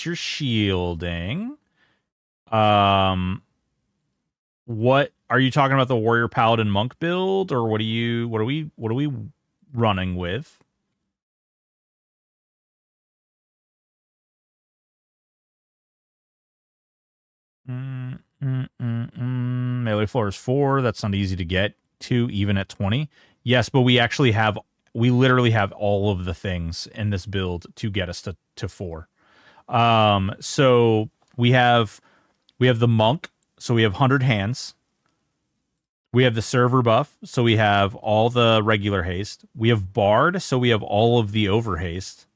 your shielding? What are you talking about, the Warrior Paladin Monk build, or what are we running with? Melee floor is 4. That's not easy to get to even at 20. Yes, but we literally have all of the things in this build to get us to 4. So we have the monk, so we have 100 hands. We have the server buff, so we have all the regular haste. We have bard, so we have all of the over haste.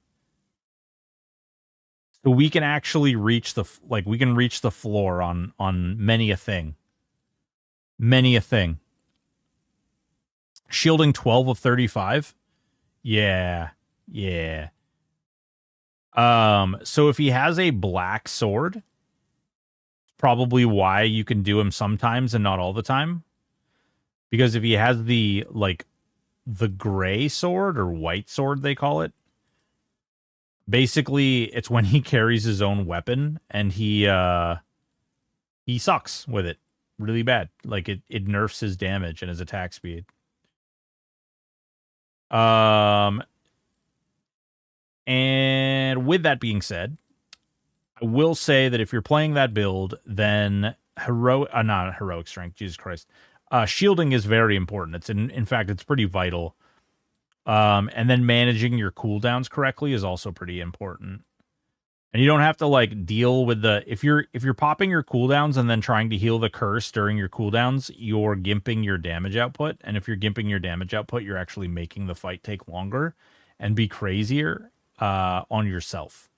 So we can actually reach we can reach the floor on many a thing. Many a thing. Shielding 12 of 35? Yeah. Yeah. So if he has a black sword, probably why you can do him sometimes and not all the time. Because if he has the gray sword or white sword, they call it, basically it's when he carries his own weapon and he sucks with it really bad. Like it nerfs his damage and his attack speed. And with that being said, I will say that if you're playing that build, then not heroic strength, Jesus Christ. Shielding is very important. It's in fact, it's pretty vital. And then managing your cooldowns correctly is also pretty important. And you don't have to deal with if you're popping your cooldowns and then trying to heal the curse during your cooldowns, you're gimping your damage output. And if you're gimping your damage output, you're actually making the fight take longer and be crazier on yourself.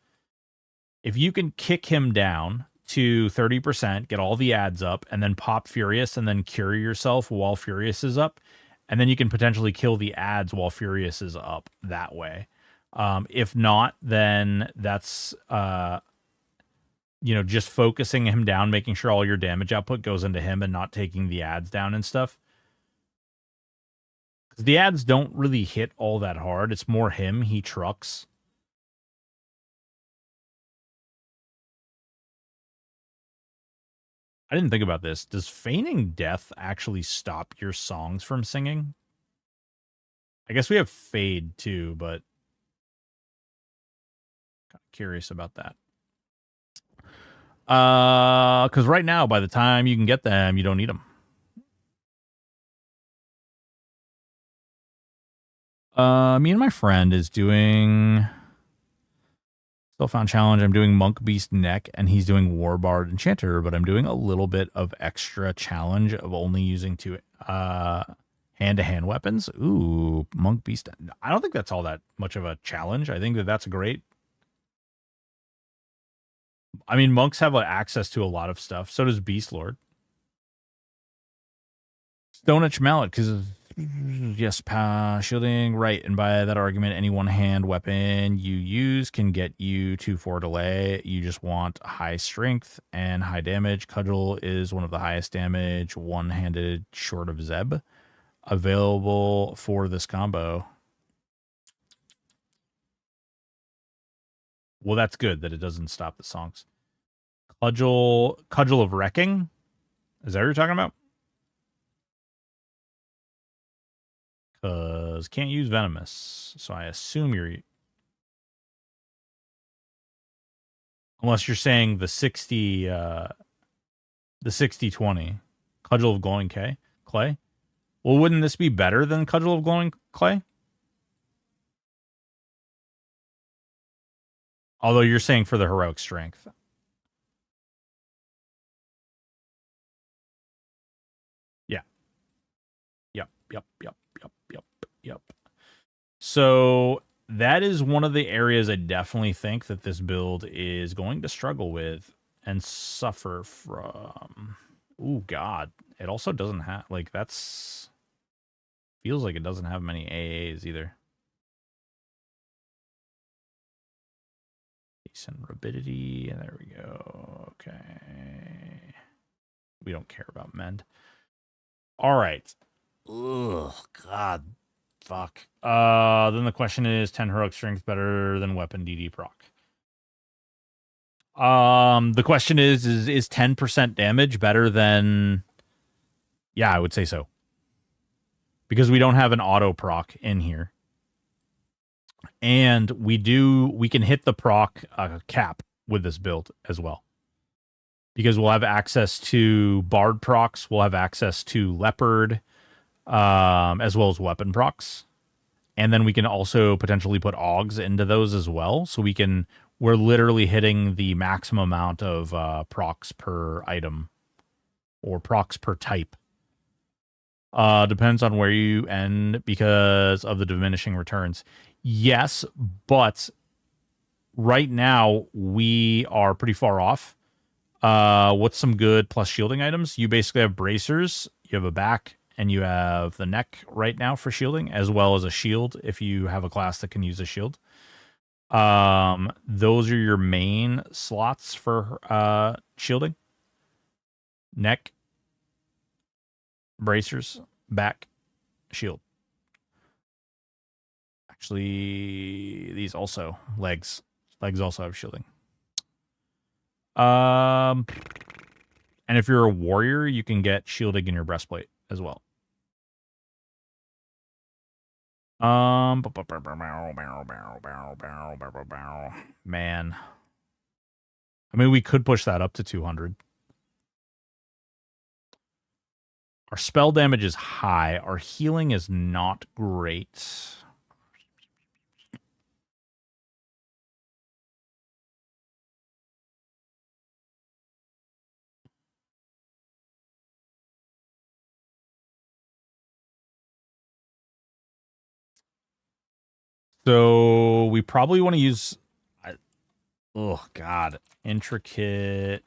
If you can kick him down to 30%, get all the ads up, and then pop Furious and then cure yourself while Furious is up, and then you can potentially kill the ads while Furious is up that way. If not, then that's just focusing him down, making sure all your damage output goes into him and not taking the ads down and stuff. Because the ads don't really hit all that hard. It's more him. He trucks. I didn't think about this. Does feigning death actually stop your songs from singing? I guess we have fade too, but kind of curious about that. Because right now, by the time you can get them, you don't need them. Me and my friend is doing Still found challenge. I'm doing Monk Beast Neck, and he's doing Warbard Enchanter, but I'm doing a little bit of extra challenge of only using two hand-to-hand weapons. Ooh, Monk Beast. I don't think that's all that much of a challenge. I think that's great. I mean, monks have access to a lot of stuff. So does Beast Lord. Stone Edge Mallet, because yes, shielding, right. And by that argument, any one-hand weapon you use can get you 2-4 delay. You just want high strength and high damage. Cudgel is one of the highest damage one-handed short of Zeb available for this combo. Well, that's good that it doesn't stop the songs. Cudgel of Wrecking? Is that what you're talking about? Because can't use Venomous. So I assume you're... Unless you're saying the 60-20. Cudgel of Glowing Clay? Well, wouldn't this be better than Cudgel of Glowing Clay? Although you're saying for the heroic strength. Yeah. Yep. So that is one of the areas I definitely think that this build is going to struggle with and suffer from. Ooh, God. It also doesn't have, like, that's... Feels like it doesn't have many AAs either. Decent rapidity. There we go. Okay. We don't care about mend. All right. Ugh, God. Fuck. Then the question is 10 heroic strength better than weapon DD proc. The question is 10% damage better than... Yeah, I would say so. Because we don't have an auto proc in here. And we can hit the proc cap with this build as well. Because we'll have access to Bard procs, we'll have access to Leopard, as well as weapon procs. And then we can also potentially put Augs into those as well. So we're literally hitting the maximum amount of procs per item. Or procs per type. Depends on where you end because of the diminishing returns. Yes, but right now we are pretty far off. What's some good plus shielding items? You basically have bracers, you have a back, and you have the neck right now for shielding, as well as a shield if you have a class that can use a shield. Those are your main slots for shielding. Neck, bracers, back, shield. Actually, these also legs. Legs also have shielding. And if you're a warrior, you can get shielding in your breastplate as well. Man. I mean, we could push that up to 200. Our spell damage is high. Our healing is not great. So we probably want to use... Oh, God. Intricate...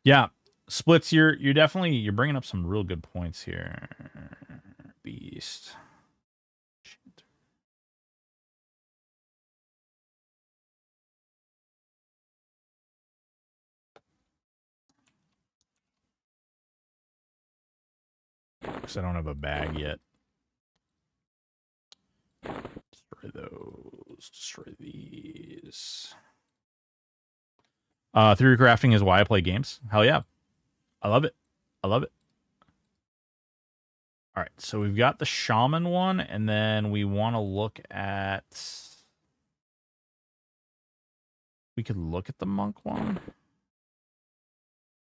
Yeah, splits. You're definitely bringing up some real good points here. Beast. Because I don't have a bag yet. Destroy those. Destroy these. 3D crafting is why I play games. Hell yeah. I love it. I love it. All right, so we've got the shaman one, and then we want to look at... We could look at the monk one.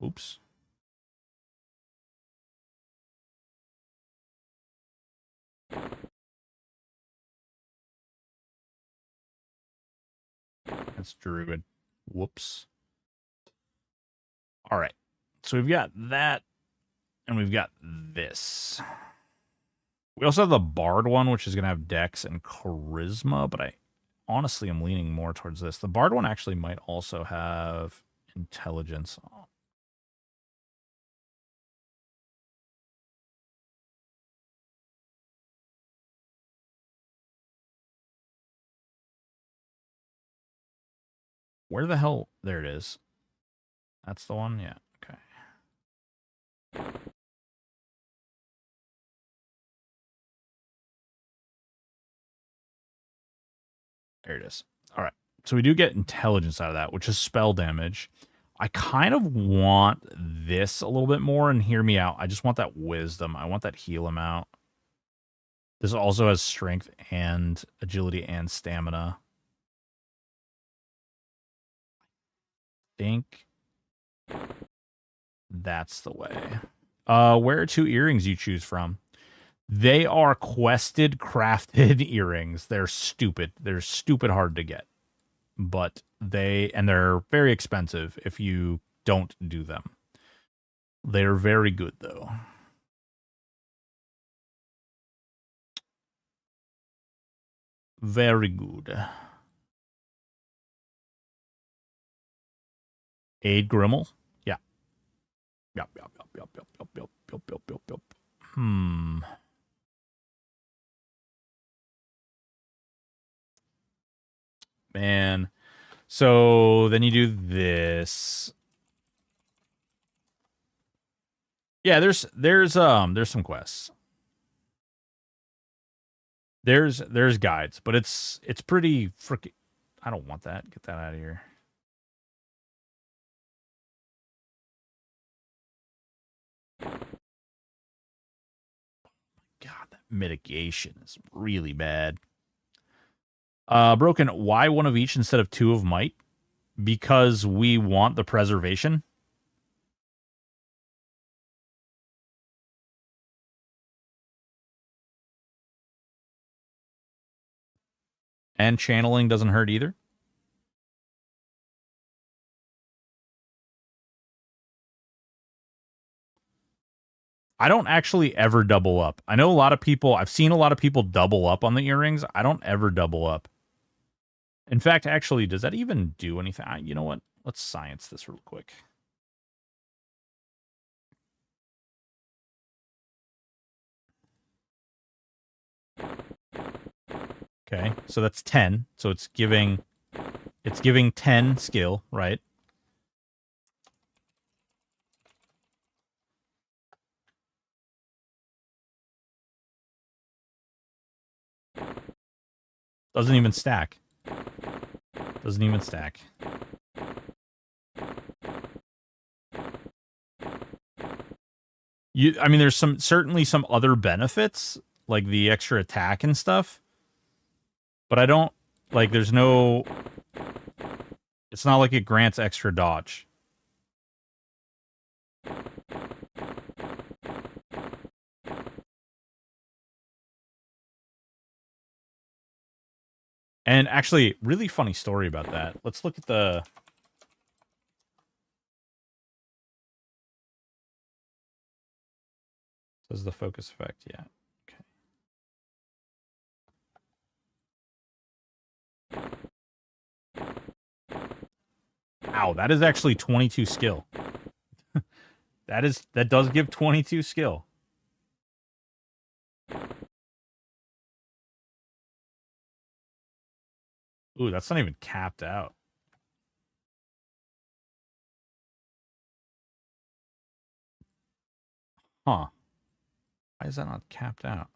Oops. That's druid. Whoops. All right. So we've got that, and we've got this. We also have the bard one, which is going to have dex and charisma, but I honestly am leaning more towards this. The bard one actually might also have intelligence. Where the hell? There it is. That's the one? Yeah. Okay. There it is. All right. So we do get intelligence out of that, which is spell damage. I kind of want this a little bit more, and hear me out. I just want that wisdom. I want that heal amount. This also has strength and agility and stamina. I think that's the way. Where are 2 earrings you choose from? They are quested, crafted earrings. They're stupid. They're stupid hard to get. But they're very expensive if you don't do them. They're very good, though. Very good. Aid Grimmel? Yeah. Yep. Man. So then you do this. Yeah, there's some quests. There's guides, but it's pretty freaking... I don't want that. Get that out of here. God, that mitigation is really bad. Broken, why one of each instead of 2 of might? Because we want the preservation. And channeling doesn't hurt either. I don't actually ever double up. I know a lot of people, I've seen a lot of people double up on the earrings. I don't ever double up. In fact, actually, does that even do anything? You know what? Let's science this real quick. Okay, so that's 10. So it's giving 10 skill, right? Doesn't even stack. Doesn't even stack. I mean, there's certainly some other benefits, like the extra attack and stuff. But I don't, like, there's no, it's not like it grants extra dodge. And actually, really funny story about that. Let's look at the... Says the focus effect, yeah. Okay. Ow, that is actually 22 skill. That does give 22 skill. Ooh, that's not even capped out. Huh. Why is that not capped out?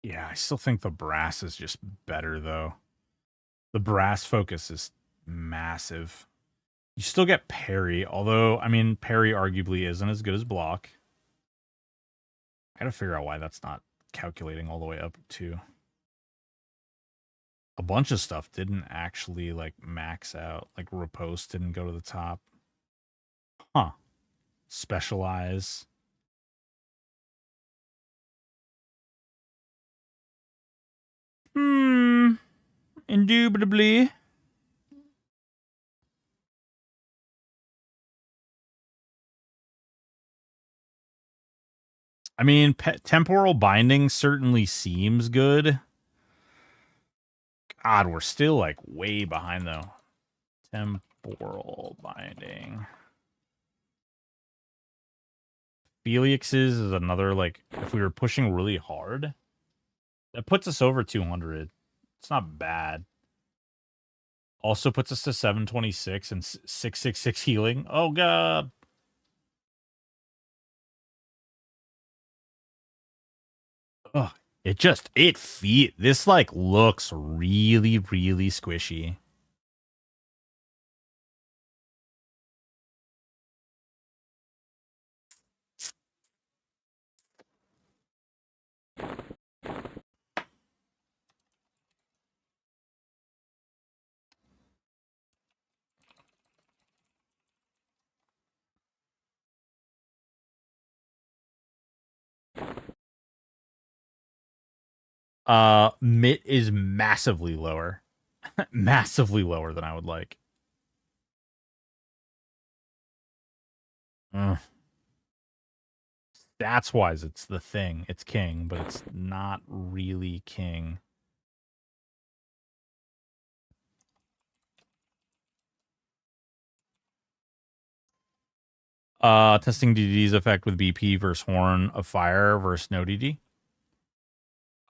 Yeah, I still think the brass is just better, though. The brass focus is massive. You still get parry, although, I mean, parry arguably isn't as good as block. I gotta figure out why that's not calculating all the way up to... A bunch of stuff didn't actually, like, max out. Like, riposte didn't go to the top. Huh. Specialize. Indubitably. I mean, temporal binding certainly seems good. God, we're still, like, way behind, though. Temporal binding. Felix's is another, like, if we were pushing really hard, that puts us over 200. It's not bad. Also puts us to 726 and 666 healing. Oh, God. Ugh. This, like, looks really, really squishy. Mitt is massively lower. Massively lower than I would like. Stats wise, it's the thing. It's king, but it's not really king. Testing DDD's effect with BP versus Horn of Fire versus no DD.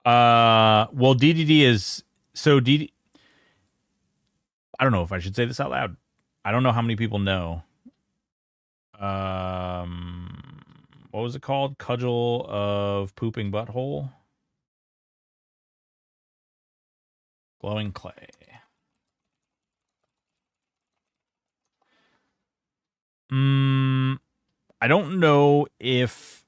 Well, DDD is so DD. I don't know if I should say this out loud. I don't know how many people know. What was it called? Cudgel of Pooping Butthole. Glowing Clay. I don't know if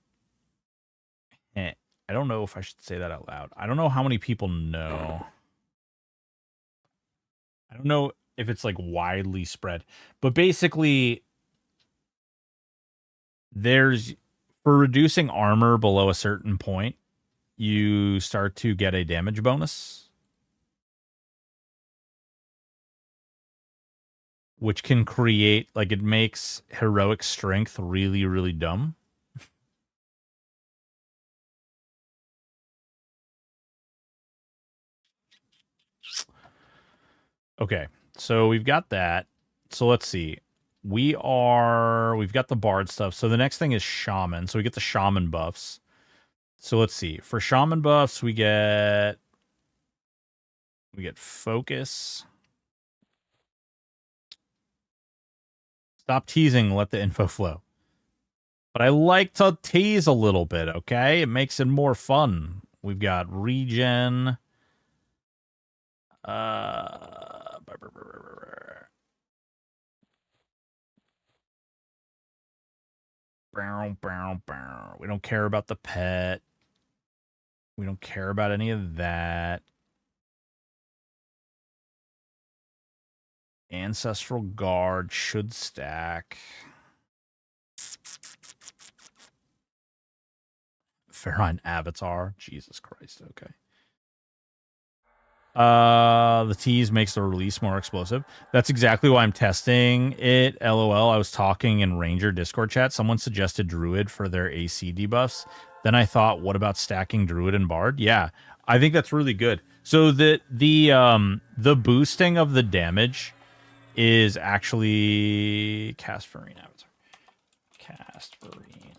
I don't know if I should say that out loud. I don't know how many people know. I don't know if it's like widely spread, but basically there's for reducing armor below a certain point, you start to get a damage bonus, which can create, like, it makes heroic strength really, really dumb. Okay, so we've got that. So let's see. We've got the bard stuff. So the next thing is shaman. So we get the shaman buffs. So let's see. For shaman buffs, we get focus. Stop teasing, let the info flow. But I like to tease a little bit, okay? It makes it more fun. We've got regen. We don't care about the pet. We don't care about any of that. Ancestral Guard should stack. Ferine Avatar. Jesus Christ. Okay. The tease makes the release more explosive. That's exactly why I'm testing it. LOL. I was talking in Ranger Discord chat. Someone suggested Druid for their AC debuffs. Then I thought, what about stacking Druid and Bard? Yeah, I think that's really good. So the boosting of the damage is actually Casferine Avatar. Casferine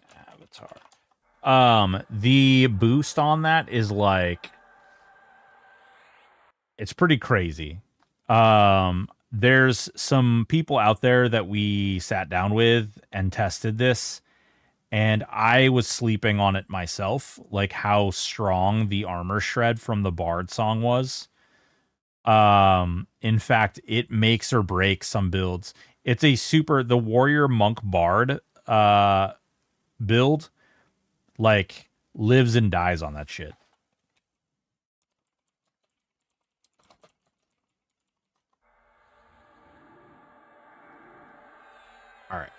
Avatar. The boost on that is like, it's pretty crazy. There's some people out there that we sat down with and tested this, and I was sleeping on it myself, like how strong the armor shred from the Bard song was. In fact, it makes or breaks some builds. It's the Warrior Monk Bard build, like, lives and dies on that shit. All right.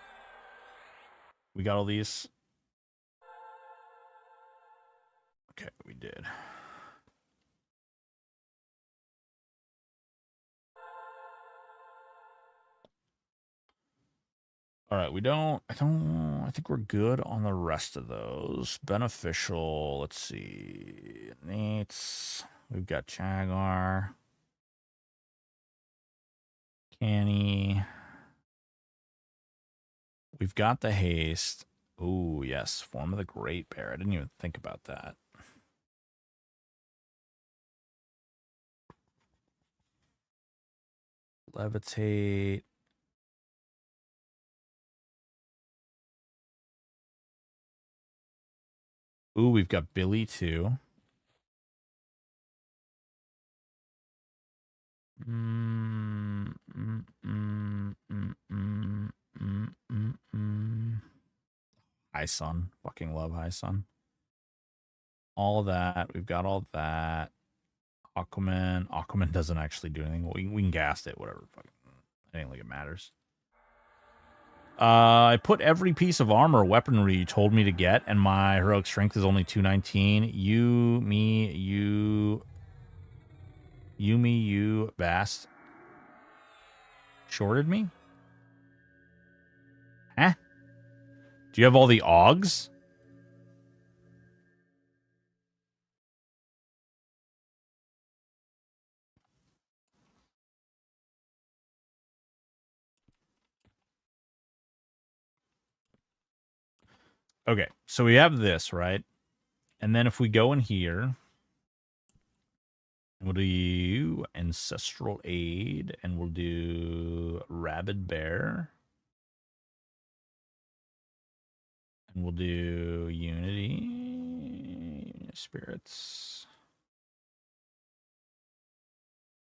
We got all these. Okay, we did. All right, I think we're good on the rest of those. Beneficial, let's see. Nates. We've got Jaguar. Canny. We've got the haste. Ooh, yes. Form of the Great Bear. I didn't even think about that. Levitate. Ooh, we've got Billy too. High Sun. Fucking love High Sun. All of that. We've got all that. Aquaman. Aquaman doesn't actually do anything. We can gas it, whatever. I think like it matters. I put every piece of armor or weaponry you told me to get, and my heroic strength is only 219. You Bast. Shorted me? Huh? Do you have all the Augs? Okay, so we have this, right? And then if we go in here, we'll do Ancestral Aid, and we'll do Rabid Bear. And we'll do Unity Spirits.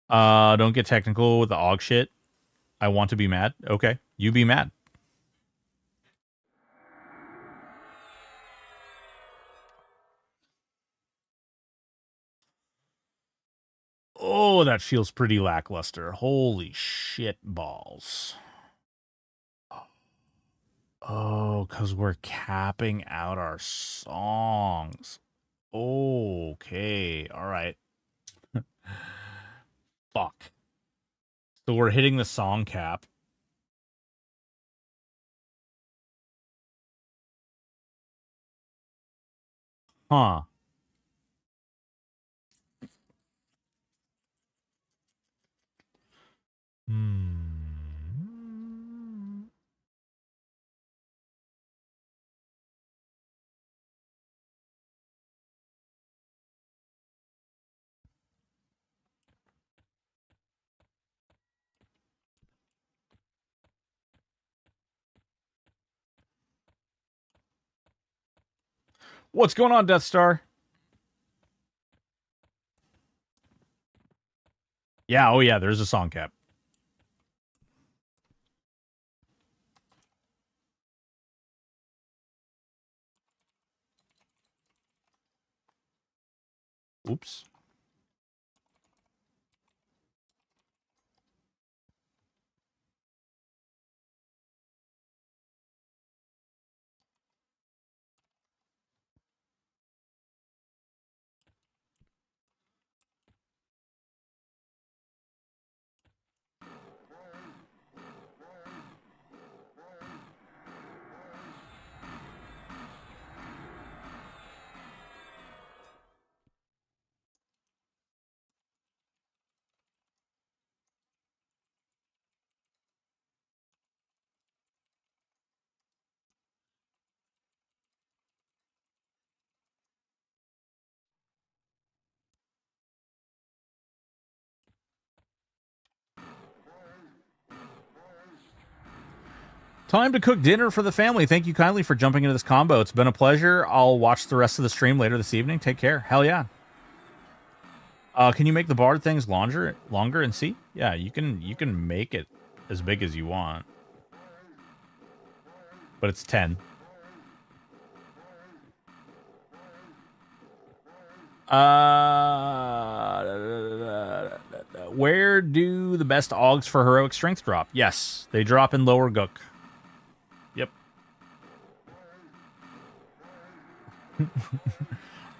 Don't get technical with the Aug shit. I want to be mad. Okay, you be mad. Oh, that feels pretty lackluster. Holy shit balls. Oh, because we're capping out our songs. Okay. All right. Fuck. So we're hitting the song cap. Huh. Hmm. What's going on, Death Star? Yeah, oh yeah, there's a song cap. Oops. Time to cook dinner for the family. Thank you kindly for jumping into this combo. It's been a pleasure. I'll watch the rest of the stream later this evening. Take care. Hell yeah. Can you make the bard things longer and see? Yeah, you can make it as big as you want. But it's 10. Where do the best augs for heroic strength drop? Yes, they drop in lower gook. Yep.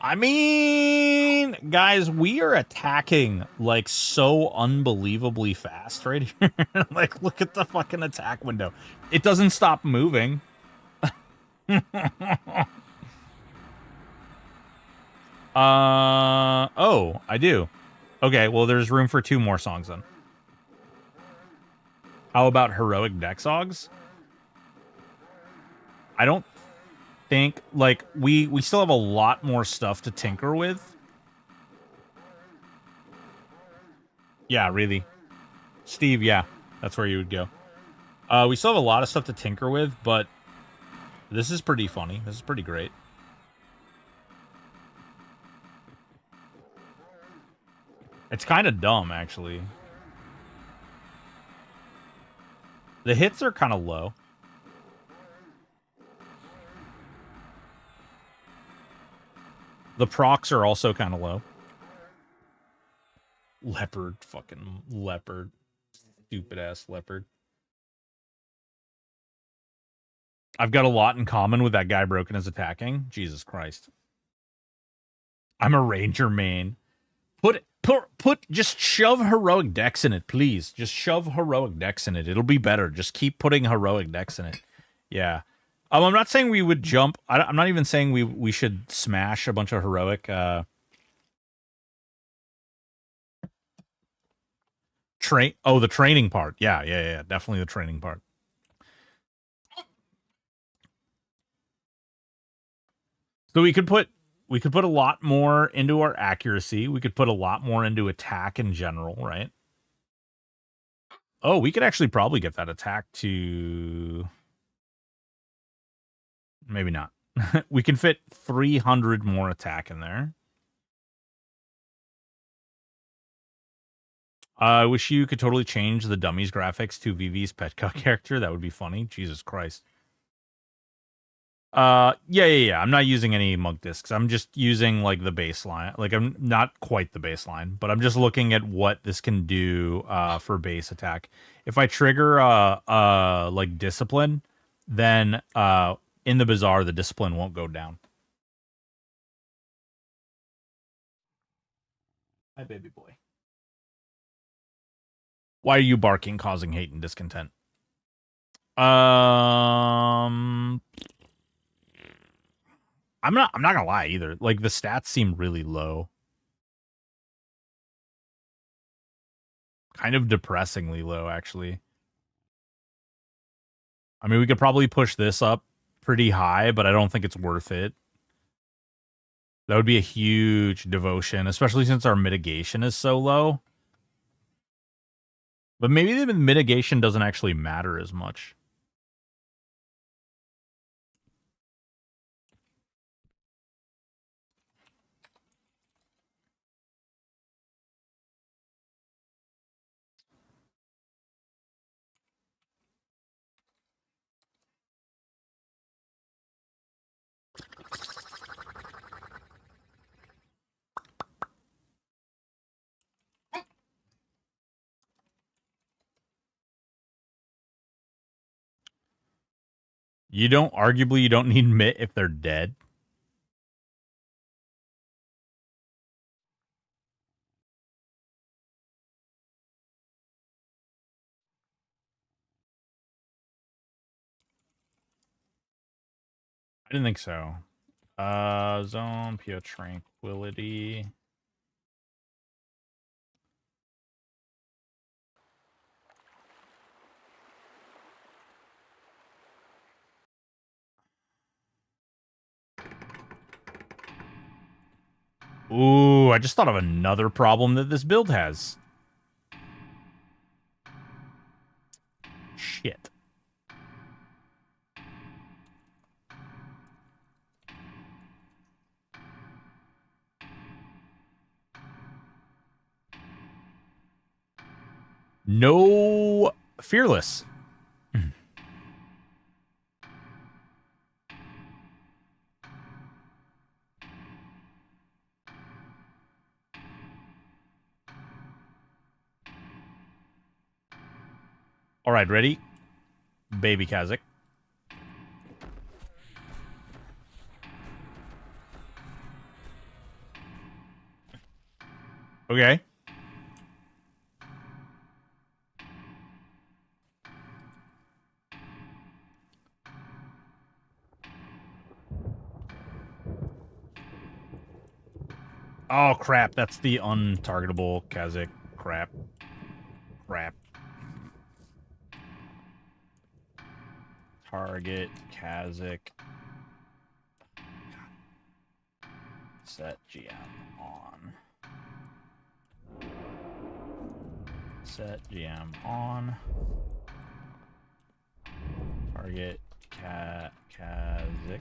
I mean, guys, we are attacking like so unbelievably fast right here. Like, look at the fucking attack window. It doesn't stop moving. Oh, I do. Okay, well, there's room for 2 more songs then. How about heroic dex augs? I don't think, like, we still have a lot more stuff to tinker with. Yeah, really. Steve, yeah, that's where you would go. We still have a lot of stuff to tinker with, but this is pretty funny. This is pretty great. It's kind of dumb, actually. The hits are kind of low. The procs are also kind of low. Leopard, fucking leopard. Stupid ass leopard. I've got a lot in common with that guy broken as attacking. Jesus Christ. I'm a ranger main. Just shove heroic dex in it, please. Just shove heroic dex in it. It'll be better. Just keep putting heroic dex in it. Yeah. I'm not saying we would jump. I'm not even saying we should smash a bunch of heroic. The training part. Yeah. Definitely the training part. So we could put a lot more into our accuracy. We could put a lot more into attack in general, right? Oh, we could actually probably get that attack to... Maybe not. We can fit 300 more attack in there. I wish you could totally change the dummies graphics to VV's Petka character. That would be funny. Jesus Christ. Yeah. I'm not using any monk discs. I'm just using like the baseline. Like I'm not quite the baseline, but I'm just looking at what this can do for base attack. If I trigger like discipline, then in the bazaar the discipline won't go down. Hi, baby boy. Why are you barking, causing hate and discontent? I'm not gonna lie either. Like the stats seem really low. Kind of depressingly low, actually. I mean, we could probably push this up pretty high, but I don't think it's worth it. That would be a huge devotion, especially since our mitigation is so low. But maybe the mitigation doesn't actually matter as much. You don't need MIT if they're dead. I didn't think so. Zone, Pure Tranquility. Ooh, I just thought of another problem that this build has. Shit. No fearless. All right, ready? Baby Kazakh. Okay. Oh, crap. That's the untargetable Kazakh. Crap. Target Kazakh. Set GM on. Set GM on. Target Kazakh.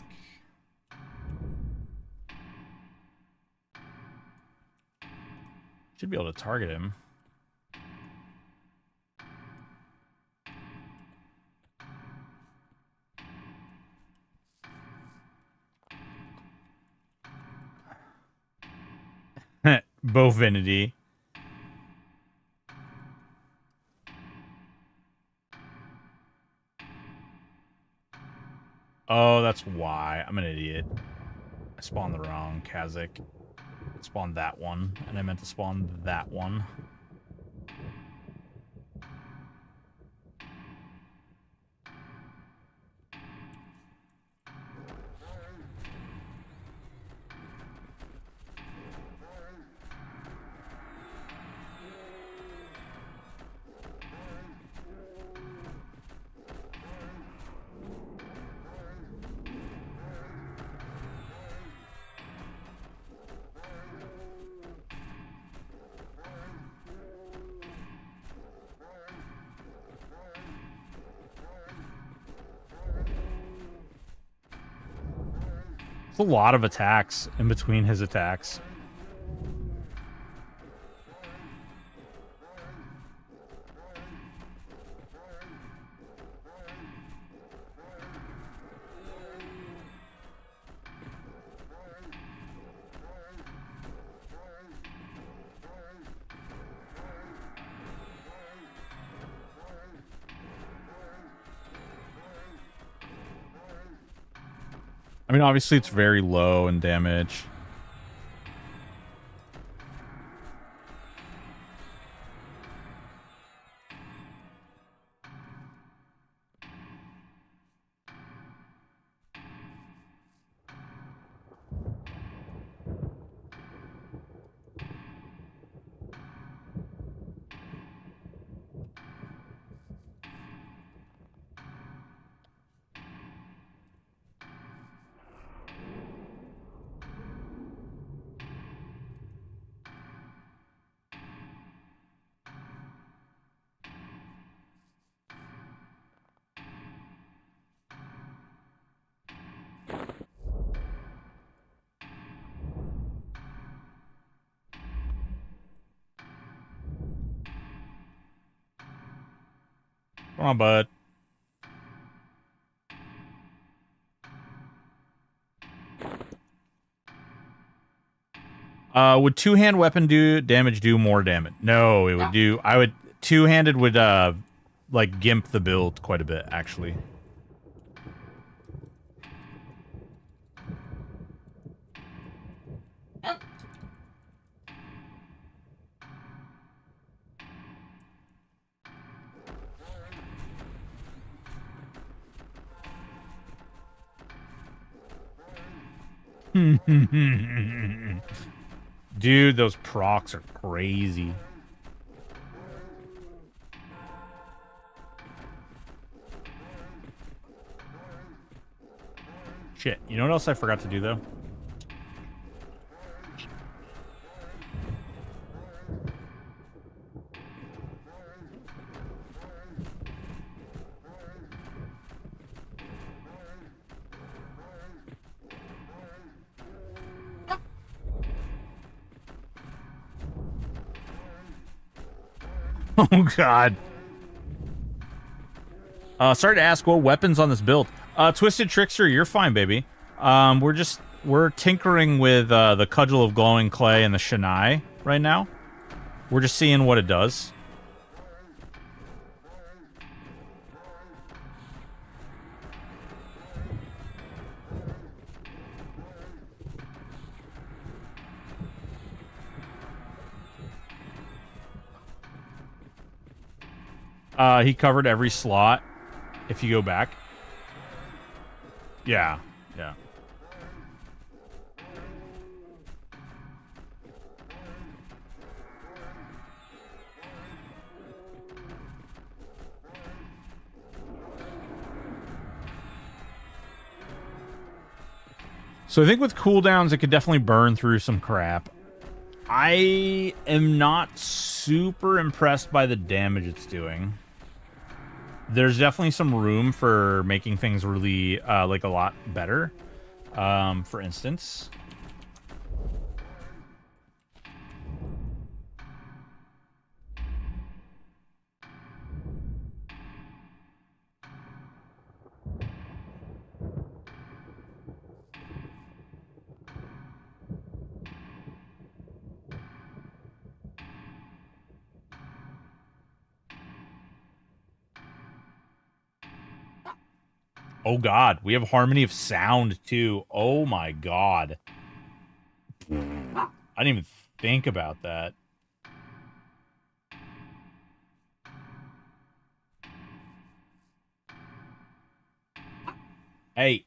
Should be able to target him. Bovinity. Oh, that's why. I'm an idiot. I spawned the wrong Kazakh. I spawned that one, and I meant to spawn that one. It's a lot of attacks in between his attacks. mean, obviously it's very low in damage. Come on, bud. Would two-hand weapon do more damage? No, it would do... Two-handed would, like, gimp the build quite a bit, actually. Dude, those procs are crazy. Shit, you know what else I forgot to do, though? Oh, God. Sorry to ask, what weapons on this build? Twisted Trickster, you're fine, baby. We're tinkering with the Cudgel of Glowing Clay and the Shanai right now. We're just seeing what it does. He covered every slot if you go back. Yeah, yeah. So I think with cooldowns, it could definitely burn through some crap. I am not super impressed by the damage it's doing. There's definitely some room for making things really, like, a lot better. For instance... Oh, God. We have Harmony of Sound, too. Oh, my God. I didn't even think about that. Hey.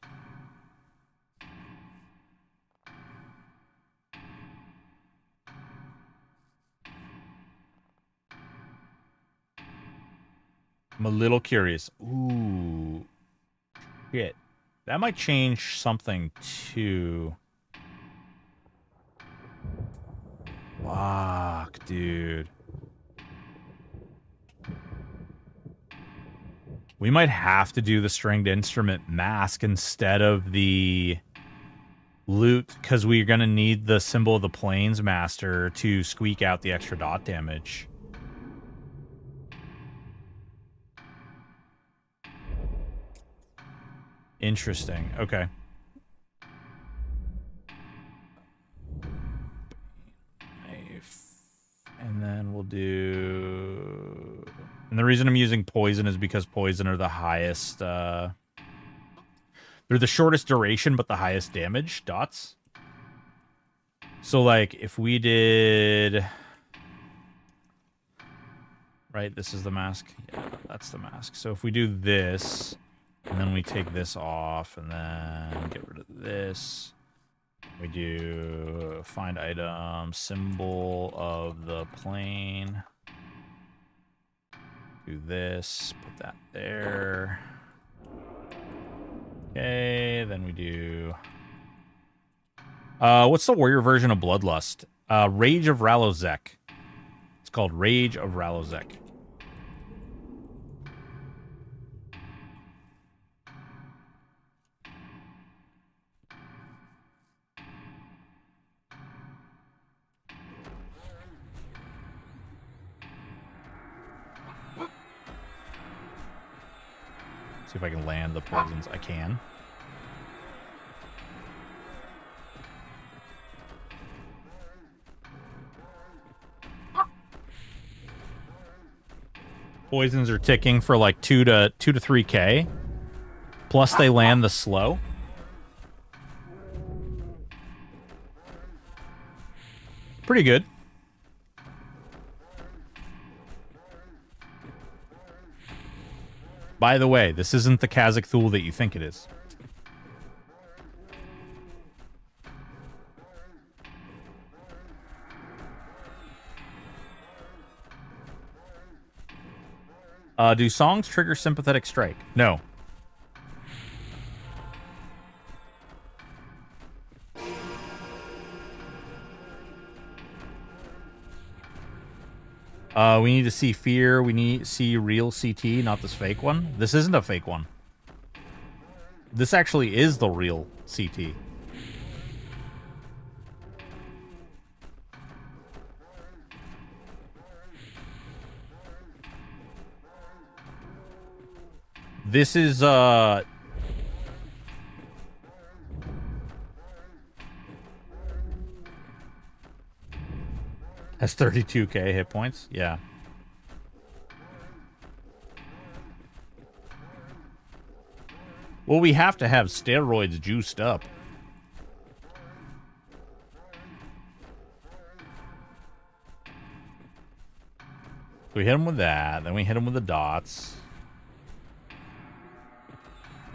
I'm a little curious. Ooh. Shit. That might change something, too. Fuck, dude. We might have to do the stringed instrument mask instead of the loot, because we're going to need the Symbol of the Plains Master to squeak out the extra dot damage. Interesting. Okay. And then we'll do... And the reason I'm using poison is because poison are the highest They're the shortest duration, but the highest damage dots. So, like, if we did... Right, this is the mask. Yeah, that's the mask. So if we do this, and then we take this off, and then get rid of this. We do find item, symbol of the plane. Do this, put that there. Okay, then we do... what's the warrior version of Bloodlust? Rage of Ralozek. It's called Rage of Ralozek. See if I can land the poisons. I can. Poisons are ticking for like 2 to 3k. Plus they land the slow. Pretty good. By the way, this isn't the Kazakh Thule that you think it is. Do songs trigger sympathetic strike? No. We need to see fear. We need to see real CT, not this fake one. This isn't a fake one. This actually is the real CT. This is, Has 32k hit points? Yeah. Well, we have to have steroids juiced up. We hit him with that, then we hit him with the dots.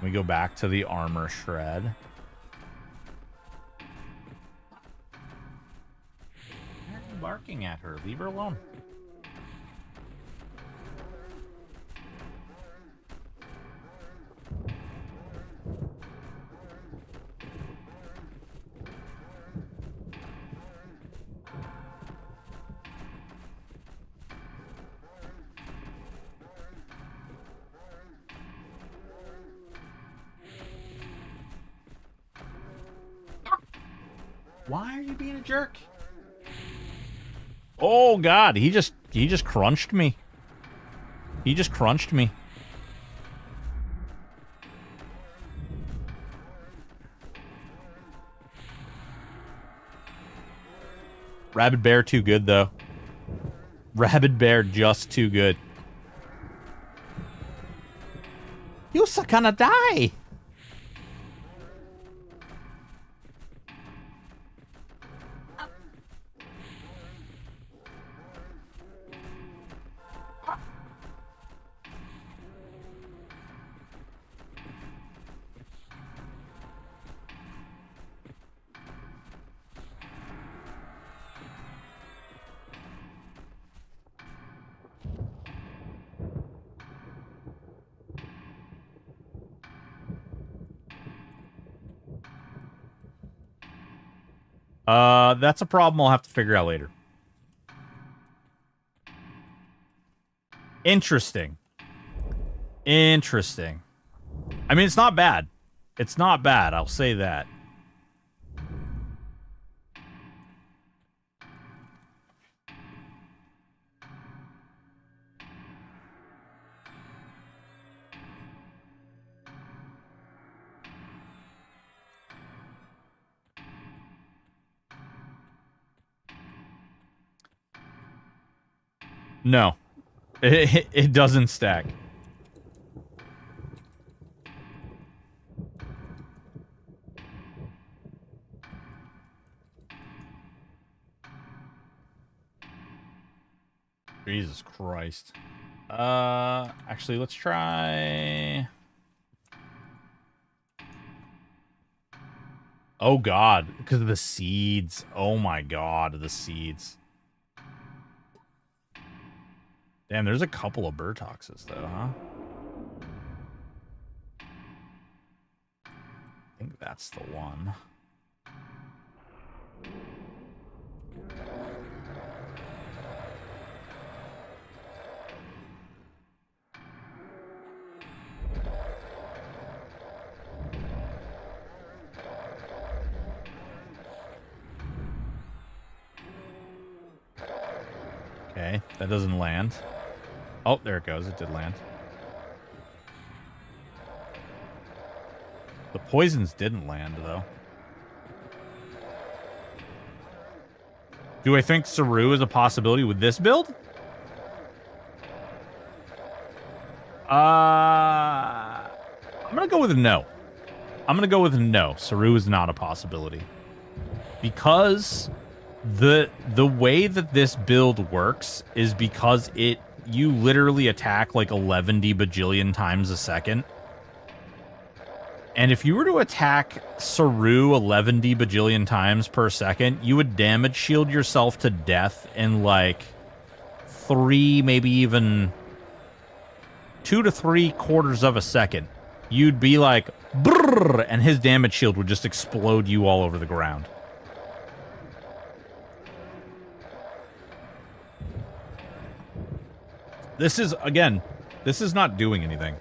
We go back to the armor shred. Why are you barking at her? Leave her alone. Why are you being a jerk? Oh god, he just crunched me. He just crunched me. Rabid bear too good though. Rabid bear just too good. You're gonna die. That's a problem I'll have to figure out later. Interesting. Interesting. I mean, it's not bad. It's not bad, I'll say that. No. It doesn't stack. Jesus Christ. Actually, let's try... Oh, God. Because of the seeds. Oh, my God. The seeds. Damn, there's a couple of Burtoxes, though, huh? I think that's the one. Okay, that doesn't land. Oh, there it goes. It did land. The poisons didn't land, though. Do I think Saru is a possibility with this build? I'm going to go with a no. I'm going to go with a no. Saru is not a possibility. Because the way that this build works is because you literally attack like 11 bajillion times a second. And if you were to attack Saru 11 bajillion times per second, you would damage shield yourself to death in like 3, maybe even 2 to 3/4 of a second. You'd be like, brrr, and his damage shield would just explode you all over the ground. This is, again, this is not doing anything.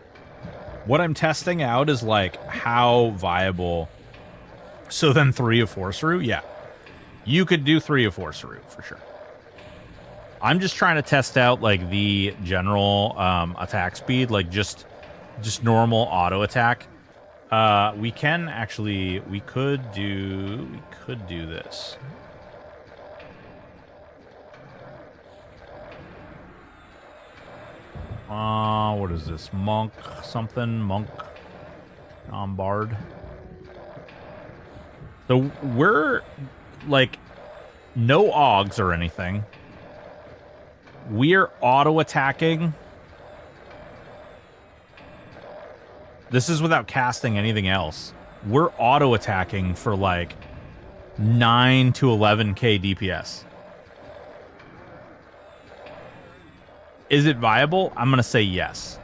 What I'm testing out is, like, how viable... So then 3 of 4 Saru? Yeah. You could do 3 of 4 Saru, for sure. I'm just trying to test out, like, the general attack speed, like, just normal auto attack. We can actually... We could do this. What is this? Monk something? Monk Bard. So we're, like, no Augs or anything. We're auto-attacking. This is without casting anything else. We're auto-attacking for, like, 9 to 11k DPS. Is it viable? I'm going to say yes.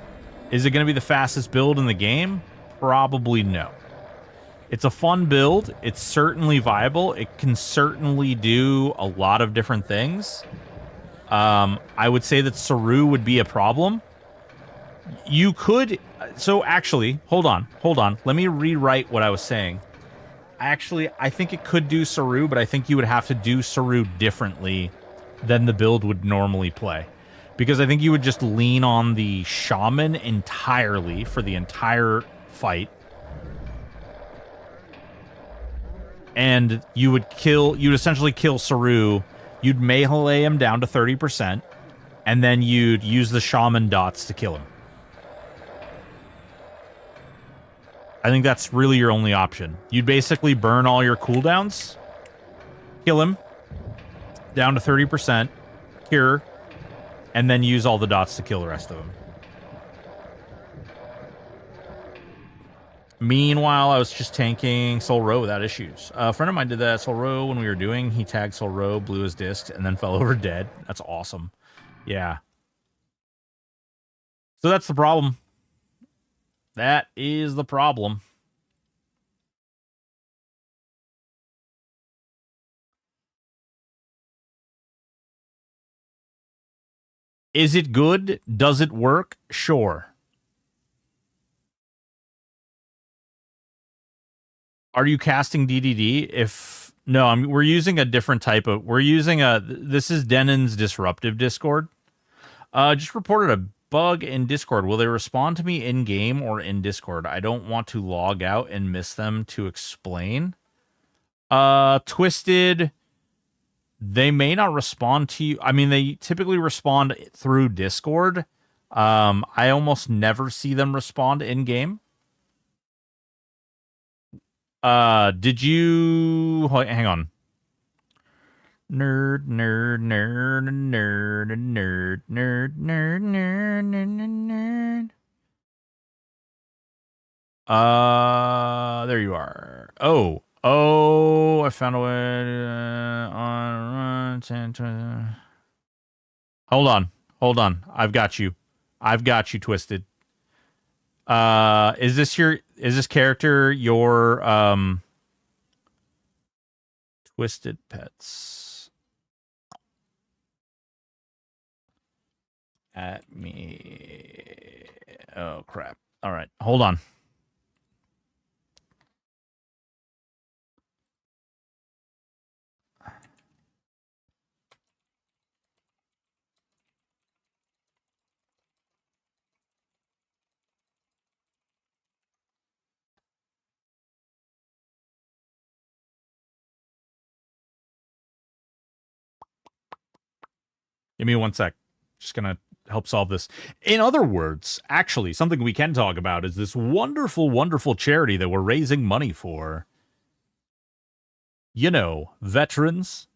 Is it going to be the fastest build in the game? Probably no. It's a fun build. It's certainly viable. It can certainly do a lot of different things. I would say that Saru would be a problem. You could... So actually, hold on. Let me rewrite what I was saying. Actually, I think it could do Saru, but I think you would have to do Saru differently than the build would normally play. Because I think you would just lean on the shaman entirely for the entire fight. And you would essentially kill Saru. You'd melee him down to 30%. And then you'd use the shaman dots to kill him. I think that's really your only option. You'd basically burn all your cooldowns. Kill him. Down to 30%. Cure. And then use all the dots to kill the rest of them. Meanwhile, I was just tanking Soul Row without issues. A friend of mine did that Soul Row when we were doing. He tagged Soul Row, blew his disc, and then fell over dead. That's awesome. Yeah. So that's the problem. That is the problem. Is it good? Does it work? Sure. Are you casting DDD? If no, we're using a different type of. We're using a. This is Denon's disruptive Discord. Just reported a bug in Discord. Will they respond to me in game or in Discord? I don't want to log out and miss them to explain. Twisted. They may not respond to you. I mean, they typically respond through Discord. I almost never see them respond in game. Did you... Hang on. Nerd, nerd, nerd, nerd, nerd, nerd, nerd, nerd, nerd, nerd. There you are. Oh, I found a way on 10, 20. Hold on. I've got you, Twisted. Is this character your Twisted Pets? At me. Oh crap. All right. Hold on. Give me 1 sec. Just gonna help solve this. In other words, actually, something we can talk about is this wonderful, wonderful charity that we're raising money for. You know, veterans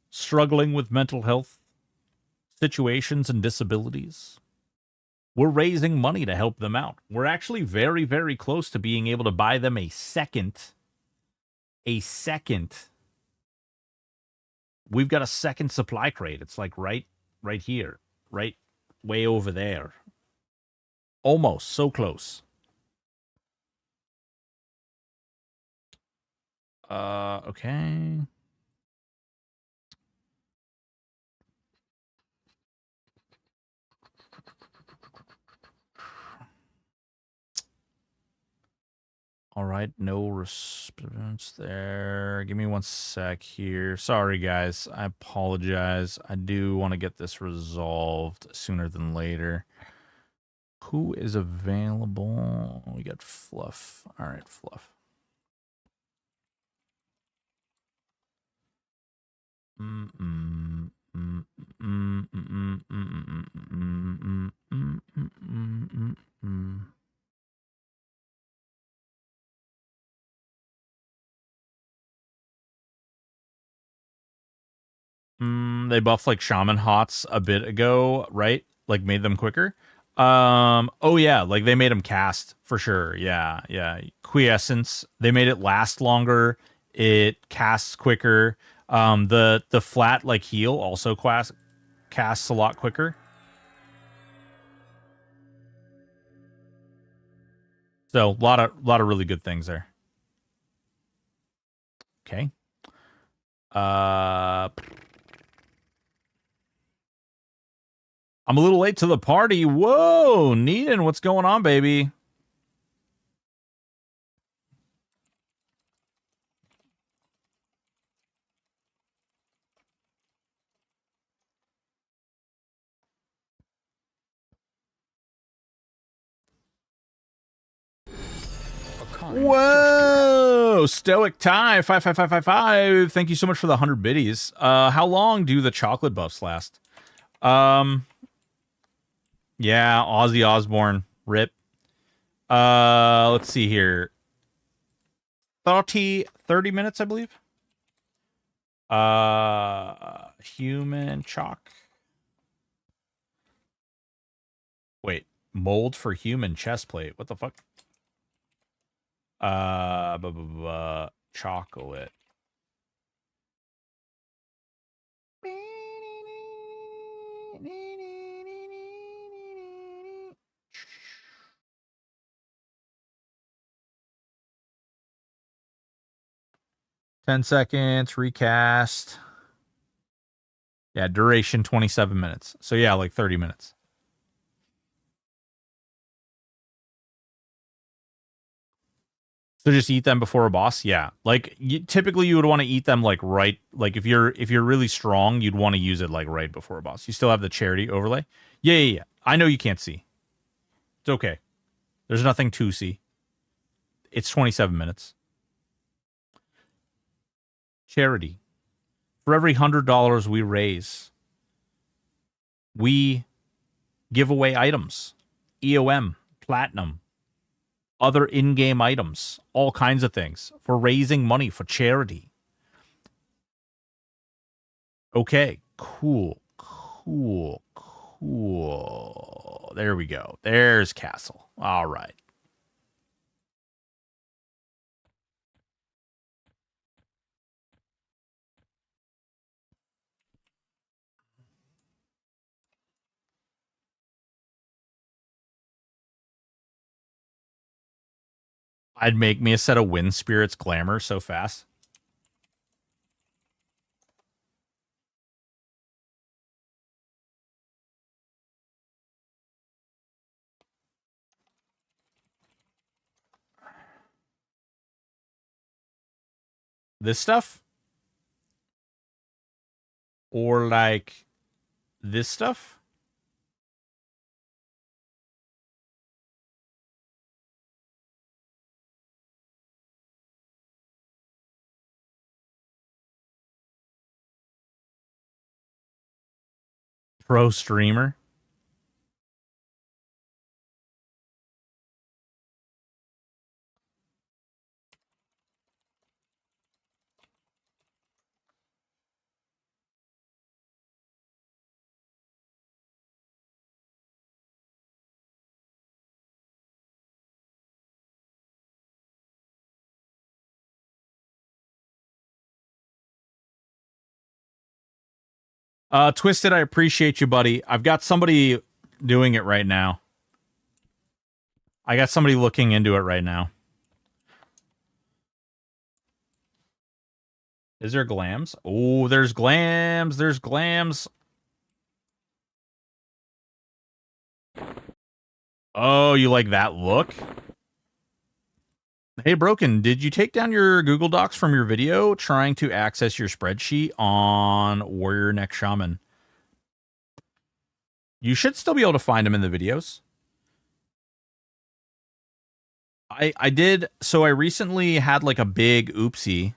struggling with mental health situations and disabilities. We're raising money to help them out. We're actually very, very close to being able to buy them a second. We've got a second supply crate. It's like right here, right way over there. Almost, so close. Okay. All right, no response there. Give me 1 sec here. Sorry, guys. I apologize. I do want to get this resolved sooner than later. Who is available? We got Fluff. All right, Fluff. They buffed like Shaman Hots a bit ago, right? Like made them quicker. Oh yeah, like they made them cast for sure. Yeah. Quiescence. They made it last longer. It casts quicker. The flat like heal also casts a lot quicker. So a lot of really good things there. Okay. I'm a little late to the party. Whoa, Needin, what's going on, baby? Whoa, Stoic Tie 55555. Thank you so much for the 100 biddies. How long do the chocolate buffs last? Yeah, Ozzy Osbourne, rip. Let's see here. 30 minutes, I believe. Human chalk. Wait, mold for human chest plate. What the fuck? Chocolate. Ten seconds, recast. Yeah, duration 27 minutes. So yeah, like 30 minutes. So just eat them before a boss. Yeah, like typically you would want to eat them like right. Like if you're really strong, you'd want to use it like right before a boss. You still have the charity overlay. Yeah. I know you can't see. It's okay. There's nothing to see. It's 27 minutes. Charity. For every $100 we raise, we give away items, EOM, platinum, other in-game items, all kinds of things for raising money for charity. Okay, cool, cool, cool. There we go. There's Castle. All right. I'd make me a set of Wind Spirits Glamour so fast. This stuff? Or like this stuff? Pro streamer? Twisted, I appreciate you, buddy. I've got somebody doing it right now. I got somebody looking into it right now. Is there glams? Oh, there's glams. There's glams. Oh, you like that look? Hey, Broken, did you take down your Google Docs from your video trying to access your spreadsheet on Warrior Next Shaman? You should still be able to find them in the videos. I did. So I recently had like a big oopsie.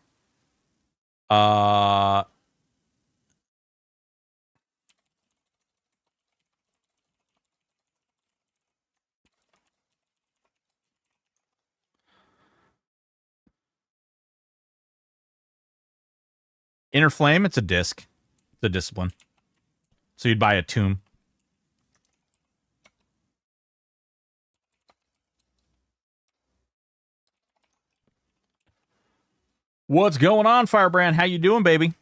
Inner Flame, it's a disc. It's a discipline. So you'd buy a tomb. What's going on, Firebrand? How you doing, baby?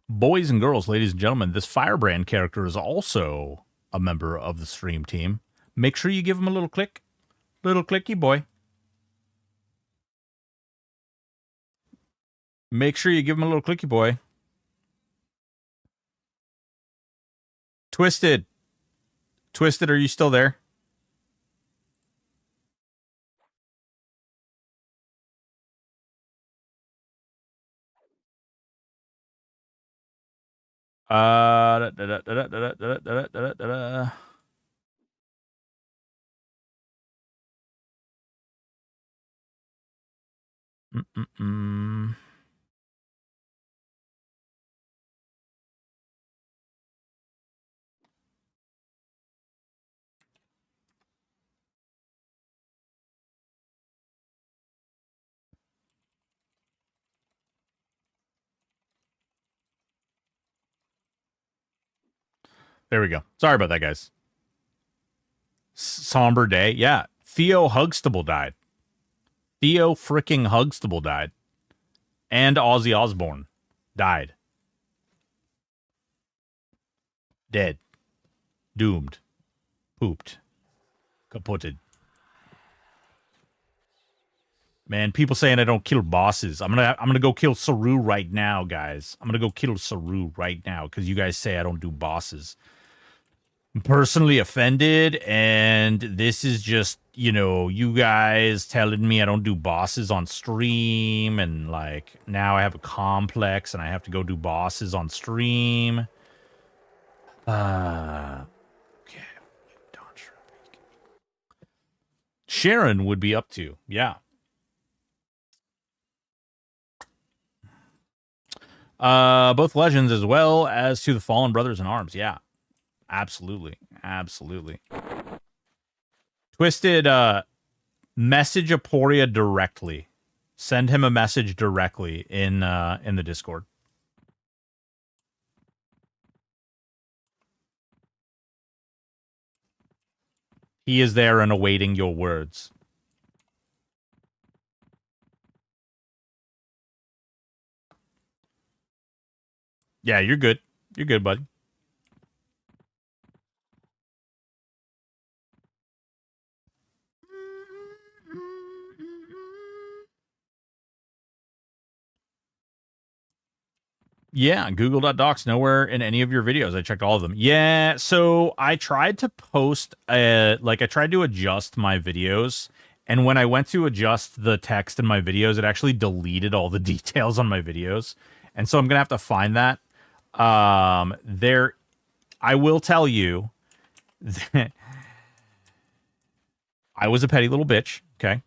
Boys and girls, ladies and gentlemen, this Firebrand character is also a member of the stream team. Make sure you give him a little click. Little clicky boy. Make sure you give him a little clicky boy. Twisted. Twisted, are you still there? Da, da, da, da, da, da, da, da, da, da, da. There we go. Sorry about that, guys. Somber day. Yeah. Theo Hugstable died. Theo freaking Hugstable died. And Ozzy Osbourne died. Dead. Doomed. Pooped. Kaputted. Man, people saying I don't kill bosses. I'm gonna go kill Saru right now, guys. I'm gonna go kill Saru right now because you guys say I don't do bosses. I'm personally offended, and this is just, you know, you guys telling me I don't do bosses on stream, and like now I have a complex and I have to go do bosses on stream. Okay. Sharon would be up to, yeah. Both legends as well as to the fallen brothers in arms. Yeah, absolutely. Absolutely. Twisted, message Aporia directly. Send him a message directly in the Discord. He is there and awaiting your words. Yeah, you're good. You're good, buddy. Yeah, Google.docs nowhere in any of your videos. I checked all of them. Yeah, so I tried to post, I tried to adjust my videos, and when I went to adjust the text in my videos, it actually deleted all the details on my videos, and so I'm gonna have to find that. I will tell you that I was a petty little bitch, okay?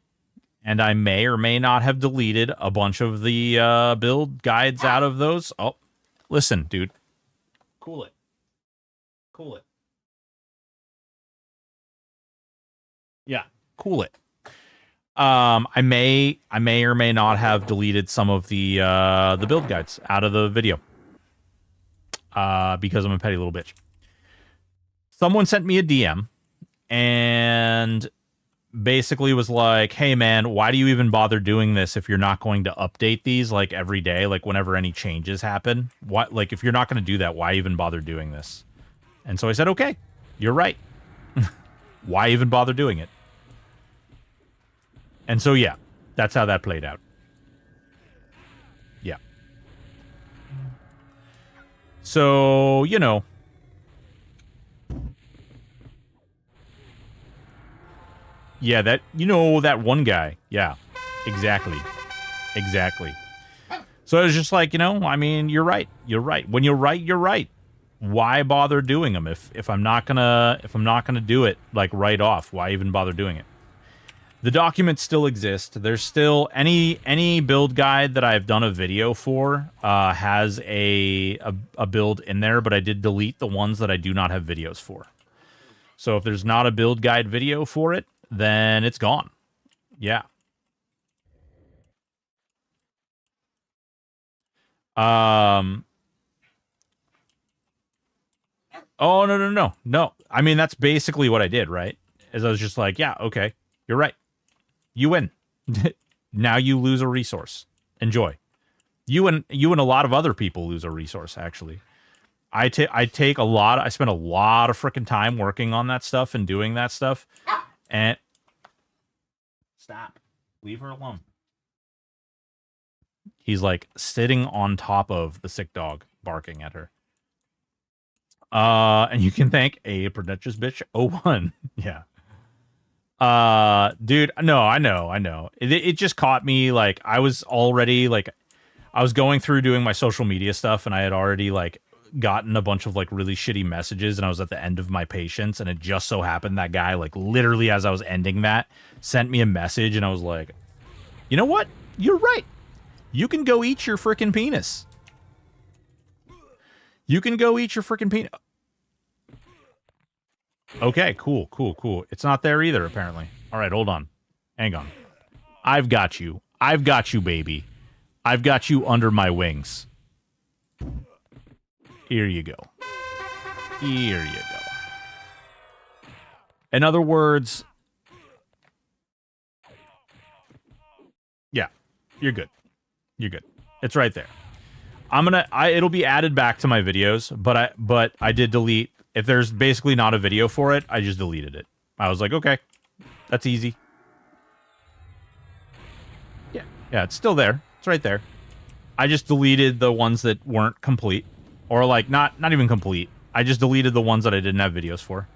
And I may or may not have deleted a bunch of the build guides out of those. Oh, listen, dude. Cool it. Cool it. Yeah, cool it. I may or may not have deleted some of the build guides out of the video. Because I'm a petty little bitch. Someone sent me a DM and basically was like, hey man, why do you even bother doing this if you're not going to update these like every day, like whenever any changes happen? What, like, if you're not going to do that, why even bother doing this? And so I said, okay, you're right. Why even bother doing it? And so yeah, that's how that played out. Yeah. So, you know, yeah, that, you know, that one guy. Yeah, exactly. Exactly. So it was just like, you know, I mean, you're right. You're right. When you're right, you're right. Why bother doing them if I'm not gonna do it like right off? Why even bother doing it? The documents still exist. There's still any build guide that I've done a video for has a build in there, but I did delete the ones that I do not have videos for. So if there's not a build guide video for it, then it's gone. Yeah. Oh, no. I mean, that's basically what I did, right? Is I was just like, yeah, okay, you're right. You win. Now you lose a resource. Enjoy. You and a lot of other people lose a resource, actually. I spend a lot of freaking time working on that stuff and doing that stuff. And stop. Leave her alone. He's like sitting on top of the sick dog, barking at her. And you can thank a pretentious bitch 01. Yeah. Dude, no, I know. It just caught me, like, I was already, like, I was going through doing my social media stuff, and I had already, like, gotten a bunch of, like, really shitty messages, and I was at the end of my patience, and it just so happened that guy, like, literally as I was ending that, sent me a message, and I was like, you know what? You're right. You can go eat your freaking penis. You can go eat your freaking penis. Okay, cool. It's not there either, apparently. All right, hold on. Hang on. I've got you, baby. I've got you under my wings. Here you go. Here you go. In other words, yeah, you're good. You're good. It's right there. It'll be added back to my videos, but I did delete. If there's basically not a video for it, I just deleted it. I was like, okay, that's easy. Yeah, it's still there. It's right there. I just deleted the ones that weren't complete, or like not even complete. I just deleted the ones that I didn't have videos for.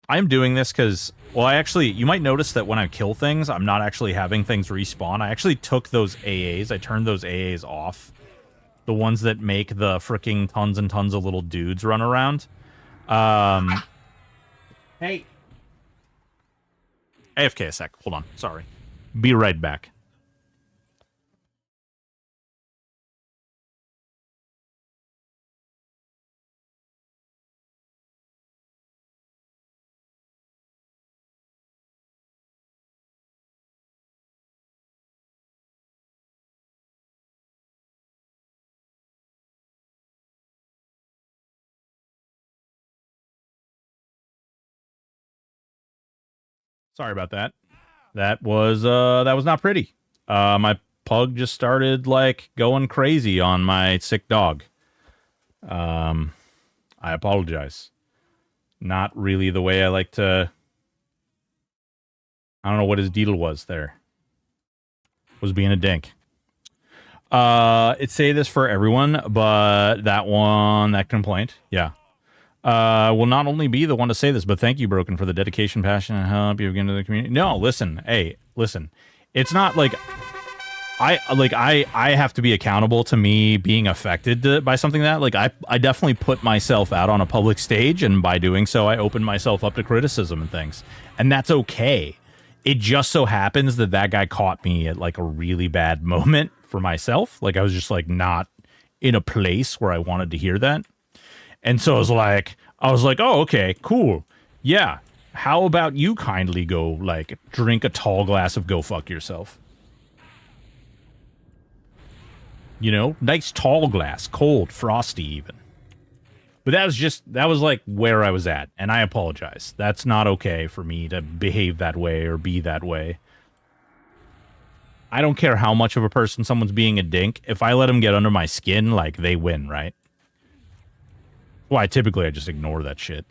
I'm doing this because, well, you might notice that when I kill things, I'm not actually having things respawn. I actually took those AAs. I turned those AAs off. The ones that make the freaking tons and tons of little dudes run around. Hey. AFK a sec. Hold on. Sorry. Be right back. Sorry about that. That was not pretty. My pug just started like going crazy on my sick dog. I apologize. Not really the way I like to. I don't know what his deal was there. Was being a dink. It say this for everyone, but that complaint, yeah. Will not only be the one to say this, but thank you, Broken, for the dedication, passion, and help you've given to the community. No, listen, hey, listen. It's not like I have to be accountable to me being affected by something that, like, I definitely put myself out on a public stage, and by doing so, I open myself up to criticism and things. And that's okay. It just so happens that guy caught me at, like, a really bad moment for myself. Like, I was just, like, not in a place where I wanted to hear that. And so I was like, oh, okay, cool. Yeah. How about you kindly go, like, drink a tall glass of go fuck yourself? You know, nice tall glass, cold, frosty even. But that was like where I was at, and I apologize. That's not okay for me to behave that way or be that way. I don't care how much of a person someone's being a dink. If I let them get under my skin, like, they win, right? Why, typically I just ignore that shit.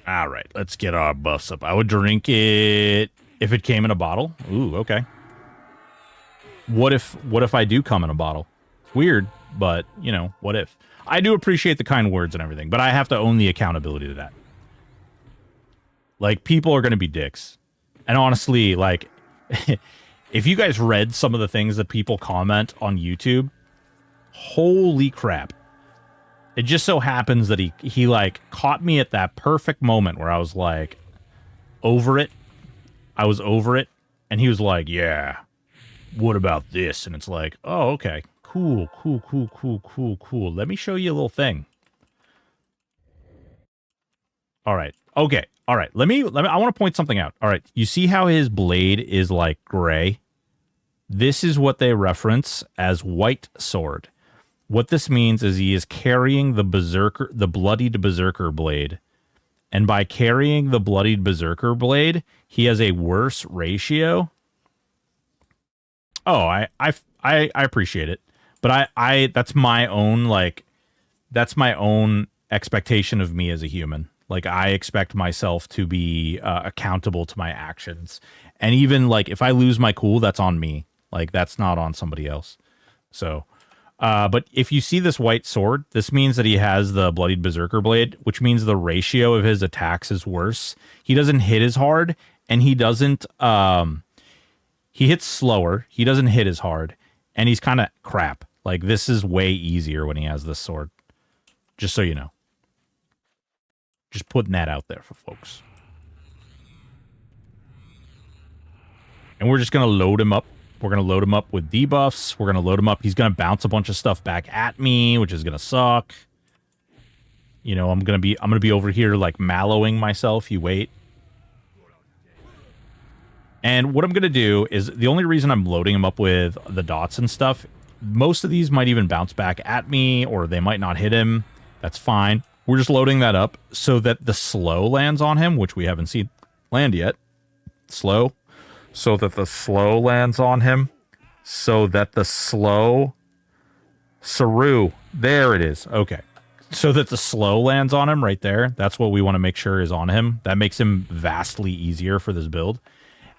All right, let's get our buffs up. I would drink it if it came in a bottle. Ooh, okay. What if I do come in a bottle? It's weird, but, you know, what if? I do appreciate the kind words and everything, but I have to own the accountability to that. Like, people are going to be dicks. And honestly, like, if you guys read some of the things that people comment on YouTube, holy crap. It just so happens that he like caught me at that perfect moment where I was like over it. I was over it. And he was like, yeah, what about this? And it's like, oh, okay, cool. Let me show you a little thing. All right. Okay. All right. Let me, I want to point something out. All right. You see how his blade is like gray? This is what they reference as white sword. What this means is he is carrying the bloodied berserker blade. And by carrying the bloodied berserker blade, he has a worse ratio. Oh, I appreciate it. But that's my own, like, that's my own expectation of me as a human. Like, I expect myself to be accountable to my actions. And even, like, if I lose my cool, that's on me. Like, that's not on somebody else. So, but if you see this white sword, this means that he has the bloodied berserker blade, which means the ratio of his attacks is worse. He doesn't hit as hard, and he doesn't, he hits slower. He doesn't hit as hard, and he's kind of crap. Like, this is way easier when he has this sword. Just so you know. Just putting that out there for folks. And we're just going to load him up. We're going to load him up with debuffs. We're going to load him up. He's going to bounce a bunch of stuff back at me, which is going to suck. You know, I'm going to be over here like mallowing myself. You wait. And what I'm going to do is, the only reason I'm loading him up with the dots and stuff, most of these might even bounce back at me, or they might not hit him. That's fine. We're just loading that up so that the slow lands on him, which we haven't seen land yet. Slow. So that the slow lands on him. So that the slow... Saru. There it is. Okay. So that the slow lands on him right there. That's what we want to make sure is on him. That makes him vastly easier for this build.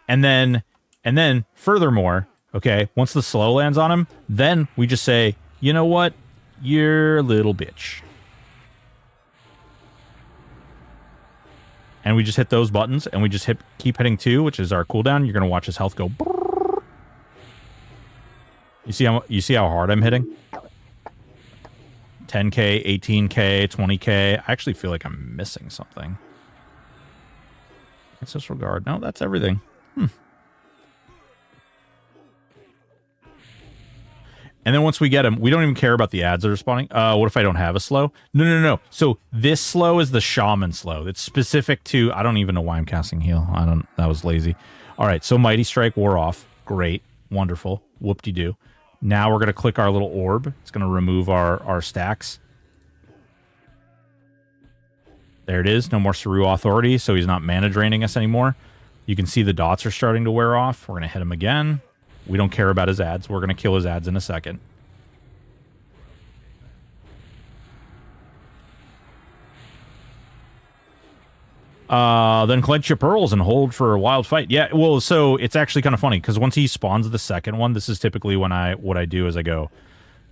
And then furthermore, okay, once the slow lands on him, then we just say, you know what? You're a little bitch. And we just hit those buttons, and we just keep hitting 2, which is our cooldown. You're going to watch his health go. Brrr. You see how hard I'm hitting? 10k, 18k, 20k. I actually feel like I'm missing something. Let's disregard. No, that's everything. And then once we get him, we don't even care about the ads that are spawning. What if I don't have a slow? No. So this slow is the shaman slow. It's specific to... I don't even know why I'm casting heal. That was lazy. All right, so Mighty Strike wore off. Great. Wonderful. Whoop-de-doo. Now we're going to click our little orb. It's going to remove our stacks. There it is. No more Saru Authority, so he's not mana draining us anymore. You can see the dots are starting to wear off. We're going to hit him again. We don't care about his ads. We're going to kill his ads in a second. Then clench your pearls and hold for a wild fight. Yeah, well, so it's actually kind of funny because once he spawns the second one, this is typically when what I do is I go,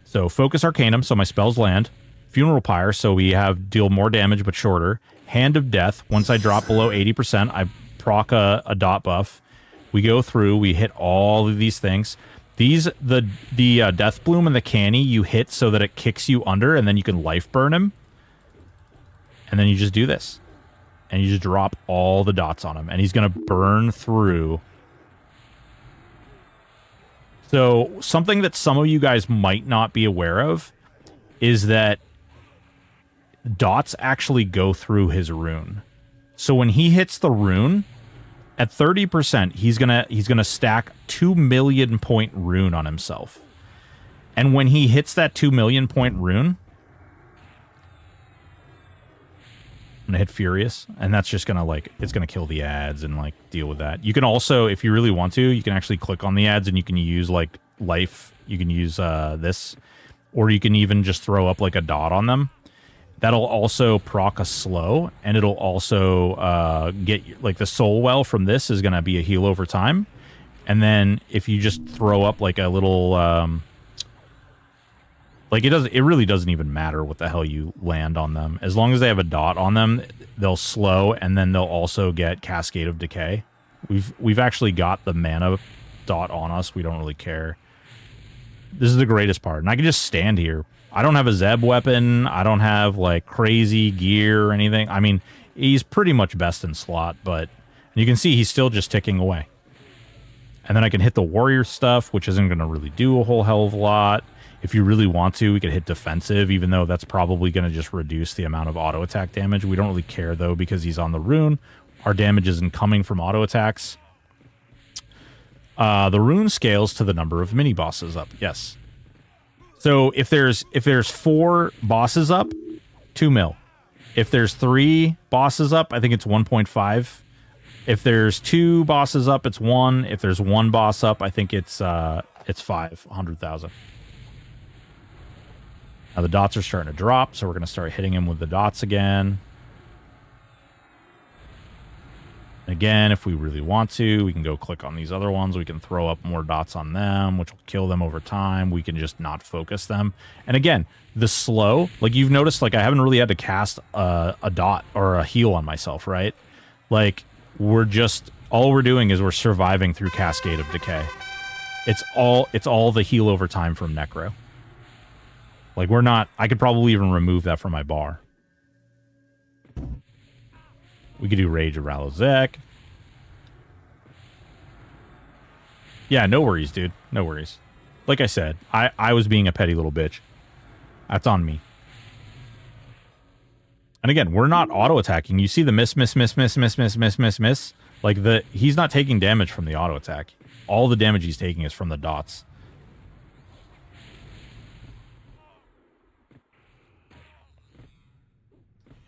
so Focus Arcanum, so my spells land. Funeral Pyre, so we have deal more damage but shorter. Hand of Death, once I drop below 80%, I proc a dot buff. We go through, we hit all of these things. The Death Bloom and the Canny you hit so that it kicks you under, and then you can life burn him. And then you just do this. And you just drop all the dots on him. And he's going to burn through. So something that some of you guys might not be aware of is that dots actually go through his rune. So when he hits the rune, at 30%, he's gonna stack 2 million point rune on himself. And when he hits that 2 million point rune, I'm gonna hit Furious, and that's just gonna it's gonna kill the ads and deal with that. You can also, if you really want to, you can actually click on the ads and you can use life. You can use this, or you can even just throw up a dot on them. That'll also proc a slow, and it'll also get the soul well from this is gonna be a heal over time. And then if you just throw up a little it really doesn't even matter what the hell you land on them. As long as they have a dot on them, they'll slow, and then they'll also get Cascade of Decay. We've actually got the mana dot on us. We don't really care. This is the greatest part. And I can just stand here. I don't have a Zeb weapon. I don't have crazy gear or anything. I mean, he's pretty much best in slot, but you can see he's still just ticking away. And then I can hit the warrior stuff, which isn't going to really do a whole hell of a lot. If you really want to, we could hit defensive, even though that's probably going to just reduce the amount of auto attack damage. We don't really care, though, because he's on the rune. Our damage isn't coming from auto attacks. The rune scales to the number of mini bosses up. Yes. So if there's 4 bosses up, 2 mil. If there's 3 bosses up, I think it's 1.5. If there's 2 bosses up, it's 1. If there's 1 boss up, I think it's 500,000. Now the dots are starting to drop, so we're going to start hitting him with the dots again. Again, if we really want to, we can go click on these other ones. We can throw up more dots on them, which will kill them over time. We can just not focus them. And again, the slow, you've noticed, I haven't really had to cast a dot or a heal on myself, right? All we're doing is we're surviving through Cascade of Decay. It's all the heal over time from Necro. I could probably even remove that from my bar. We could do Rage of Ralozek. Yeah, no worries, dude. No worries. Like I said, I was being a petty little bitch. That's on me. And again, we're not auto-attacking. You see the miss. He's not taking damage from the auto-attack. All the damage he's taking is from the dots.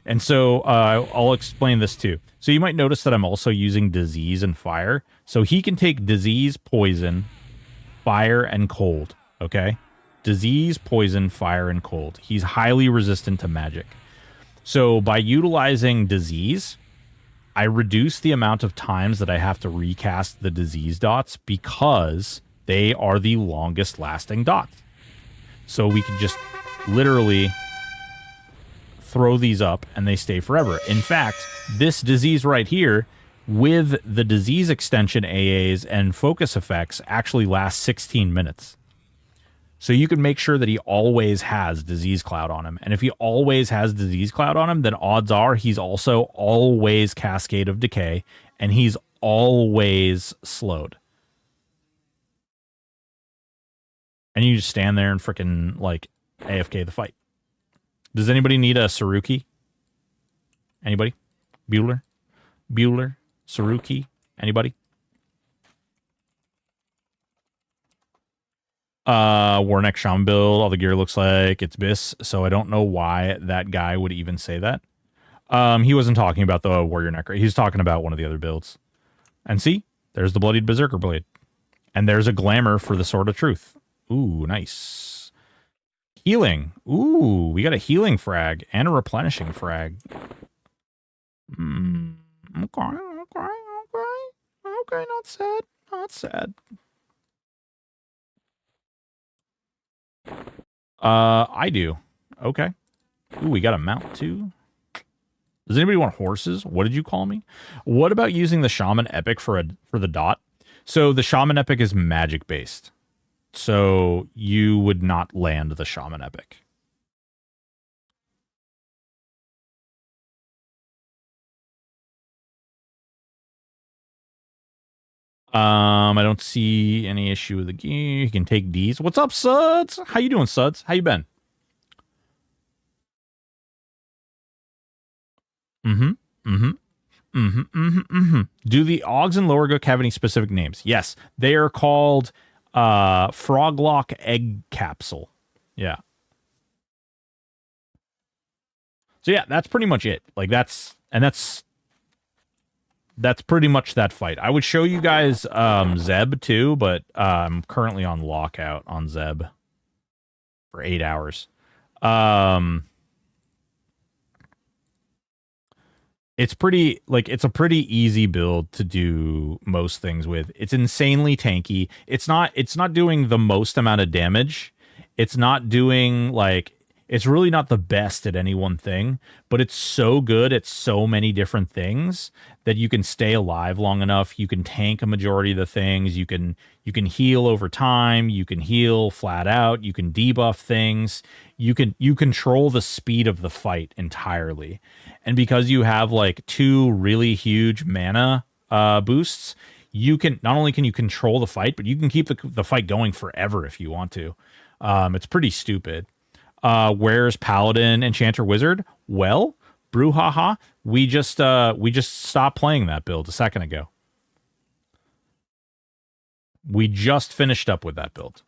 And so I'll explain this too. So you might notice that I'm also using Disease and Fire. So he can take Disease, Poison, Fire, and Cold. Okay? Disease, Poison, Fire, and Cold. He's highly resistant to magic. So by utilizing Disease, I reduce the amount of times that I have to recast the Disease dots because they are the longest lasting dots. So we can just literally throw these up and they stay forever. In fact, this disease right here with the disease extension AAs and focus effects actually lasts 16 minutes. So you can make sure that he always has Disease Cloud on him. And if he always has Disease Cloud on him, then odds are he's also always Cascade of Decay and he's always slowed. And you just stand there and freaking AFK the fight. Does anybody need a Saruki? Anybody? Bueller? Saruki? Anybody? Warneck Shaman build. All the gear looks like it's BIS, so I don't know why that guy would even say that. He wasn't talking about the Warrior Necro. He's talking about one of the other builds. And see, there's the Bloodied Berserker Blade. And there's a Glamour for the Sword of Truth. Ooh, nice. Healing. Ooh, we got a healing frag and a replenishing frag. Okay. Okay, not sad. Not sad. I do. Okay. Ooh, we got a mount too. Does anybody want horses? What did you call me? What about using the Shaman Epic for the dot? So the Shaman Epic is magic based. So you would not land the Shaman Epic. I don't see any issue with the gear. You can take D's. What's up, Suds? How you doing, Suds? How you been? Do the Augs and Lorgook have any specific names? Yes. They are called Froglock Egg Capsule. Yeah. So yeah, that's pretty much it. Like that's pretty much that fight. I would show you guys Zeb too, but I'm currently on lockout on Zeb for 8 hours. It's a pretty easy build to do most things with. It's insanely tanky. It's not doing the most amount of damage. It's not doing it's really not the best at any one thing, but it's so good at so many different things that you can stay alive long enough. You can tank a majority of the things. You can heal over time. You can heal flat out. You can debuff things. You control the speed of the fight entirely. And because you have like 2 really huge mana boosts, you can not only can you control the fight, but you can keep the fight going forever if you want to. It's pretty stupid. Where's Paladin, Enchanter, Wizard? Well, brouhaha, we just stopped playing that build a second ago. We just finished up with that build.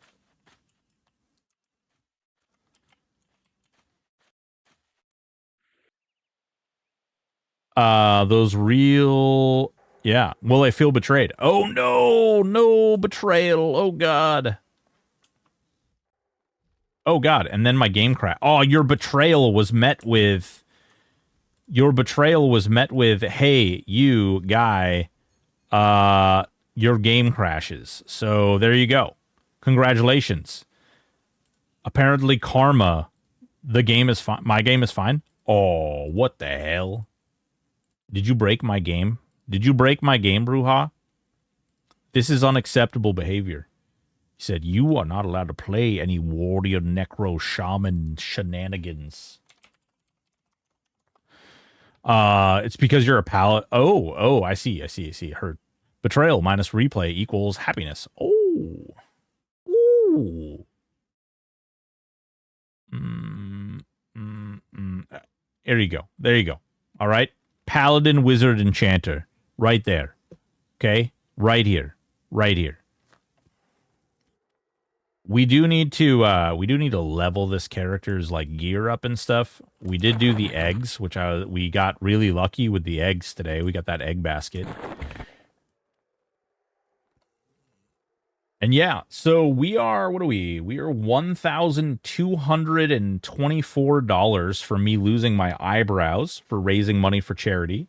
Those real... Yeah. Well, I feel betrayed. Oh, no. No betrayal. Oh, God. Oh, God. And then my game crash. Oh, your betrayal was met with... hey, you guy, your game crashes. So there you go. Congratulations. Apparently karma, the game is fine. My game is fine. Oh, what the hell? Did you break my game? Did you break my game, Bruja? This is unacceptable behavior. He said, you are not allowed to play any warrior necro shaman shenanigans. It's because you're a pallet. Oh, I see. Heard. Betrayal minus replay equals happiness. Oh. Ooh. There you go. All right. Paladin, Wizard, Enchanter. Right there. Okay? Right here. We do need to level this character's like gear up and stuff. We did do the eggs, which we got really lucky with the eggs today. We got that egg basket. And yeah, so we are $1,224 for me losing my eyebrows for raising money for charity.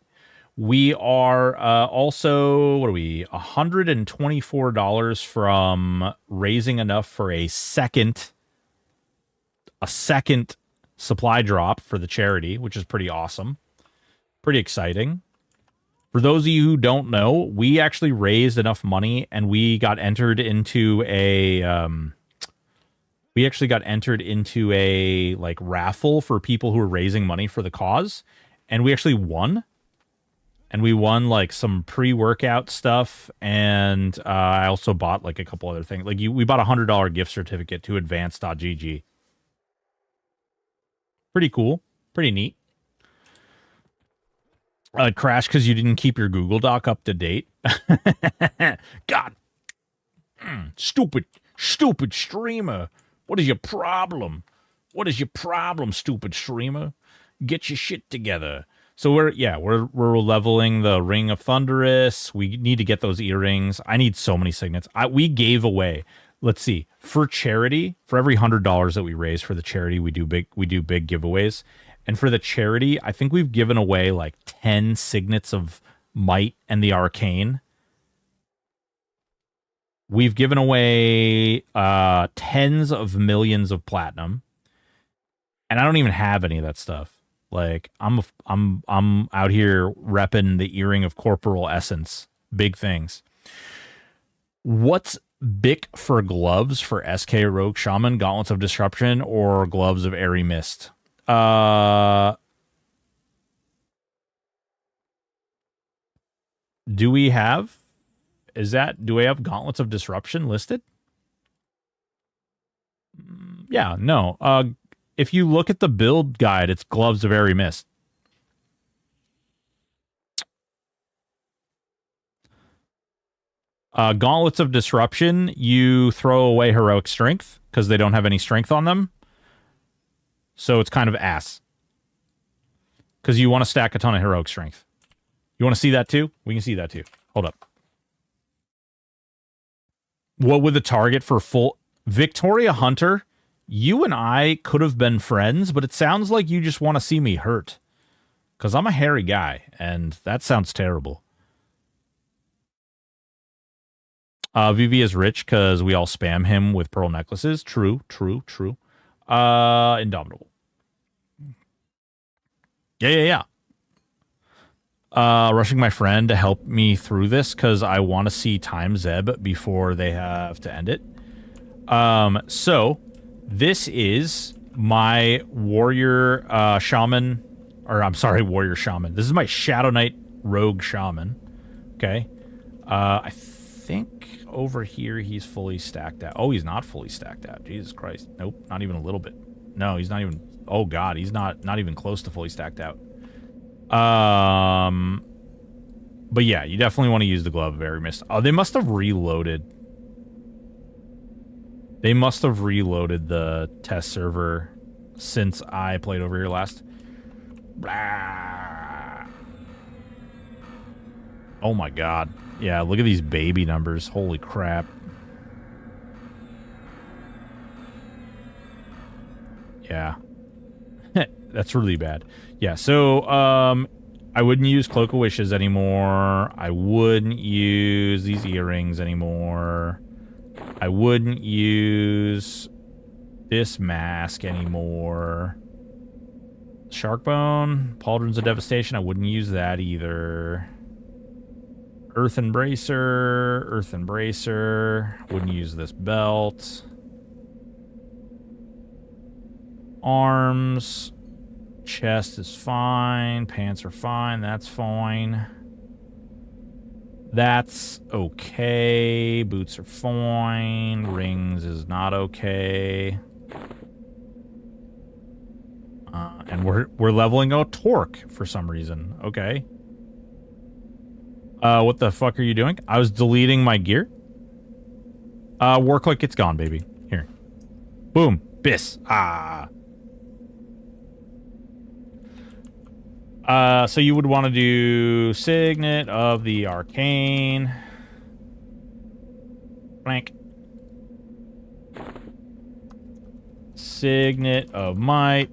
We are also, $124 from raising enough for a second supply drop for the charity, which is pretty awesome. Pretty exciting. For those of you who don't know, we actually raised enough money and we got entered into a raffle for people who are raising money for the cause, and we actually won. And we won like some pre-workout stuff, and I also bought like a couple other things. We bought a $100 gift certificate to advance.gg. Pretty cool, pretty neat. Crash because you didn't keep your Google Doc up to date. God, stupid Stupid streamer. What is your problem? What is your problem, stupid streamer? Get your shit together. So we're leveling the Ring of Thunderous. We need to get those earrings. I need so many signets. We gave away, let's see, for charity, for every $100 that we raise for the charity, we do big giveaways. And for the charity, I think we've given away like 10 signets of Might and the Arcane. We've given away tens of millions of platinum. And I don't even have any of that stuff. Like I'm out here repping the earring of corporal essence. Big things. What's Bic for gloves for SK Rogue Shaman, Gauntlets of Disruption, or Gloves of Airy Mist? Do we have Gauntlets of Disruption listed? Yeah, no. If you look at the build guide, it's Gloves of Airy Mist. Gauntlets of Disruption, you throw away Heroic Strength because they don't have any strength on them. So it's kind of ass. Because you want to stack a ton of Heroic Strength. You want to see that too? We can see that too. Hold up. What would the target for full... Victoria Hunter, you and I could have been friends, but it sounds like you just want to see me hurt. Because I'm a hairy guy, and that sounds terrible. VV is rich because we all spam him with pearl necklaces. True. Indomitable. Yeah. Rushing my friend to help me through this because I want to see Time Zeb before they have to end it. So this is my warrior shaman, or I'm sorry, warrior shaman. This is my Shadow Knight rogue shaman. Okay. I think over here he's fully stacked out. Oh, he's not fully stacked out. Jesus Christ. Nope, not even a little bit. No, he's not even... Oh, God, he's not even close to fully stacked out. But yeah, you definitely want to use the Glove of Airy Mist. Oh, they must have reloaded. They must have reloaded the test server since I played over here last. Blah. Oh my God. Yeah, look at these baby numbers. Holy crap. Yeah. That's really bad. Yeah, so I wouldn't use Cloak of Wishes anymore. I wouldn't use these earrings anymore. I wouldn't use this mask anymore. Sharkbone, Pauldrons of Devastation, I wouldn't use that either. Earth Embracer, wouldn't use this belt. Arms, chest is fine, pants are fine, that's fine. That's okay, boots are fine, rings is not okay. And we're leveling out Torque for some reason. Okay. What the fuck are you doing? I was deleting my gear. Work like it's gone, baby. Here. Boom. Biss. So you would want to do Signet of the Arcane. Blank. Signet of Might.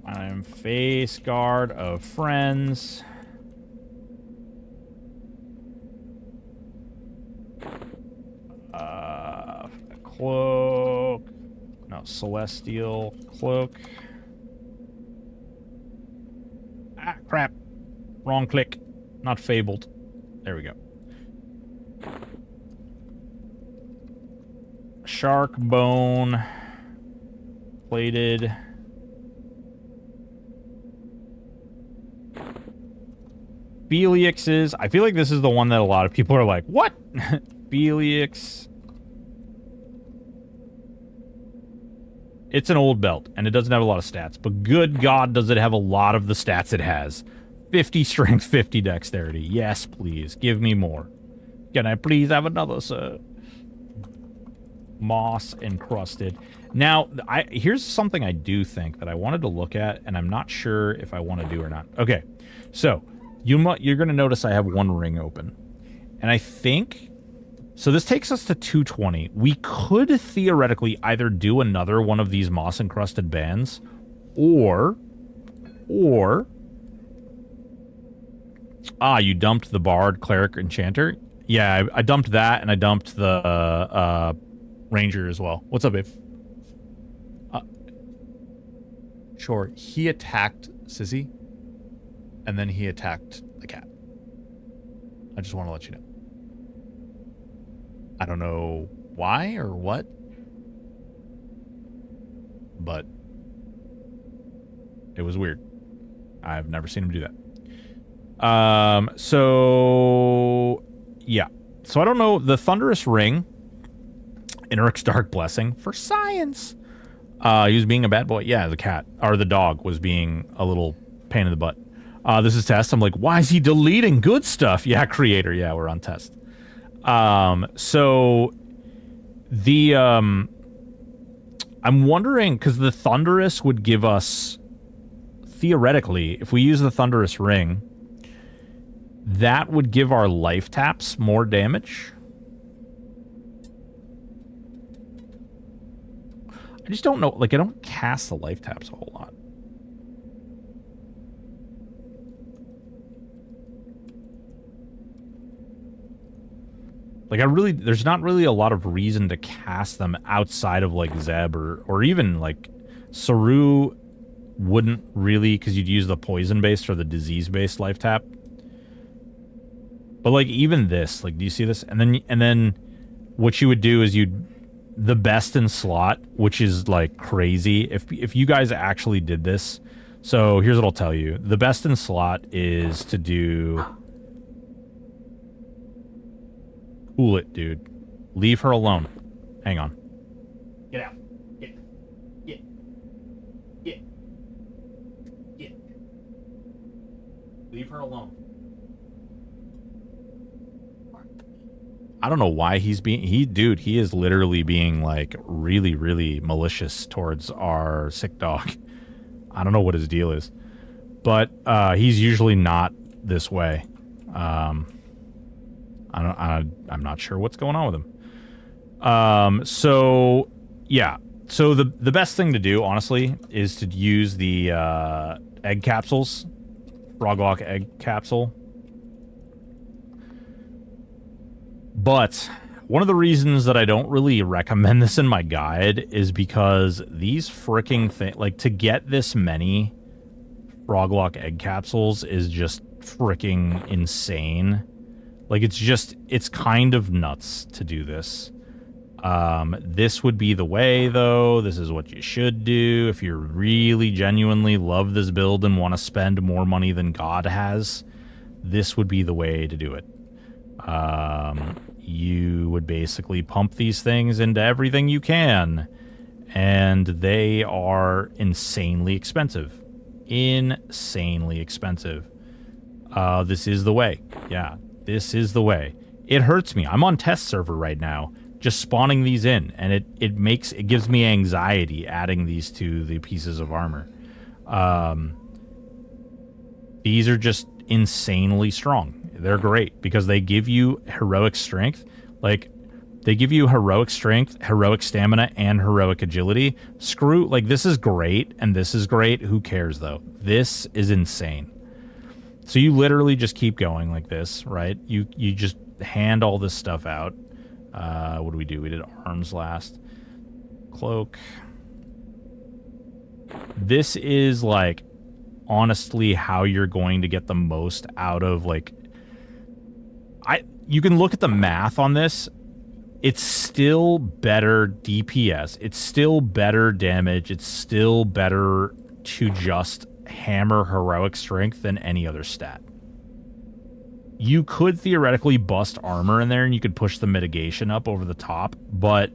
I'm face guard of friends. Cloak. No, celestial cloak. Ah, crap. Wrong click. Not fabled. There we go. Shark bone. Plated. Felix's. I feel like this is the one that a lot of people are like, what? Felix. It's an old belt, and it doesn't have a lot of stats. But good God, does it have a lot of the stats it has. 50 strength, 50 dexterity. Yes, please. Give me more. Can I please have another, sir? Moss encrusted. Now, here's something I do think that I wanted to look at, and I'm not sure if I want to do or not. Okay, so you're going to notice I have one ring open. And I think... So this takes us to 220. We could theoretically either do another one of these moss-encrusted bands, or... you dumped the Bard, Cleric, Enchanter? Yeah, I dumped that, and I dumped the Ranger as well. What's up, babe? Sure, he attacked Sissy, and then he attacked the cat. I just want to let you know. I don't know why or what, but it was weird. I've never seen him do that. So yeah. So I don't know. The Thunderous Ring, Inric's Dark Blessing for science. He was being a bad boy. Yeah, the cat or the dog was being a little pain in the butt. This is test. I'm like, why is he deleting good stuff? Yeah, creator. Yeah, we're on test. So the I'm wondering because the Thunderous would give us theoretically, if we use the Thunderous Ring, that would give our life taps more damage. I just don't know. Like, I don't cast the life taps a whole lot. Like, there's not really a lot of reason to cast them outside of, like, Zeb or even, like, Saru wouldn't really, because you'd use the poison-based or the disease-based life tap. But, like, even this, like, do you see this? And then what you would do is the best in slot, which is, like, crazy. If you guys actually did this, so here's what I'll tell you. The best in slot is to do... Cool it, dude. Leave her alone. Hang on. Get out. Get. Leave her alone. I don't know why he's being... He is literally being, like, really, really malicious towards our sick dog. I don't know what his deal is. But, he's usually not this way. I'm not sure what's going on with him. So, yeah. So, the best thing to do, honestly, is to use the, egg capsules. Froglock egg capsule. But one of the reasons that I don't really recommend this in my guide is because these freaking things, like, to get this many Froglock egg capsules is just freaking insane. Like, it's kind of nuts to do this. This would be the way, though. This is what you should do if you really genuinely love this build and want to spend more money than God has. This would be the way to do it. You would basically pump these things into everything you can, and they are insanely expensive. Insanely expensive. This is the way. Yeah, this is the way. It hurts me. I'm on test server right now, just spawning these in, and it gives me anxiety adding these to the pieces of armor. These are just insanely strong. They're great because they give you heroic strength. Like, they give you heroic strength, heroic stamina, and heroic agility. Like, this is great, and this is great. Who cares, though? This is insane. So you literally just keep going like this, right? You just hand all this stuff out. What do? We did arms last. Cloak. This is, like, honestly how you're going to get the most out of, like... You can look at the math on this. It's still better DPS. It's still better damage. It's still better to just hammer heroic strength than any other stat. You could theoretically bust armor in there and you could push the mitigation up over the top, but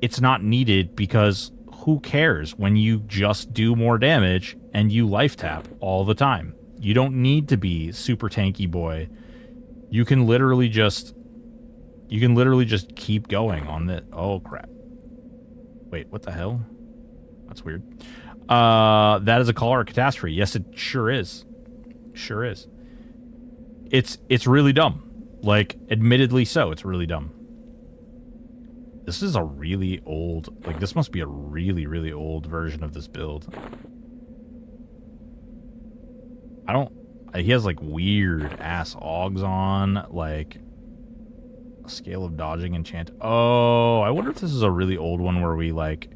it's not needed because who cares when you just do more damage and you life tap all the time? You don't need to be super tanky boy. You can literally just keep going on the... Oh, crap. Wait, what the hell? That's weird. That is a call or a catastrophe. Yes, it sure is. Sure is. It's really dumb. Like, admittedly so, it's really dumb. This is a really old... Like, this must be a really, really old version of this build. I don't... He has, like, weird-ass augs on, like... A scale of dodging enchant... Oh, I wonder if this is a really old one where we, like...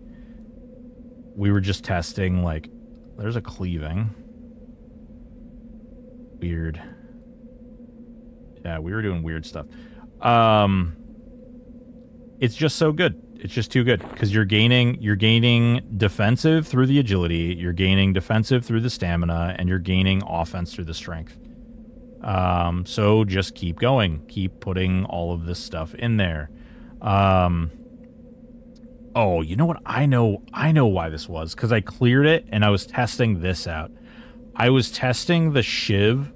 We were just testing, like... There's a cleaving. Weird. Yeah, we were doing weird stuff. It's just so good. It's just too good because you're gaining defensive through the agility, you're gaining defensive through the stamina, and you're gaining offense through the strength. So just keep going. Keep putting all of this stuff in there. Oh, you know what? I know why this was, because I cleared it and I was testing this out. I was testing the Shiv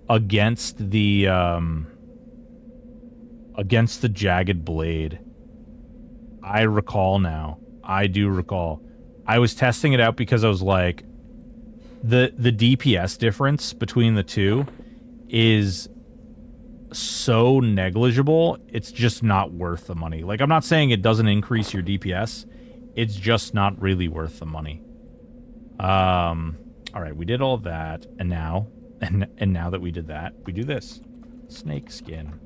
against the jagged blade. I recall now. I do recall. I was testing it out because I was like, the DPS difference between the two is so negligible, it's just not worth the money. Like, I'm not saying it doesn't increase your DPS, it's just not really worth the money. Alright, we did all that, and now now that we did that, we do this. Snake skin.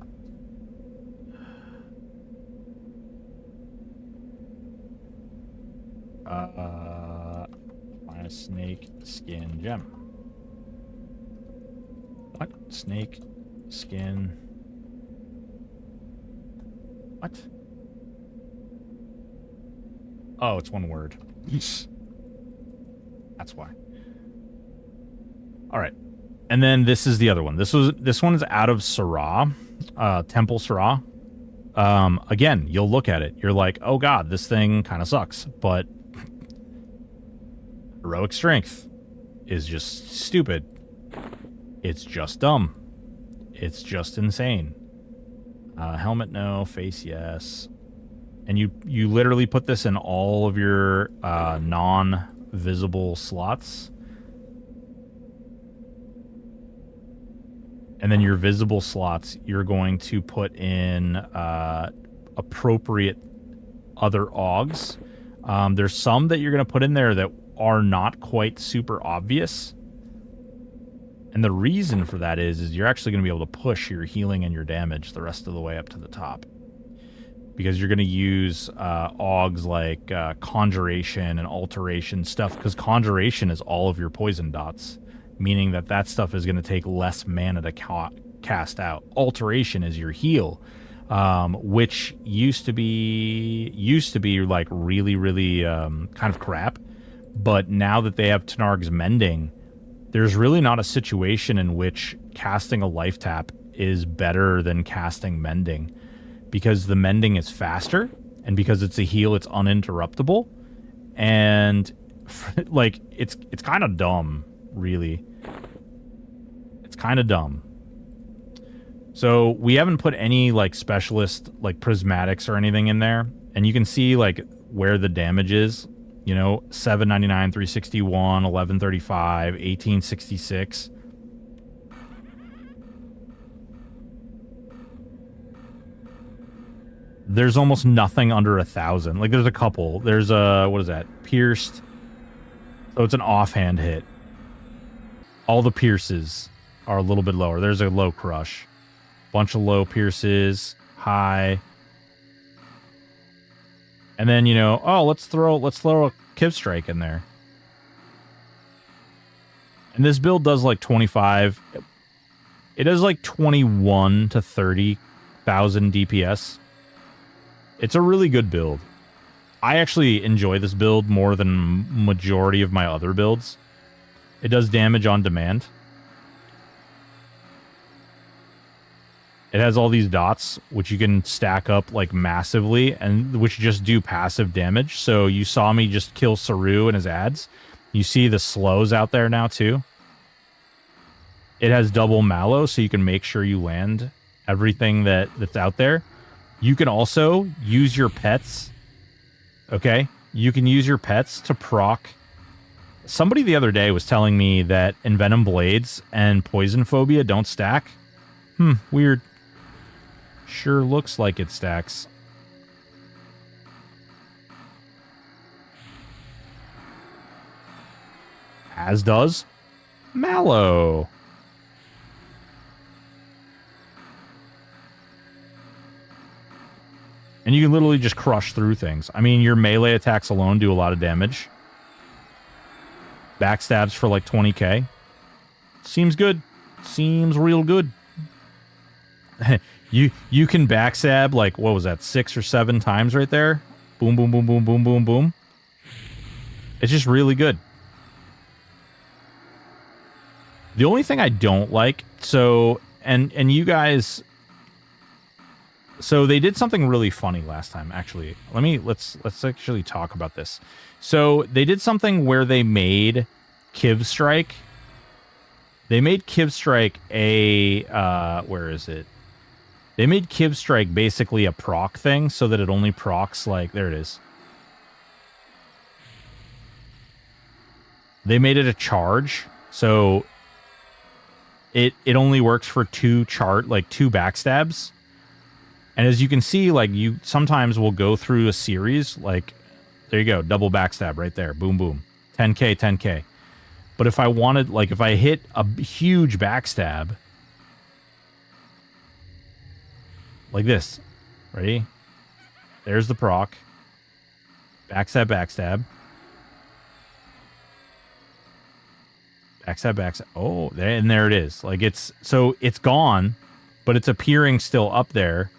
Find a snake skin gem. What? Snake skin. What? Oh, it's one word. That's why. All right. And then this is the other one. This one is out of Syrah, Temple Syrah. Again, you'll look at it. You're like, oh god, this thing kind of sucks. But heroic strength is just stupid. It's just dumb. It's just insane. Helmet, no. Face, yes. And you literally put this in all of your non-visible slots. And then your visible slots, you're going to put in appropriate other augs. There's some that you're going to put in there that are not quite super obvious. And the reason for that is you're actually going to be able to push your healing and your damage the rest of the way up to the top. Because you're going to use augs like Conjuration and Alteration stuff. Because Conjuration is all of your poison dots. Meaning that stuff is going to take less mana to cast out. Alteration is your heal. Which used to be like really, really kind of crap. But now that they have Tenarg's Mending, there's really not a situation in which casting a life tap is better than casting Mending. Because the Mending is faster, and because it's a heal, it's uninterruptible. And like it's kind of dumb, really. It's kind of dumb. So we haven't put any like specialist like prismatics or anything in there, and you can see like where the damage is. You know, 799, 361, 1135, 1866. There's almost nothing under 1,000. Like there's a couple. There's a, what is that? Pierced. So it's an offhand hit. All the pierces are a little bit lower. There's a low crush. Bunch of low pierces, high. And then, you know, oh, let's throw a Kiv Strike in there. And this build does like 25. It does like 21 to 30,000 DPS. It's a really good build. I actually enjoy this build more than majority of my other builds. It does damage on demand. It has all these dots, which you can stack up like massively, and which just do passive damage. So you saw me just kill Saru and his ads. You see the slows out there now too. it has double mallow, so you can make sure you land everything that's out there. You can also use your pets. Okay? You can use your pets to proc. Somebody the other day was telling me that Envenom Blades and Poison Phobia don't stack. Weird. Sure looks like it stacks. As does Mallow. And you can literally just crush through things. I mean, your melee attacks alone do a lot of damage. Backstabs for like 20k. Seems good. Seems real good. You can backstab like, what was that, 6 or 7 times right there? Boom, boom, boom, boom, boom, boom, boom. It's just really good. The only thing I don't like, so, and you guys, so they did something really funny last time, actually. Let's actually talk about this. So they did something where they made Kiv Strike. They made Kiv Strike a, where is it? They made Kiv Strike basically a proc thing so that it only procs like, there it is. They made it a charge, so it only works for 2 backstabs. And as you can see, like, you sometimes will go through a series, like, there you go, double backstab right there, boom, boom, 10k, 10k. But if I wanted, like, if I hit a huge backstab, like this, ready? There's the proc, backstab, backstab, backstab, backstab. Oh, and there it is. Like, it's, so it's gone, but it's appearing still up there.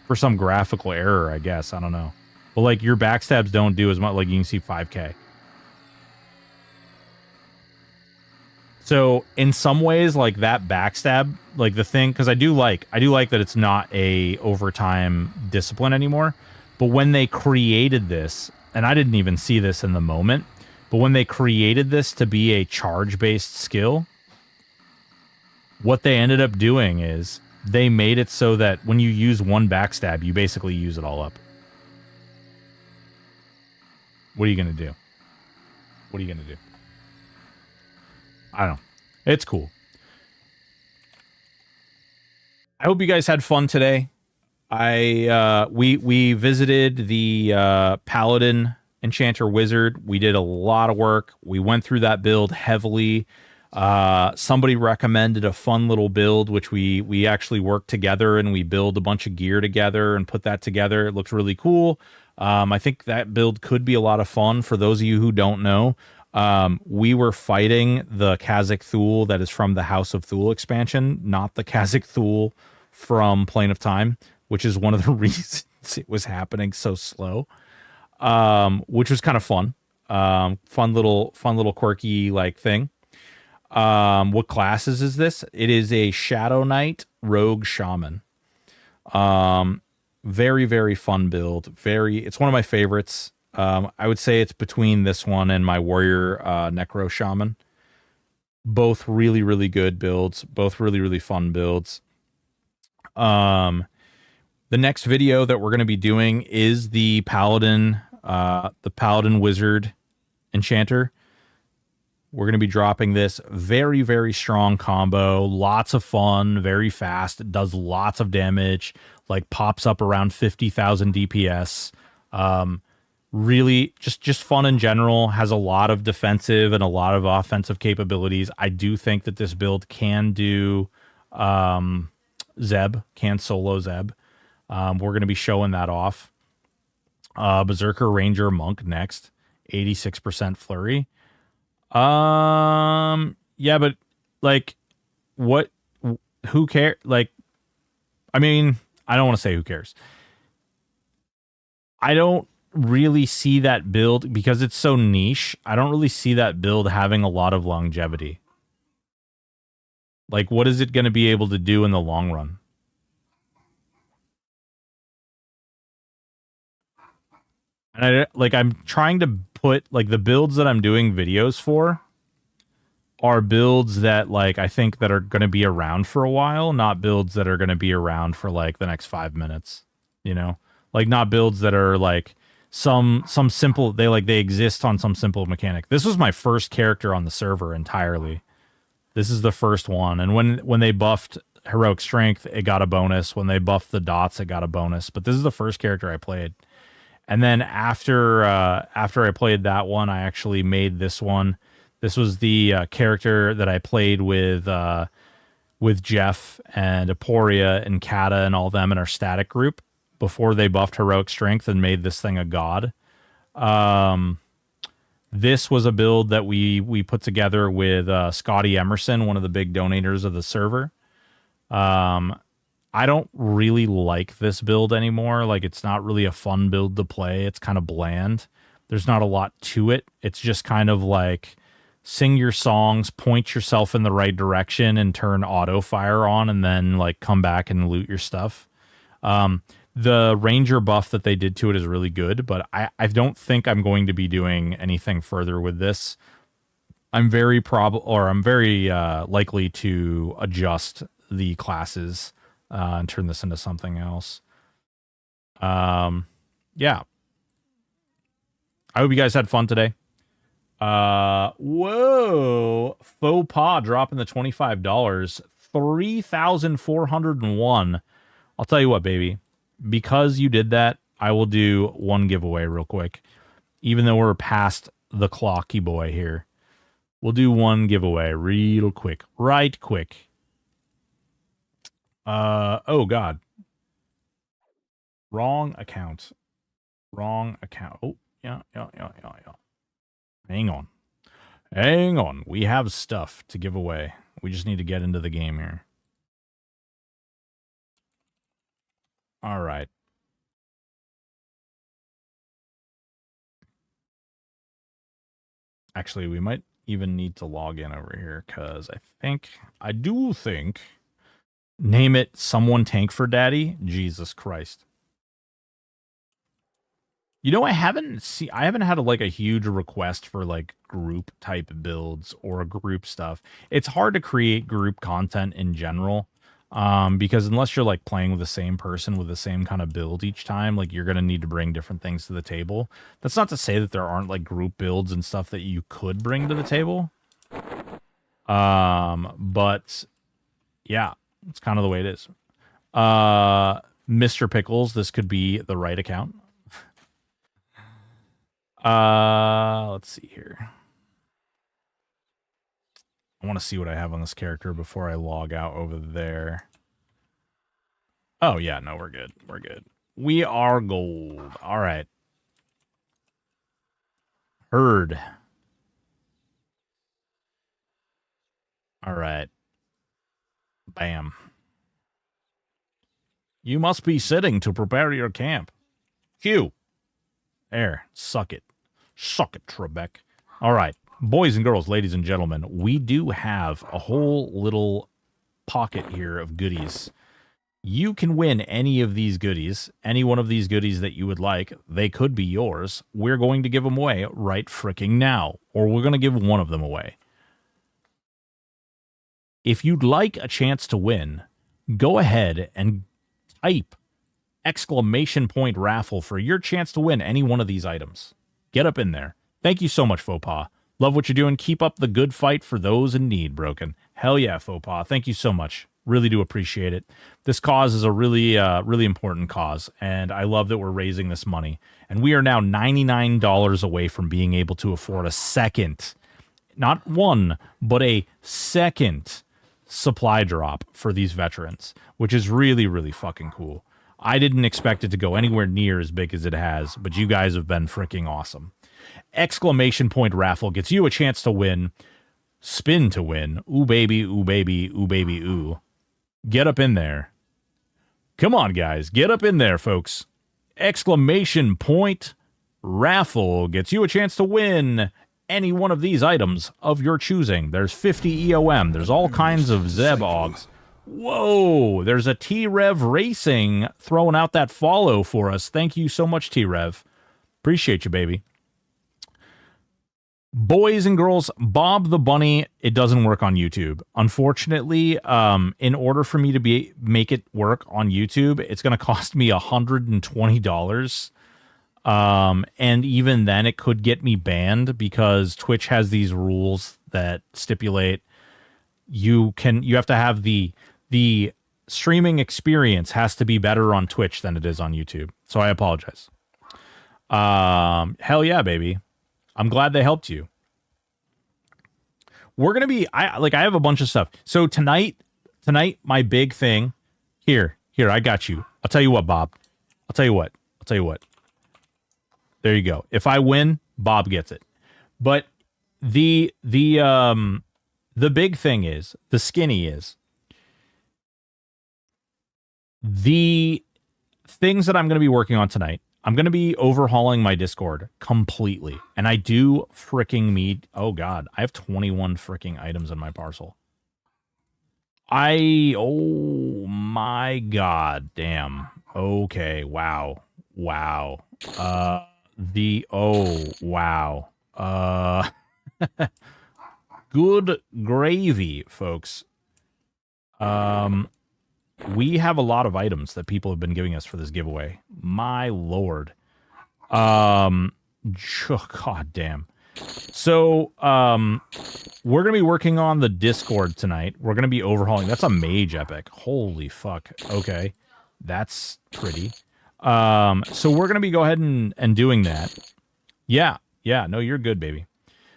For some graphical error, I guess. I don't know. But, like, your backstabs don't do as much. Like, you can see 5k. So, in some ways, like, that backstab, like, the thing... Because I do like that it's not a overtime discipline anymore. But when they created this... And I didn't even see this in the moment. But when they created this to be a charge-based skill... What they ended up doing is... They made it so that when you use one backstab, you basically use it all up. What are you going to do? What are you going to do? I don't know. It's cool. I hope you guys had fun today. We visited the Paladin Enchanter Wizard. We did a lot of work. We went through that build heavily. Somebody recommended a fun little build, which we actually worked together and we build a bunch of gear together and put that together. It looks really cool. I think that build could be a lot of fun. For those of you who don't know, we were fighting the Kazakh Thule that is from the House of Thule expansion, not the Kazakh Thule from Plane of Time, which is one of the reasons it was happening so slow, which was kind of fun. Fun little quirky like thing. What classes is this? It is a Shadow Knight Rogue Shaman. Very, very fun build. It's one of my favorites. I would say it's between this one and my Warrior Necro Shaman. Both really, really good builds. Both really, really fun builds. The next video that we're going to be doing is the Paladin Wizard Enchanter. We're going to be dropping this very, very strong combo. Lots of fun, very fast. It does lots of damage, like pops up around 50,000 DPS. Really just fun in general. Has a lot of defensive and a lot of offensive capabilities. I do think that this build can do Zeb, can solo Zeb. We're going to be showing that off. Berserker Ranger Monk next. 86% flurry. Yeah, but like, who cares? Like, I mean, I don't want to say who cares. I don't really see that build because it's so niche. I don't really see that build having a lot of longevity. Like, what is it going to be able to do in the long run? And I'm trying to put like the builds that I'm doing videos for. are builds that like I think that are going to be around for a while, not builds that are going to be around for like the next 5 minutes, you know? Like not builds that are like some simple they exist on some simple mechanic. This was my first character on the server entirely. This is the first one, and when they buffed heroic strength, it got a bonus. When they buffed the dots, it got a bonus. But this is the first character I played. And then after I played that one, I actually made this one. This was the character that I played with Jeff and Aporia and Kata and all them in our static group before they buffed heroic strength and made this thing a god. This was a build that we put together with Scotty Emerson, one of the big donators of the server. I don't really like this build anymore. Like, it's not really a fun build to play. It's kind of bland. There's not a lot to it. It's just kind of like sing your songs, point yourself in the right direction, and turn auto fire on, and then like come back and loot your stuff. The ranger buff that they did to it is really good, but I don't think I'm going to be doing anything further with this. I'm very likely to adjust the classes and turn this into something else. Yeah. I hope you guys had fun today. Whoa. Faux pas dropping the $25. 3,401. I'll tell you what, baby. Because you did that, I will do one giveaway real quick. Even though we're past the clocky boy here. We'll do one giveaway real quick. Right quick. Oh, God. Wrong account. Wrong account. Oh, yeah. Hang on. We have stuff to give away. We just need to get into the game here. All right. Actually, we might even need to log in over here because I do think, name it someone tank for daddy. Jesus Christ. You know, I haven't had a huge request for like group type builds or group stuff. It's hard to create group content in general. Because unless you're like playing with the same person with the same kind of build each time, like you're going to need to bring different things to the table. That's not to say that there aren't like group builds and stuff that you could bring to the table. But yeah, it's kind of the way it is. Mr. Pickles, this could be the right account. Let's see here. I want to see what I have on this character before I log out over there. Oh, yeah, no, we're good. We're good. We are gold. All right. Herd. All right. Bam. You must be sitting to prepare your camp. Q. There. Suck it. Suck it, Trebek. All right. Boys and girls, ladies and gentlemen, we do have a whole little pocket here of goodies. You can win any of these goodies, any one of these goodies that you would like. They could be yours. We're going to give them away right fricking now, or we're going to give one of them away. If you'd like a chance to win, go ahead and type !raffle for your chance to win any one of these items. Get up in there. Thank you so much, Faux Pas. Love what you're doing. Keep up the good fight for those in need, Broken. Hell yeah, Faux Pas. Thank you so much. Really do appreciate it. This cause is a really important cause, and I love that we're raising this money. And we are now $99 away from being able to afford a second, not one, but a second supply drop for these veterans, which is really, really fucking cool. I didn't expect it to go anywhere near as big as it has, but you guys have been freaking awesome. !raffle gets you a chance to win. Spin to win. Ooh, baby, ooh, baby, ooh, baby, ooh. Get up in there. Come on, guys. Get up in there, folks. !raffle gets you a chance to win any one of these items of your choosing. There's 50 EOM. There's all kinds of Zebogs. Whoa, there's a T-Rev Racing throwing out that follow for us. Thank you so much, T-Rev. Appreciate you, baby. Boys and girls, Bob the Bunny, it doesn't work on YouTube. Unfortunately, in order for me to make it work on YouTube, it's going to cost me $120. And even then it could get me banned because Twitch has these rules that stipulate you have to have the streaming experience has to be better on Twitch than it is on YouTube. So I apologize. Hell yeah, baby. I'm glad they helped you. We're going to be, I have a bunch of stuff. So tonight, my big thing here, I got you. I'll tell you what, Bob. I'll tell you what. There you go. If I win, Bob gets it. But the big thing is, the skinny is, the things that I'm going to be working on tonight. I'm going to be overhauling my Discord completely. And I do freaking need... Oh, God. I have 21 freaking items in my parcel. Oh, my God. Damn. Okay. Wow. Wow. Wow. Good gravy, folks. We have a lot of items that people have been giving us for this giveaway. My lord. God damn. So, we're going to be working on the Discord tonight. We're going to be overhauling. That's a mage epic. Holy fuck. Okay. That's pretty. So we're going to be go ahead and doing that. Yeah. No, you're good, baby.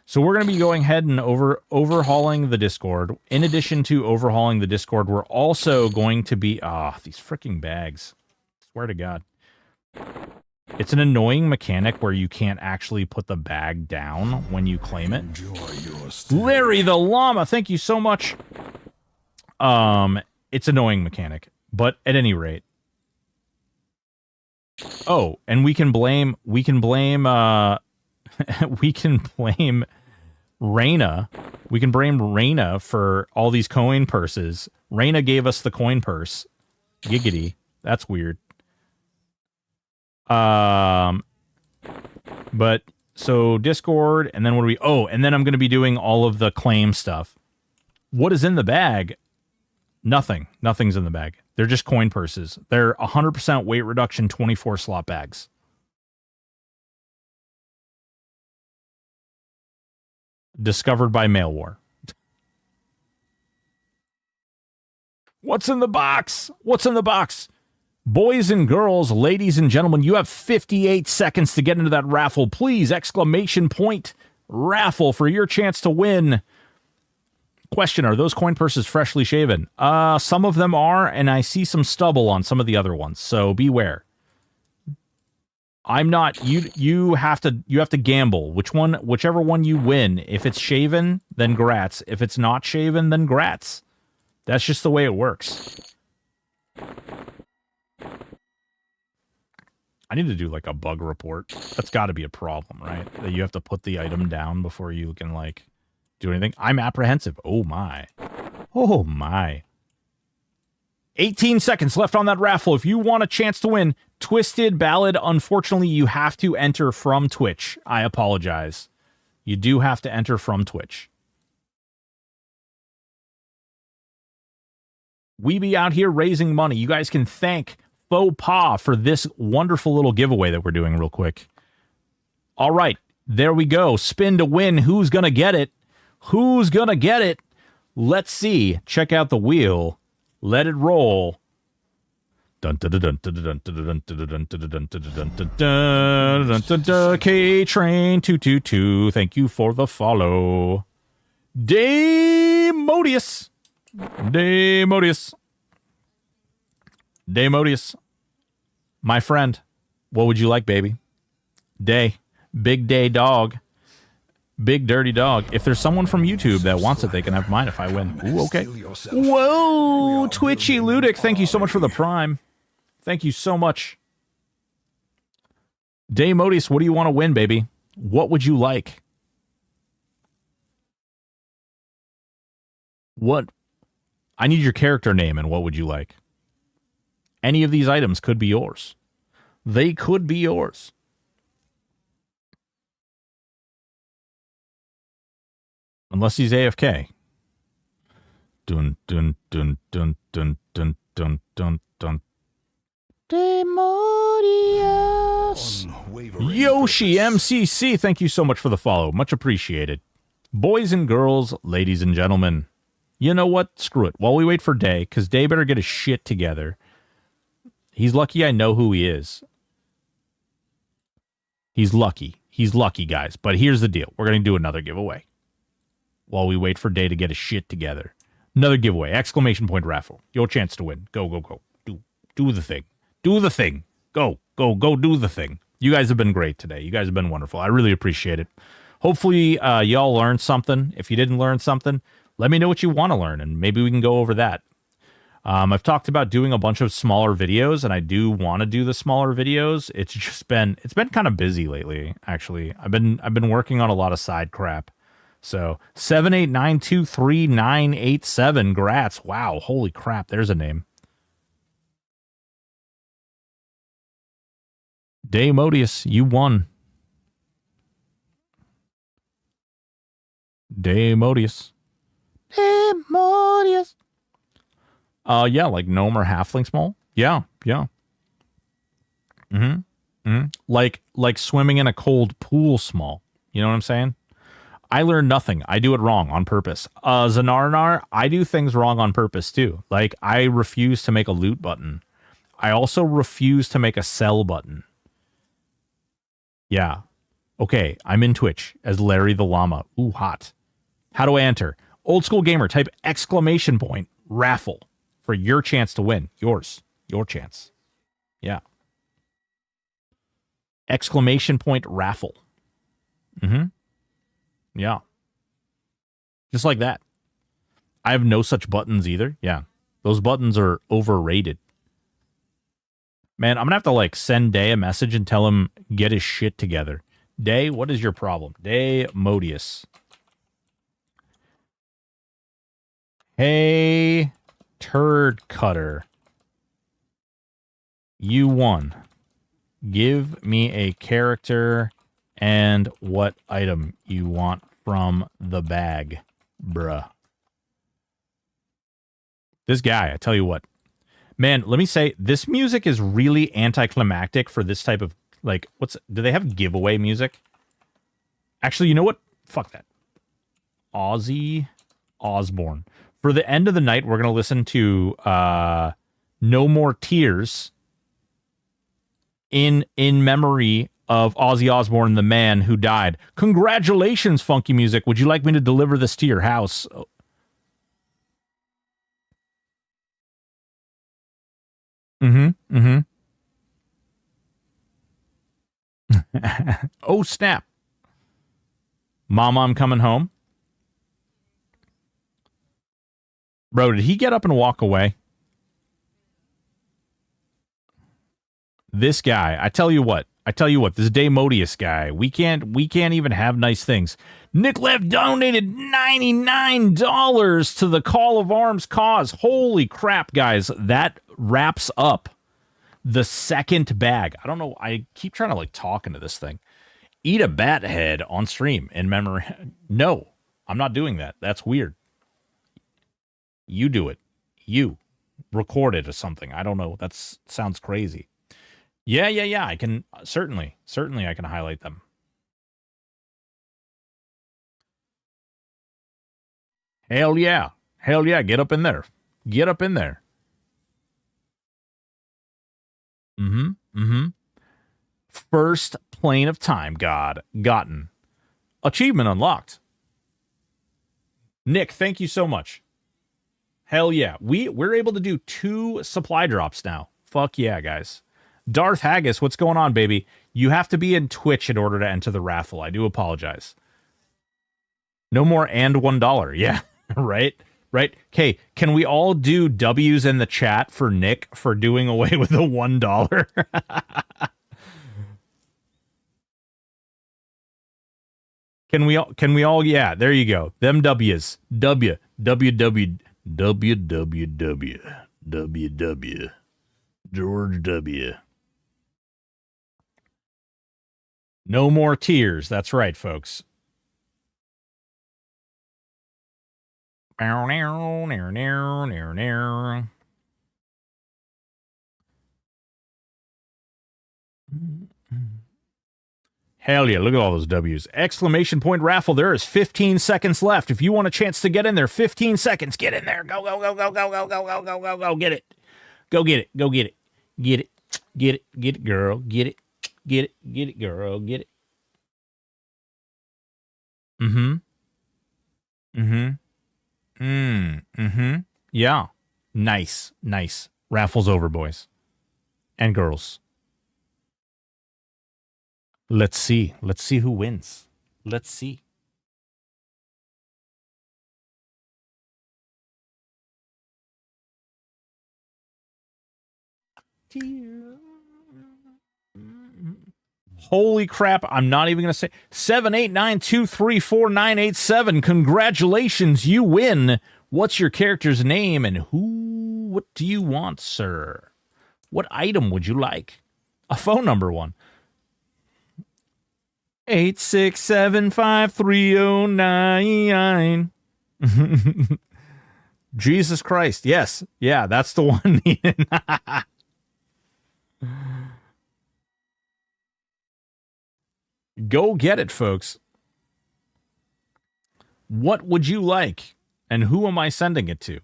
So we're going to be going ahead and overhauling the Discord. In addition to overhauling the Discord, we're also going to be... these freaking bags. Swear to God. It's an annoying mechanic where you can't actually put the bag down when you claim it. Larry the Llama, thank you so much. It's an annoying mechanic. But at any rate... Oh, and we can blame we can blame Reyna. We can blame Reyna for all these coin purses. Reyna gave us the coin purse. Giggity. That's weird. But so Discord, and then what do we... Oh, and then I'm going to be doing all of the claim stuff. What is in the bag? Nothing. Nothing's in the bag. They're just coin purses. They're 100% weight reduction 24 slot bags. Discovered by Mail War. What's in the box? What's in the box? Boys and girls, ladies and gentlemen, you have 58 seconds to get into that raffle. Please, exclamation point, raffle for your chance to win. Question, are those coin purses freshly shaven? Some of them are, and I see some stubble on some of the other ones, so beware. I'm not... You have to gamble. Whichever one you win. If it's shaven, then grats. If it's not shaven, then grats. That's just the way it works. I need to do like a bug report. That's got to be a problem, right? That you have to put the item down before you can like do anything. I'm apprehensive. Oh my. Oh my. 18 seconds left on that raffle. If you want a chance to win Twisted Ballad, unfortunately, you have to enter from Twitch. I apologize. You do have to enter from Twitch. We be out here raising money. You guys can thank Faux Pas for this wonderful little giveaway that we're doing real quick. All right. There we go. Spin to win. Who's going to get it? Who's going to get it? Let's see. Check out the wheel. Let it roll. K-Train 222. Thank you for the follow. Demodius. My friend. What would you like, baby? Day. Big day dog. Big dirty dog. If there's someone from YouTube that wants it, they can have mine if I win. Ooh, okay. Whoa, Twitchy Ludic. Thank you so much for the prime. Thank you so much. Daymodius, what do you want to win, baby? What would you like? What? I need your character name and what would you like? Any of these items could be yours. They could be yours. Unless he's AFK. Dun dun dun dun dun dun dun dun dun. Demodius. Yoshi MCC, thank you so much for the follow. Much appreciated. Boys and girls, ladies and gentlemen. You know what? Screw it. While we wait for Day, because Day better get his shit together. He's lucky I know who he is. He's lucky. He's lucky, guys. But here's the deal. We're going to do another giveaway. While we wait for Day to get his shit together. Another giveaway. Exclamation point raffle. Your chance to win. Go, go, go. Do the thing. Do the thing. Go, go, go do the thing. You guys have been great today. You guys have been wonderful. I really appreciate it. Hopefully, y'all learned something. If you didn't learn something, let me know what you want to learn, and maybe we can go over that. I've talked about doing a bunch of smaller videos, and I do want to do the smaller videos. It's been kind of busy lately, actually. I've been working on a lot of side crap. So 789233987, grats. Wow, holy crap, there's a name. Demodius, you won. Demodius. Demodius. Yeah, like gnome or halfling small. Yeah. Like swimming in a cold pool small. You know what I'm saying? I learned nothing. I do it wrong on purpose. Zanarnar, I do things wrong on purpose too. Like, I refuse to make a loot button. I also refuse to make a sell button. Yeah. Okay, I'm in Twitch as Larry the Llama. Ooh, hot. How do I enter? Old school gamer, type exclamation point raffle for your chance to win. Yours. Your chance. Yeah. Exclamation point raffle. Yeah. Just like that. I have no such buttons either. Yeah. Those buttons are overrated. Man, I'm going to have to like send Day a message and tell him get his shit together. Day, what is your problem? Demodius. Hey, turd cutter. You won. Give me a character and what item you want from the bag, bruh. This guy, I tell you what. Man, let me say, this music is really anticlimactic for this type of, like, do they have giveaway music? Actually, you know what? Fuck that. Ozzy Osbourne. For the end of the night, we're going to listen to No More Tears in memory of Ozzy Osbourne, the man who died. Congratulations, Funky Music. Would you like me to deliver this to your house? Oh, snap. Mama, I'm coming home. Bro, did he get up and walk away? This guy, I tell you what, this Demodius guy, we can't even have nice things. Nick Lev donated $99 to the Call of Arms cause. Holy crap, guys. That wraps up the second bag. I don't know. I keep trying to like talk into this thing. Eat a bat head on stream in memory. No, I'm not doing that. That's weird. You do it. You record it or something. I don't know. That sounds crazy. Yeah. I can certainly I can highlight them. Hell yeah. Get up in there. First plane of time gotten. Achievement unlocked. Nick, thank you so much. Hell yeah. We're able to do 2 supply drops now. Fuck yeah, guys. Darth Haggis, what's going on, baby? You have to be in Twitch in order to enter the raffle. I do apologize. No more and $1. Yeah, right? Okay, can we all do W's in the chat for Nick for doing away with the $1? Can we all, yeah, there you go. Them W's. W. George W. No more tears. That's right, folks. Hell yeah, look at all those W's. Exclamation point raffle. There is 15 seconds left. If you want a chance to get in there, 15 seconds. Get in there. Go, go, go, go, go, go, go, go, go, go, go. Get it. Go get it. Go get it. Get it. Get it. Get it, girl. Get it. Get it. Get it, girl. Get it. Mm-hmm. Mm-hmm. Mm-hmm. Yeah. Nice. Nice. Raffle's over, boys. And girls. Let's see. Let's see who wins. Let's see. Holy crap. I'm not even going to say 789234987. Congratulations. You win. What's your character's name and what do you want, sir? What item would you like? A phone number one. 8675309. Jesus Christ. Yes. Yeah, that's the one needed. Go get it, folks. What would you like? And who am I sending it to?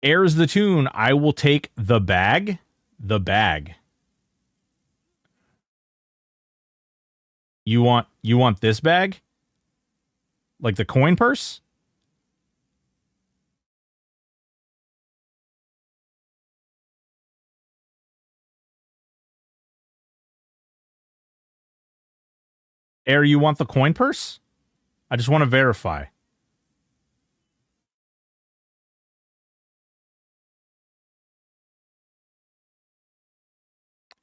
Airs the tune. I will take the bag. The bag. You want this bag? Like the coin purse? Air, you want the coin purse? I just want to verify.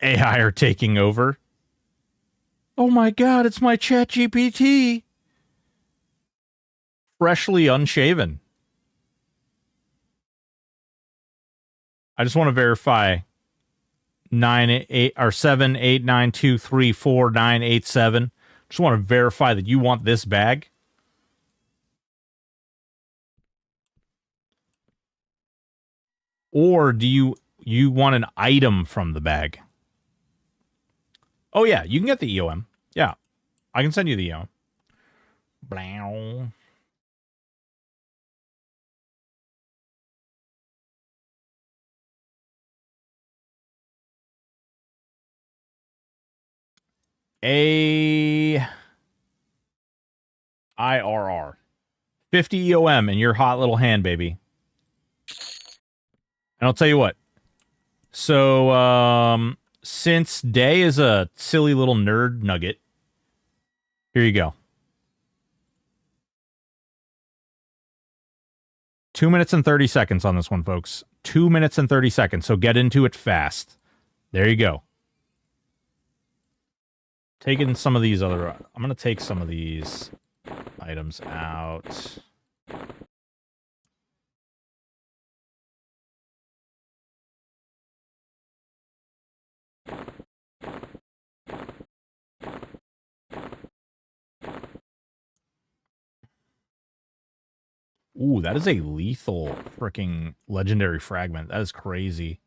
AI are taking over. Oh my god, it's my ChatGPT. Freshly unshaven. I just want to verify 789234987. Just want to verify that you want this bag. Or do you want an item from the bag? Oh yeah, you can get the EOM. Yeah, I can send you the EOM. Blow. IRR. 50 EOM in your hot little hand, baby. And I'll tell you what. So, since Day is a silly little nerd nugget, here you go. 2 minutes and 30 seconds on this one, folks. 2 minutes and 30 seconds, so get into it fast. There you go. Taking some of these other... I'm going to take some of these items out. Ooh, that is a lethal freaking legendary fragment. That is crazy.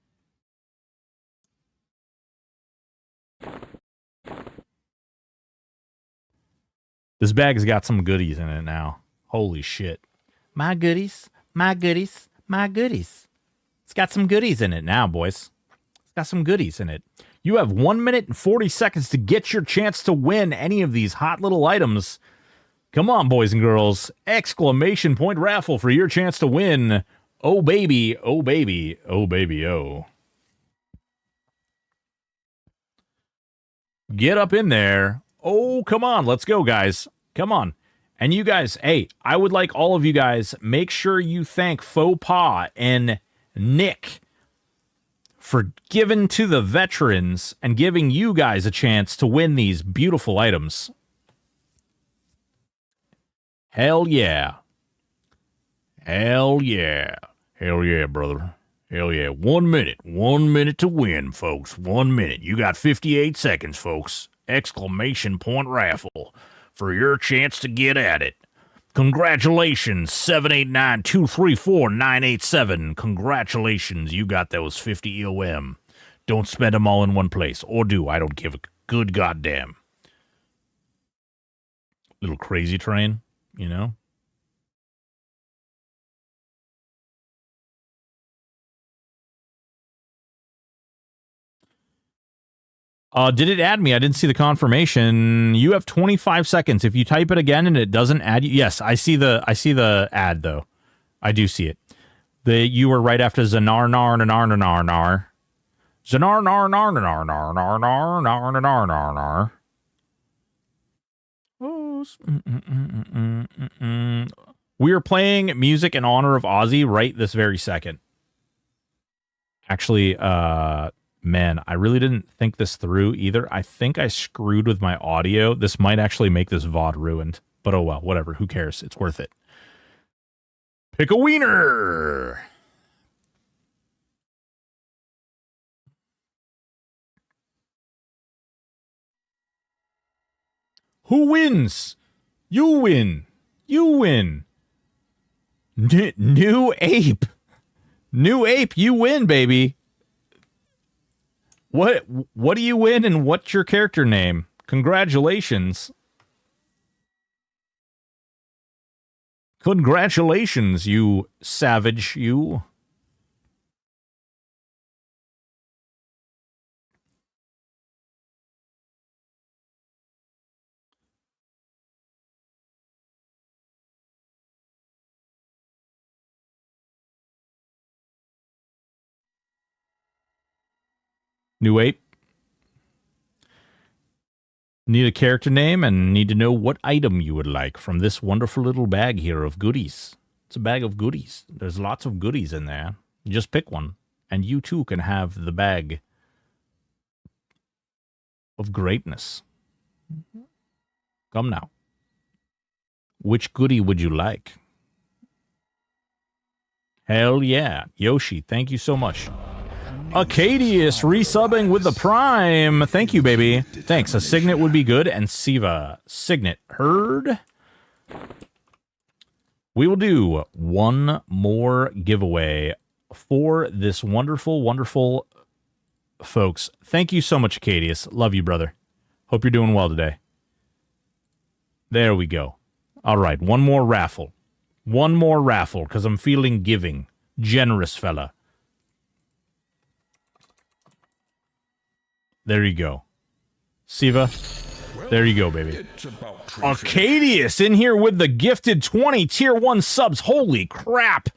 This bag's got some goodies in it now. Holy shit. My goodies, my goodies, my goodies. It's got some goodies in it now, boys. It's got some goodies in it. You have 1 minute and 40 seconds to get your chance to win any of these hot little items. Come on, boys and girls. Exclamation point raffle for your chance to win. Oh, baby. Oh, baby. Oh, baby. Oh. Get up in there. Oh, come on. Let's go, guys. Come on. And you guys, hey, I would like all of you guys, make sure you thank Faux Pas and Nick for giving to the veterans and giving you guys a chance to win these beautiful items. Hell yeah. Hell yeah. Hell yeah, brother. Hell yeah. 1 minute. 1 minute to win, folks. 1 minute. You got 58 seconds, folks. Exclamation point raffle for your chance to get at it. Congratulations, 789-234-987. Congratulations, you got those 50 EOM. Don't spend them all in one place. Or do. I don't give a good goddamn. Little crazy train, you know? Did it add me? I didn't see the confirmation. You have 25 seconds. If you type it again and it doesn't add you, yes, I see the ad though. I do see it. You were right after Zanar nar nar nar nar nar. Zanar nar nar nar nar nar nar nar nar nar nar. We are playing music in honor of Ozzy right this very second. Actually, man, I really didn't think this through either. I think I screwed with my audio. This might actually make this VOD ruined. But oh well, whatever. Who cares? It's worth it. Pick a wiener! Who wins? You win. You win. New ape. New ape, you win, baby. What do you win and what's your character name? Congratulations. Congratulations, you savage, you. New ape. Need a character name and need to know what item you would like from this wonderful little bag here of goodies. It's a bag of goodies. There's lots of goodies in there. You just pick one, and you too can have the bag of greatness. Come now. Which goodie would you like? Hell yeah. Yoshi, thank you so much. Acadius resubbing with the Prime. Thank you, baby. Thanks. A Signet would be good. And Siva. Signet. Heard? We will do one more giveaway for this wonderful, wonderful folks. Thank you so much, Acadius. Love you, brother. Hope you're doing well today. There we go. All right. One more raffle. One more raffle because I'm feeling giving. Generous fella. There you go. Siva, there you go, baby. Arcadius in here with the gifted 20 tier 1 subs. Holy crap.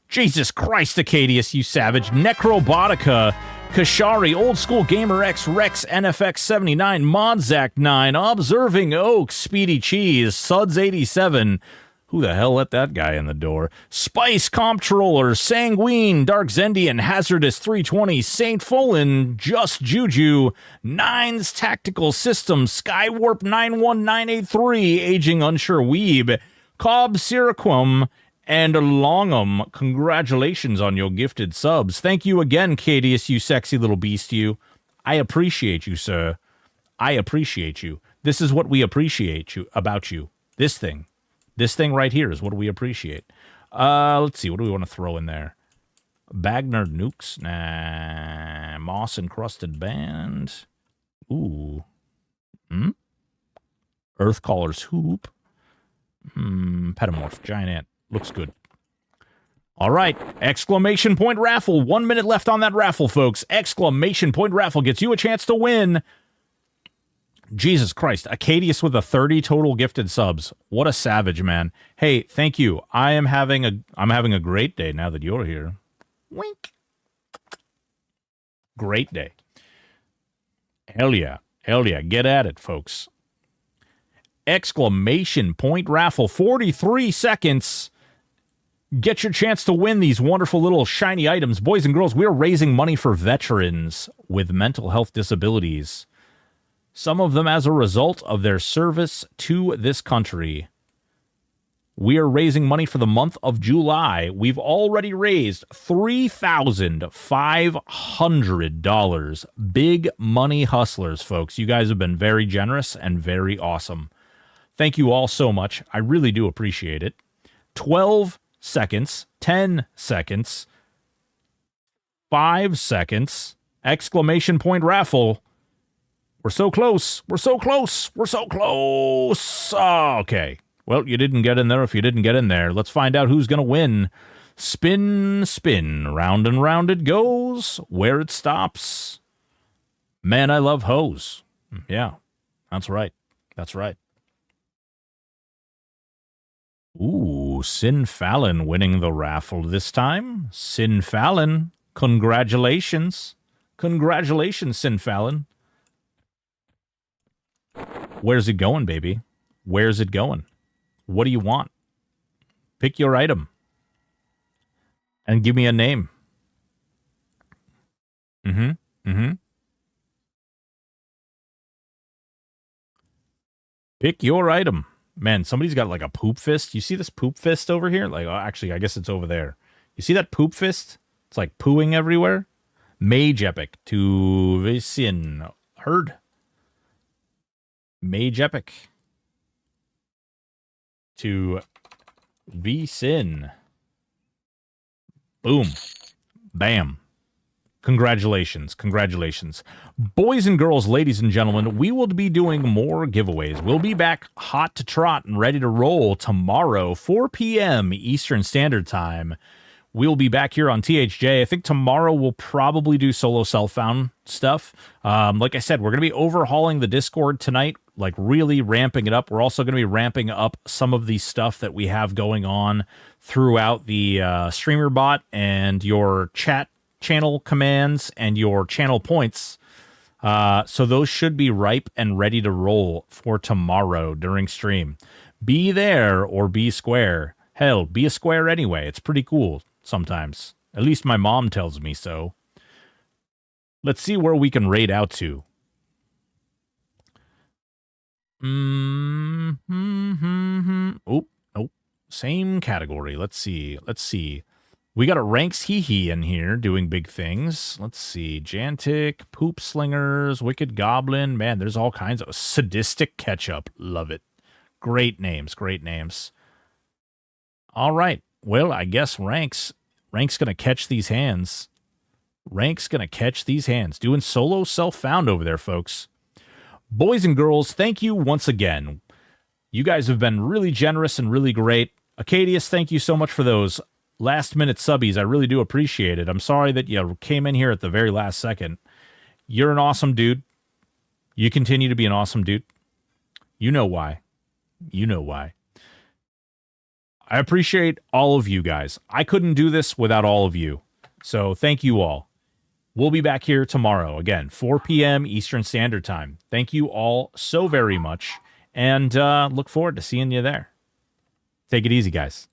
Jesus Christ, Acadius, you savage. Necrobotica, Kashari, Old School Gamer X, Rex, NFX 79, Modzak 9, Observing Oak, Speedy Cheese, Suds 87. Who the hell let that guy in the door? Spice Comptroller, Sanguine, Dark Zendian, Hazardous 320, Saint Fullen, Just Juju, Nines Tactical Systems, Skywarp 91983, Aging Unsure Weeb, Cobb Siraquum, and Longum. Congratulations on your gifted subs. Thank you again, Cadius, you sexy little beast, you. I appreciate you, sir. I appreciate you. This is what we appreciate you about you. This thing. This thing right here is what we appreciate. Let's see. What do we want to throw in there? Bagner Nukes. Nah. Moss Encrusted Band. Ooh. Earthcaller's Hoop. Petamorph. Giant Ant. Looks good. All right. Exclamation point raffle. 1 minute left on that raffle, folks. Exclamation point raffle gets you a chance to win. Jesus Christ, Acadius with a 30 total gifted subs. What a savage, man. Hey, thank you. I'm having a great day now that you're here. Wink. Great day. Hell yeah. Hell yeah. Get at it, folks. Exclamation point raffle. 43 seconds. Get your chance to win these wonderful little shiny items. Boys and girls, we're raising money for veterans with mental health disabilities. Some of them as a result of their service to this country. We are raising money for the month of July. We've already raised $3,500. Big money hustlers, folks. You guys have been very generous and very awesome. Thank you all so much. I really do appreciate it. 12 seconds, 10 seconds, 5 seconds, exclamation point raffle. We're so close. We're so close. We're so close. Okay. Well, you didn't get in there if you didn't get in there. Let's find out who's going to win. Spin, spin. Round and round it goes. Where it stops. Man, I love hoes. Yeah, that's right. That's right. Ooh, Sin Fallon winning the raffle this time. Sin Fallon, congratulations. Congratulations, Sin Fallon. Where's it going, baby? Where's it going? What do you want? Pick your item. And give me a name. Pick your item. Man, somebody's got like a poop fist. You see this poop fist over here? Like, actually, I guess it's over there. You see that poop fist? It's like pooing everywhere. Mage Epic to Visin. Heard. Mage Epic to Visin. Boom. Bam. Congratulations. Congratulations. Boys and girls, ladies and gentlemen, we will be doing more giveaways. We'll be back hot to trot and ready to roll tomorrow, 4 p.m. Eastern Standard Time. We'll be back here on THJ. I think tomorrow we'll probably do solo self-found stuff. Like I said, we're going to be overhauling the Discord tonight, like really ramping it up. We're also going to be ramping up some of the stuff that we have going on throughout the streamer bot and your chat channel commands and your channel points. So those should be ripe and ready to roll for tomorrow during stream. Be there or be square. Hell, be a square anyway. It's pretty cool sometimes. At least my mom tells me so. Let's see where we can raid out to. Oh, nope. Same category. Let's see. We got a Ranks Hee in here doing big things. Let's see. Jantic, Poop Slingers, Wicked Goblin. Man, there's all kinds of Sadistic Ketchup. Love it. Great names. All right. Well, I guess Rank's going to catch these hands. Doing solo self-found over there, folks. Boys and girls, thank you once again. You guys have been really generous and really great. Acadius, thank you so much for those last-minute subbies. I really do appreciate it. I'm sorry that you came in here at the very last second. You're an awesome dude. You continue to be an awesome dude. You know why. I appreciate all of you guys. I couldn't do this without all of you. So thank you all. We'll be back here tomorrow, again, 4 p.m. Eastern Standard Time. Thank you all so very much, and look forward to seeing you there. Take it easy, guys.